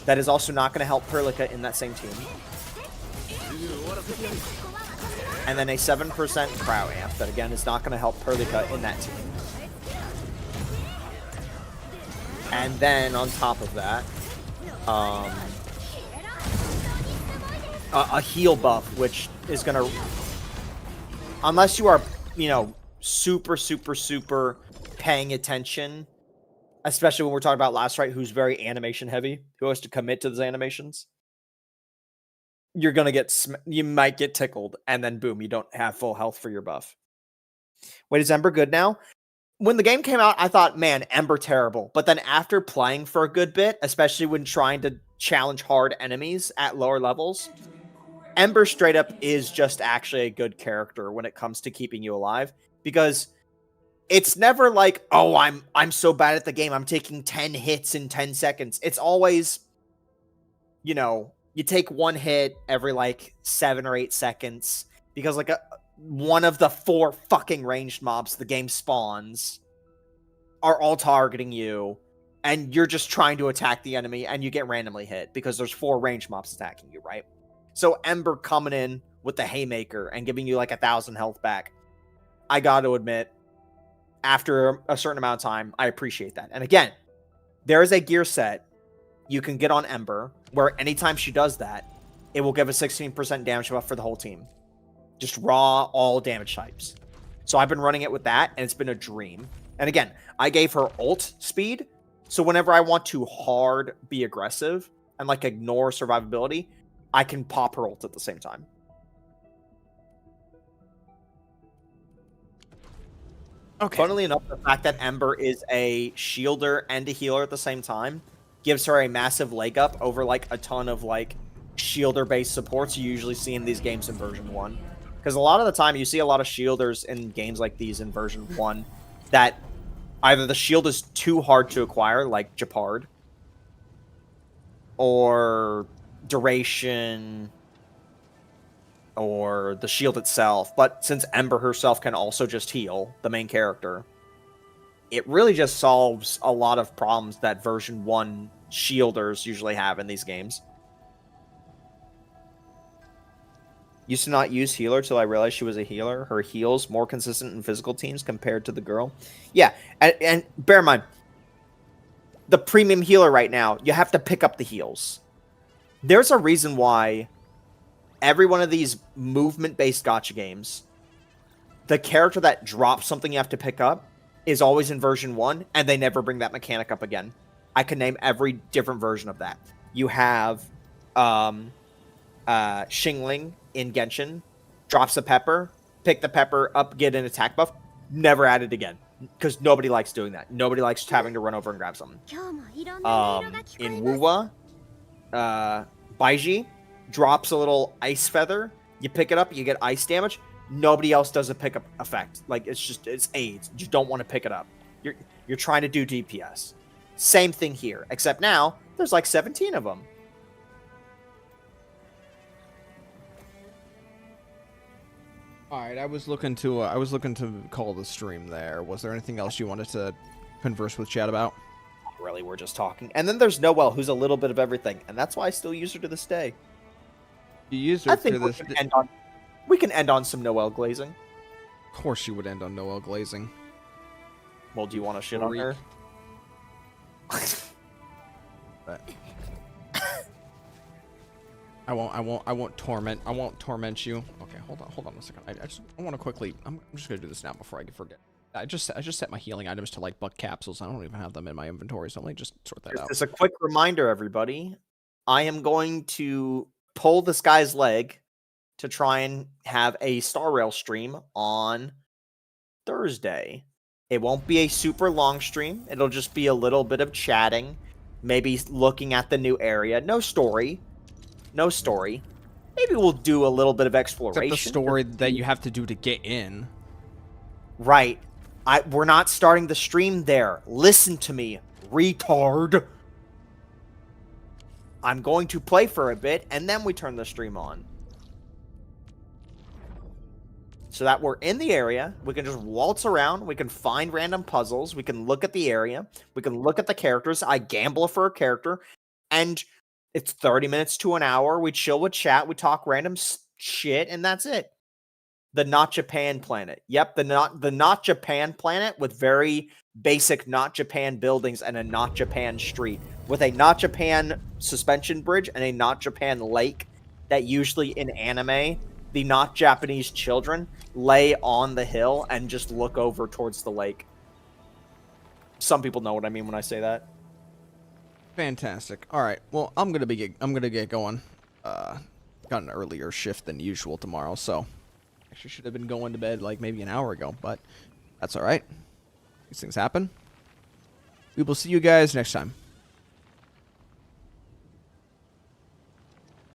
That is also not going to help Perlica in that same team. And then a 7% cryo amp that again is not going to help Perlica in that team. And then on top of that, a heal buff, which is going to, unless you are, you know, super paying attention, especially when we're talking about Last Right, who's very animation heavy, who has to commit to those animations, you're going to get, you might get tickled, and then boom, you don't have full health for your buff. Wait, is Ember good now? When the game came out, I thought, man, Ember terrible. But then after playing for a good bit, especially when trying to challenge hard enemies at lower levels, Ember straight up is just actually a good character when it comes to keeping you alive. Because it's never like, oh, I'm so bad at the game, I'm taking 10 hits in 10 seconds. It's always, you know, you take one hit every like 7 or 8 seconds. Because like one of the 4 fucking ranged mobs the game spawns are all targeting you, and you're just trying to attack the enemy, and you get randomly hit because there's 4 ranged mobs attacking you, right? So Ember coming in with the haymaker and giving you like 1,000 health back, I gotta admit, after a certain amount of time, I appreciate that. And again, there is a gear set you can get on Ember where anytime she does that, it will give a 16% damage buff for the whole team. Just raw, all damage types. So I've been running it with that, and it's been a dream. And again, I gave her ult speed, so whenever I want to hard be aggressive and like ignore survivability, I can pop her ult at the same time. Okay. Funnily enough, the fact that Ember is a shielder and a healer at the same time gives her a massive leg up over like a ton of like shielder-based supports you usually see in these games in version 1. Because a lot of the time, you see a lot of shielders in games like these in version 1 that either the shield is too hard to acquire, like Japard, or duration, or the shield itself. But since Ember herself can also just heal, the main character, it really just solves a lot of problems that version 1 shielders usually have in these games. Used to not use healer till I realized she was a healer. Her heals more consistent in physical teams compared to the girl. Yeah, and bear in mind, the premium healer right now, you have to pick up the heals. There's a reason why every one of these movement-based gacha games, the character that drops something you have to pick up is always in version 1, and they never bring that mechanic up again. I can name every different version of that. You have Xingling in Genshin, drops a pepper, pick the pepper up, get an attack buff, never added again. Because nobody likes doing that. Nobody likes having to run over and grab something. In Wuwa, Baiji drops a little ice feather, you pick it up, you get ice damage, nobody else does a pickup effect. Like, it's AIDS. You don't want to pick it up. You're trying to do DPS. Same thing here, except now, there's like 17 of them. All right, I was looking to call the stream there. Was there anything else you wanted to converse with Chad about? Really, we're just talking. And then there's Noelle, who's a little bit of everything, and that's why I still use her to this day. You use her to this day? We can end on some Noelle glazing. Of course you would end on Noelle glazing. Well, do you want to shit on her? But I won't torment you. Okay, hold on a second. I want to quickly. I'm just gonna do this now before I forget. I just set my healing items to like buck capsules. I don't even have them in my inventory, so let me just sort that out. Just a quick reminder, everybody. I am going to pull this guy's leg to try and have a Star Rail stream on Thursday. It won't be a super long stream. It'll just be a little bit of chatting, maybe looking at the new area. No story. Maybe we'll do a little bit of exploration. Except the story that you have to do to get in. Right. We're not starting the stream there. Listen to me, retard. I'm going to play for a bit, and then we turn the stream on. So that we're in the area, we can just waltz around, we can find random puzzles, we can look at the area, we can look at the characters, I gamble for a character, and it's 30 minutes to an hour, we chill with chat, we talk random shit, and that's it. The Not Japan planet. Yep, the Not Japan planet with very basic Not Japan buildings and a Not Japan street. With a Not Japan suspension bridge and a Not Japan lake that usually in anime, the not Japanese children lay on the hill and just look over towards the lake. Some people know what I mean when I say that. Fantastic. All right. Well, I'm gonna get going. Got an earlier shift than usual tomorrow, so actually should have been going to bed like maybe an hour ago, but that's all right. These things happen. We will see you guys next time.